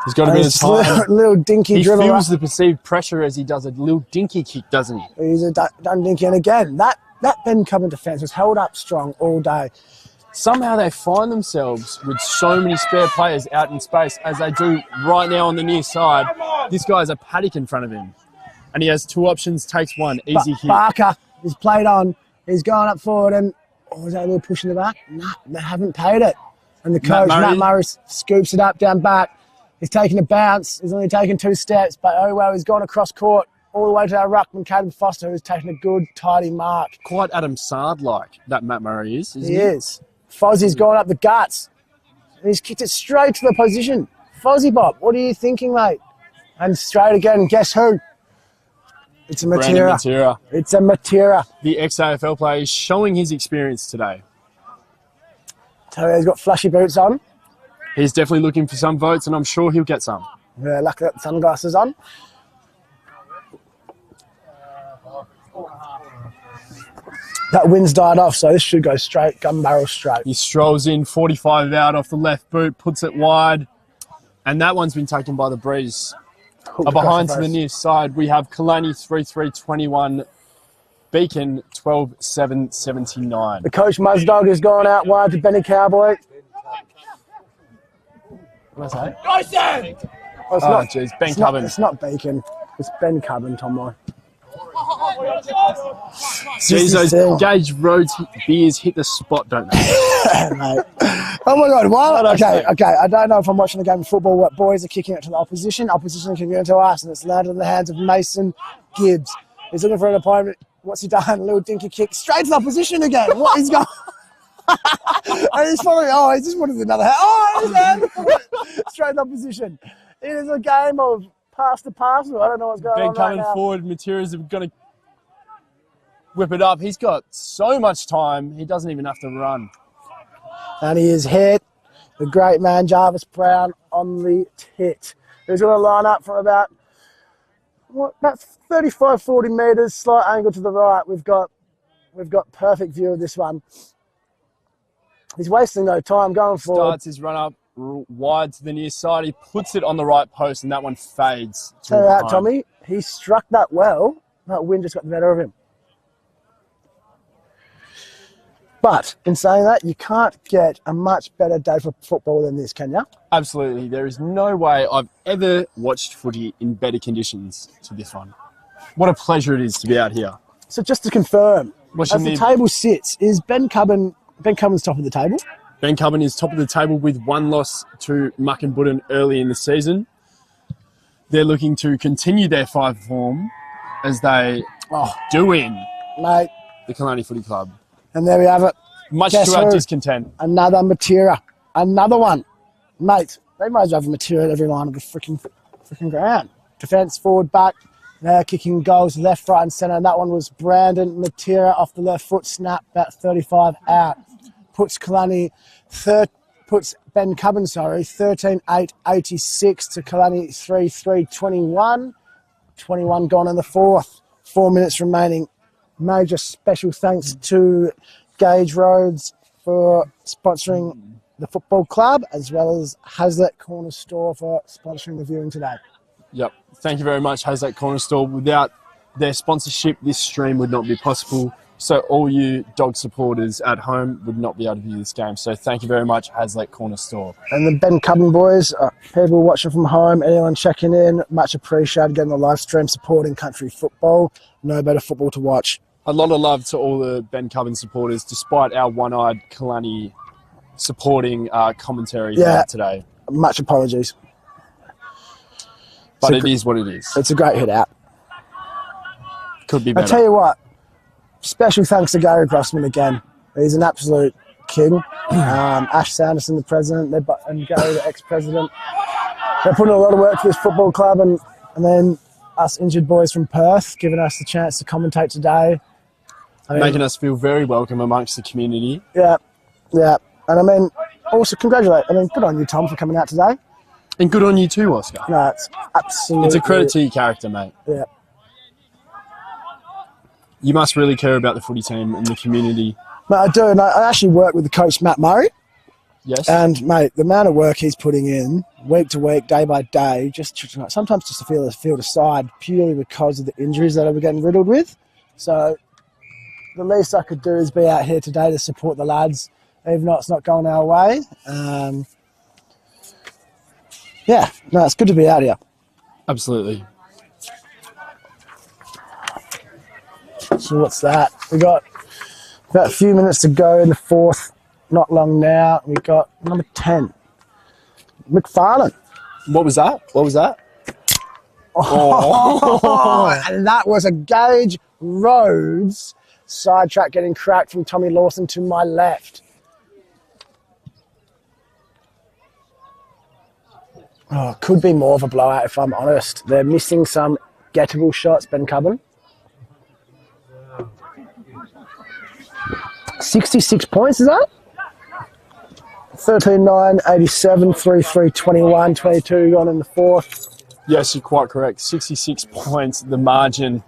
Speaker 7: He's got a bit of time.
Speaker 8: Little dinky
Speaker 7: he
Speaker 8: dribble.
Speaker 7: He feels the perceived pressure as he does a little dinky kick, doesn't he?
Speaker 8: He's done dinky. And again, that Bencubbin defence was held up strong all day.
Speaker 7: Somehow they find themselves with so many spare players out in space as they do right now on the near side. This guy has a paddock in front of him. And he has two options, takes one, easy hit.
Speaker 8: Barker is played on. He's going up forward and, was that a little push in the back? No, they haven't paid it. And the coach, Matt Murray, scoops it up down back. He's taking a bounce. He's only taken 2 steps, but oh well, he's gone across court all the way to our ruckman, Caden Foster, who's taken a good, tidy mark.
Speaker 7: Quite Adam Sard-like, that Matt Murray is, isn't he?
Speaker 8: He is. Fozzie's gone up the guts. He's kicked it straight to the position. Fozzie Bob, what are you thinking, mate? And straight again, guess who? It's a
Speaker 7: Brandon
Speaker 8: Matera.
Speaker 7: Matera,
Speaker 8: It's a Matera.
Speaker 7: the ex-AFL player, is showing his experience today.
Speaker 8: So he's got flashy boots on.
Speaker 7: He's definitely looking for some votes, and I'm sure he'll get some.
Speaker 8: Yeah, lucky got the sunglasses on. That wind's died off, so this should go straight, gun barrel straight.
Speaker 7: He strolls in, 45 out off the left boot, puts it wide, and that one's been taken by the breeze. Behind to the near side, we have Kalannie 3-3-21, Beacon 12-7-79.
Speaker 8: The coach Muzdog has gone out wide to Benny Cowboy. What's that?
Speaker 3: Go, Sam!
Speaker 8: Oh, it's
Speaker 7: Oh,
Speaker 8: not,
Speaker 7: jeez,
Speaker 8: Bencubbin.
Speaker 7: Bencubbin.
Speaker 8: It's not Beacon. It's Bencubbin, Tom.
Speaker 7: Jeez, those Gage Roads beers hit the spot, don't they?
Speaker 8: Mate. Oh my God! What? Okay. I don't know if I'm watching the game of football. What boys are kicking it to the opposition? Opposition kicking it to us, and it's landed in the hands of Mason Gibbs. He's looking for an opponent. What's he done? A little dinky kick straight to the opposition again. What is going? And he's probably he just wanted another hand. He's landed straight to the opposition. It is a game of pass to pass. I don't know what's going on right now.
Speaker 7: Forward, Materials are going to whip it up. He's got so much time, he doesn't even have to run.
Speaker 8: And he is hit. The great man Jarvis Brown on the tit. He's going to line up from about 35, 40 metres, slight angle to the right. We've got perfect view of this one. He's wasting no time going forward.
Speaker 7: Starts his run up wide to the near side. He puts it on the right post, and that one fades.
Speaker 8: Tell you that, Tommy, he struck that well. That wind just got the better of him. But in saying that, you can't get a much better day for football than this, can you?
Speaker 7: Absolutely. There is no way I've ever watched footy in better conditions to this one. What a pleasure it is to be out here.
Speaker 8: So just to confirm,
Speaker 7: Watching
Speaker 8: as the table sits, is Bencubbin's top of the table?
Speaker 7: Bencubbin is top of the table with one loss to Muckenbudden early in the season. They're looking to continue their 5 form as they do win
Speaker 8: Mate.
Speaker 7: the Kalannie Footy Club.
Speaker 8: And there we have it.
Speaker 7: Much
Speaker 8: Guess
Speaker 7: to our
Speaker 8: who?
Speaker 7: discontent.
Speaker 8: Another Matera. Another one. Mate, they might as well have a Matera at every line of the freaking ground. Defence, forward, back. They're kicking goals left, right and centre. And that one was Brandon Matera off the left foot, snap, about 35 out. Puts Kalannie, puts Bencubbin, 13-8-86 to Kalannie 3-3-21. 21 gone in the fourth. 4 minutes remaining. Major special thanks to Gage Roads for sponsoring the football club, as well as Hazlitt Corner Store for sponsoring the viewing today.
Speaker 7: Yep. Thank you very much, Hazlitt Corner Store. Without their sponsorship, this stream would not be possible. So all you dog supporters at home would not be able to view this game. So thank you very much, Hazlitt Corner Store.
Speaker 8: And the Bencubbin boys, people watching from home, anyone checking in, much appreciated getting the live stream supporting country football. No better football to watch.
Speaker 7: A lot of love to all the Bencubbin supporters, despite our one-eyed Kalannie supporting commentary today.
Speaker 8: Much apologies.
Speaker 7: But it is what it is.
Speaker 8: It's a great hit out.
Speaker 7: Could be better.
Speaker 8: I tell you what, special thanks to Gary Grossman again. He's an absolute king. Ash Sanderson, the president, and Gary, the ex-president. They're putting a lot of work for this football club, and then us injured boys from Perth giving us the chance to commentate today.
Speaker 7: Making us feel very welcome amongst the community.
Speaker 8: Yeah. And also congratulate. Good on you, Tom, for coming out today.
Speaker 7: And good on you too, Oscar.
Speaker 8: No, it's absolutely...
Speaker 7: It's a credit to your character, mate.
Speaker 8: Yeah.
Speaker 7: You must really care about the footy team and the community.
Speaker 8: Mate, I do, and I actually work with the coach, Matt Murray.
Speaker 7: Yes.
Speaker 8: And, mate, the amount of work he's putting in, week to week, day by day, sometimes just to feel the field aside, purely because of the injuries that we're getting riddled with. So the least I could do is be out here today to support the lads, even though it's not going our way. It's good to be out here.
Speaker 7: Absolutely.
Speaker 8: So what's that? We got about a few minutes to go in the fourth. Not long now. We got number 10, McFarlane.
Speaker 7: What was that?
Speaker 8: And that was a Gage Roads sidetrack getting cracked from Tommy Lawson to my left. Could be more of a blowout if I'm honest. They're missing some gettable shots, Bencubbin. 66 points, is that? 13-9, 87, 3-3, 21, 22 gone in the fourth.
Speaker 7: Yes, you're quite correct. 66 points, the margin.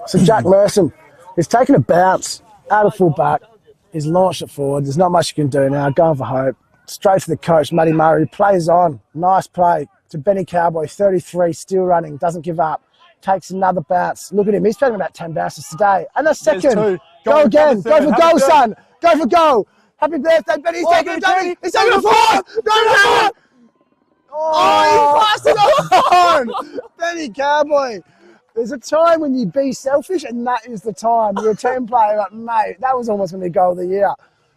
Speaker 8: So Jack Merson is taking a bounce out of full back. He's launched it forward. There's not much you can do now. Going for hope. Straight to the coach, Matty Murray. Plays on. Nice play to Benny Cowboy, 33, still running. Doesn't give up. Takes another bounce. Look at him. He's taken about 10 bounces today. And a second. Go again. Go for goal, son. Go for goal. Happy birthday, Benny. He's taking it, Benny. He's taking it forward. Go. Oh, he passed it on. Benny Cowboy. There's a time when you be selfish, and that is the time. You're a team player, but mate, that was almost going to be goal of the year.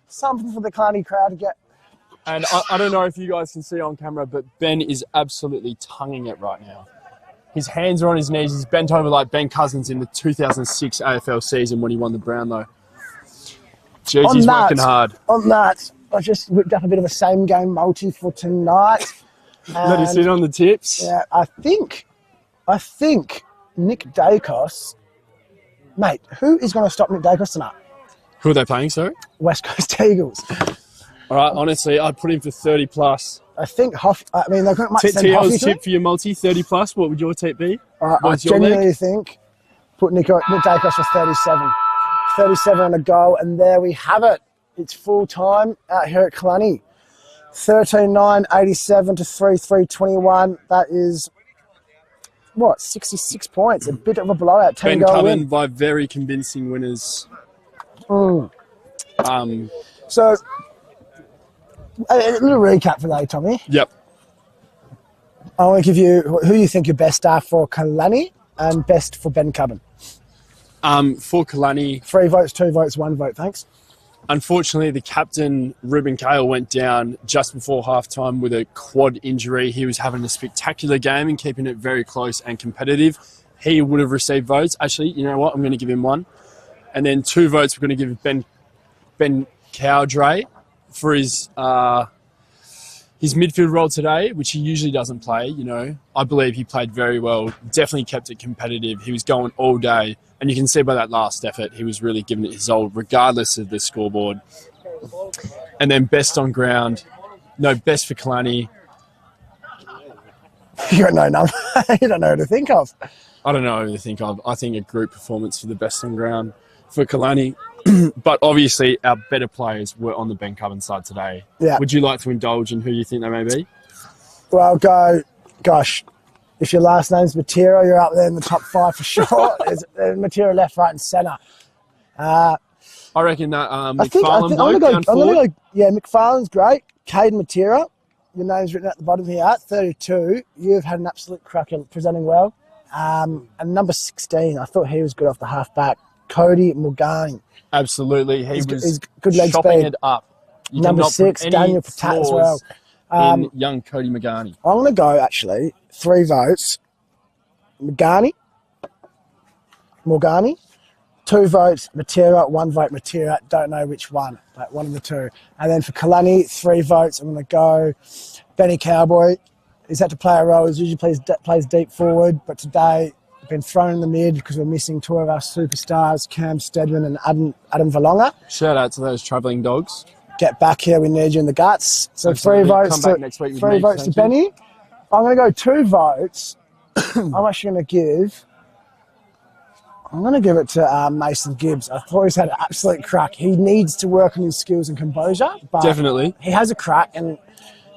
Speaker 8: Something for the Kalannie crowd to get.
Speaker 7: And I don't know if you guys can see on camera, but Ben is absolutely tonguing it right now. His hands are on his knees. He's bent over like Ben Cousins in the 2006 AFL season when he won the Brownlow. Jeez, he's working hard.
Speaker 8: On that, I just whipped up a bit of a same-game multi for tonight.
Speaker 7: Let us in on the tips.
Speaker 8: Yeah, I think Nick Dacos, mate, who is going to stop Nick Dacos tonight?
Speaker 7: Who are they playing, sorry?
Speaker 8: West Coast Eagles.
Speaker 7: All right, honestly, I'd put him for 30 plus.
Speaker 8: I think they might send Hoffy to
Speaker 7: tip for your multi, 30 plus. What would your tip be?
Speaker 8: I genuinely think put Nick Dacos for 37. 37 and a goal, and there we have it. It's full time out here at Kalannie. 13-9, 87 to 3-3, 21. That is, 66 points. A bit of a blowout, 10-goal win.
Speaker 7: Bencubbin by very convincing winners.
Speaker 8: So, a little recap for that, Tommy.
Speaker 7: Yep.
Speaker 8: I want to give you who you think your best are for Kalannie and best for Bencubbin.
Speaker 7: For Kalannie,
Speaker 8: 3 votes, 2 votes, 1 vote, thanks.
Speaker 7: Unfortunately, the captain, Ruben Kale, went down just before halftime with a quad injury. He was having a spectacular game and keeping it very close and competitive. He would have received votes. Actually, you know what? I'm going to give him 1. And then 2 votes we're going to give Ben Cowdray for his midfield role today, which he usually doesn't play. You know, I believe he played very well, definitely kept it competitive. He was going all day. And you can see by that last effort, he was really giving it his all, regardless of the scoreboard. And then best on ground. No, best for Kalannie.
Speaker 8: You got no number. You don't know who to think of.
Speaker 7: I don't know who to think of. I think a group performance for the best on ground for Kalannie. But obviously, our better players were on the Bencubbin side today.
Speaker 8: Yeah.
Speaker 7: Would you like to indulge in who you think they may be?
Speaker 8: Well, if your last name's Matera, you're up there in the top 5 for sure. There's Matera left, right, and centre.
Speaker 7: I reckon that
Speaker 8: I'm
Speaker 7: McFarlane
Speaker 8: going
Speaker 7: bloke
Speaker 8: to go. Yeah, McFarlane's great. Caden Matera, your name's written at the bottom here. 32. You've had an absolute crack at presenting well. And number 16, I thought he was good off the half-back. Cody Mulgani.
Speaker 7: Absolutely,
Speaker 8: He's
Speaker 7: was
Speaker 8: good leg
Speaker 7: chopping
Speaker 8: speed.
Speaker 7: it up. You
Speaker 8: Number
Speaker 7: cannot
Speaker 8: 6,
Speaker 7: put any
Speaker 8: Daniel Patat as well.
Speaker 7: in young Cody Mulgani.
Speaker 8: I'm going to go, actually, 3 votes. Mulgani, 2 votes, Matera, 1 vote, Matera. Don't know which one, but one of the 2. And then for Kalannie, 3 votes. I'm going to go Benny Cowboy. He's had to play a role. He usually plays deep forward, but today been thrown in the mid because we're missing 2 of our superstars, Cam Stedman and Adam Valonga.
Speaker 7: Shout out to those travelling dogs.
Speaker 8: Get back here, we need you in the guts. So
Speaker 7: Absolutely.
Speaker 8: 3 votes,
Speaker 7: Come back next week with
Speaker 8: 3
Speaker 7: me,
Speaker 8: votes to
Speaker 7: thank you.
Speaker 8: Benny. I'm going to go 2 votes. I'm actually going to give it to Mason Gibbs. I thought he's had an absolute crack. He needs to work on his skills and composure. But
Speaker 7: Definitely.
Speaker 8: he has a crack, and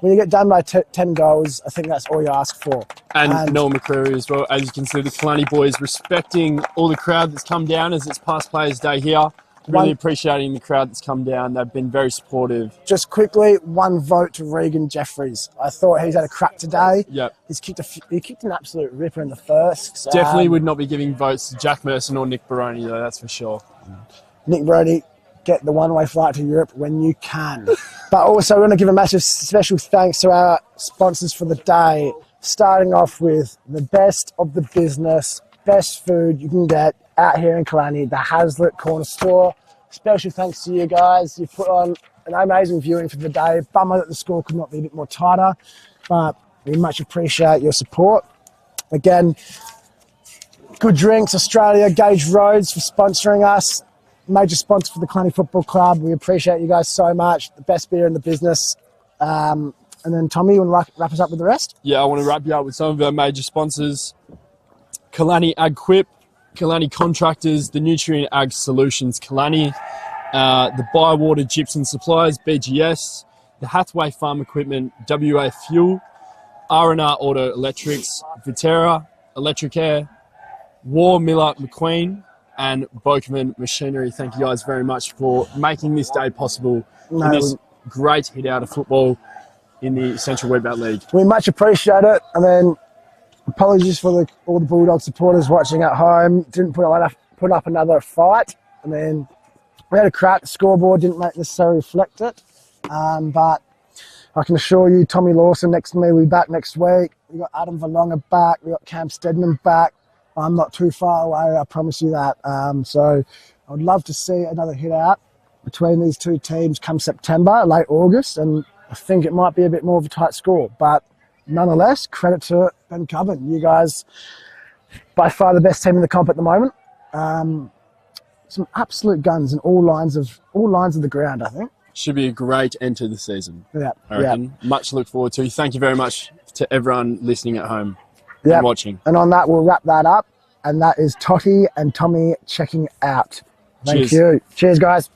Speaker 8: when you get done by 10 goals, I think that's all you ask for.
Speaker 7: And Noel McCreary as well. As you can see, the Kalannie boys respecting all the crowd that's come down as it's past Players' Day here. Really appreciating the crowd that's come down. They've been very supportive.
Speaker 8: Just quickly, 1 vote to Regan Jeffries. I thought he's had a crack today.
Speaker 7: Yep.
Speaker 8: He kicked an absolute ripper in the first.
Speaker 7: Definitely would not be giving votes to Jack Merson or Nick Baroni, though, that's for sure.
Speaker 8: Nick Baroni, get the one-way flight to Europe when you can. But also, we're going to give a massive special thanks to our sponsors for the day, starting off with the best of the business, best food you can get out here in Kalannie, the Hazlitt Corner Store. Special thanks to you guys. You've put on an amazing viewing for the day. Bummer that the score could not be a bit more tighter, but we much appreciate your support. Again, Good Drinks Australia, Gauge Roads for sponsoring us. major sponsor for the Kalannie Football Club. We appreciate you guys so much. The best beer in the business. And then, Tommy, you want to wrap us up with the rest?
Speaker 7: Yeah, I want to wrap you up with some of our major sponsors. Kalannie AgQuip, Kalannie Contractors, the Nutrient Ag Solutions Kalannie, the Bywater Gypsum Supplies, BGS, the Hathaway Farm Equipment, WA Fuel, R&R Auto Electrics, Viterra, Electric Air, War Miller McQueen, and Bencubbin Machinery. Thank you guys very much for making this day possible in this great hit out of football in the Central Wheatbelt League.
Speaker 8: We much appreciate it. And then apologies for all the Bulldog supporters watching at home. Didn't put up another fight. And then we had a crack. The scoreboard didn't necessarily reflect it. But I can assure you, Tommy Lawson next to me, we'll be back next week. We got Adam Valonga back. We got Cam Stedman back. I'm not too far away, I promise you that. So I would love to see another hit out between these two teams come September, late August, and I think it might be a bit more of a tight score. But nonetheless, credit to Bencubbin. You guys, by far the best team in the comp at the moment. Some absolute guns in all lines of the ground, I think.
Speaker 7: Should be a great end to the season.
Speaker 8: Yeah,
Speaker 7: I reckon. Much to look forward to. Thank you very much to everyone listening at home and watching.
Speaker 8: And on that, we'll wrap that up. And that is Totty and Tommy checking out. Thank you. Cheers, guys.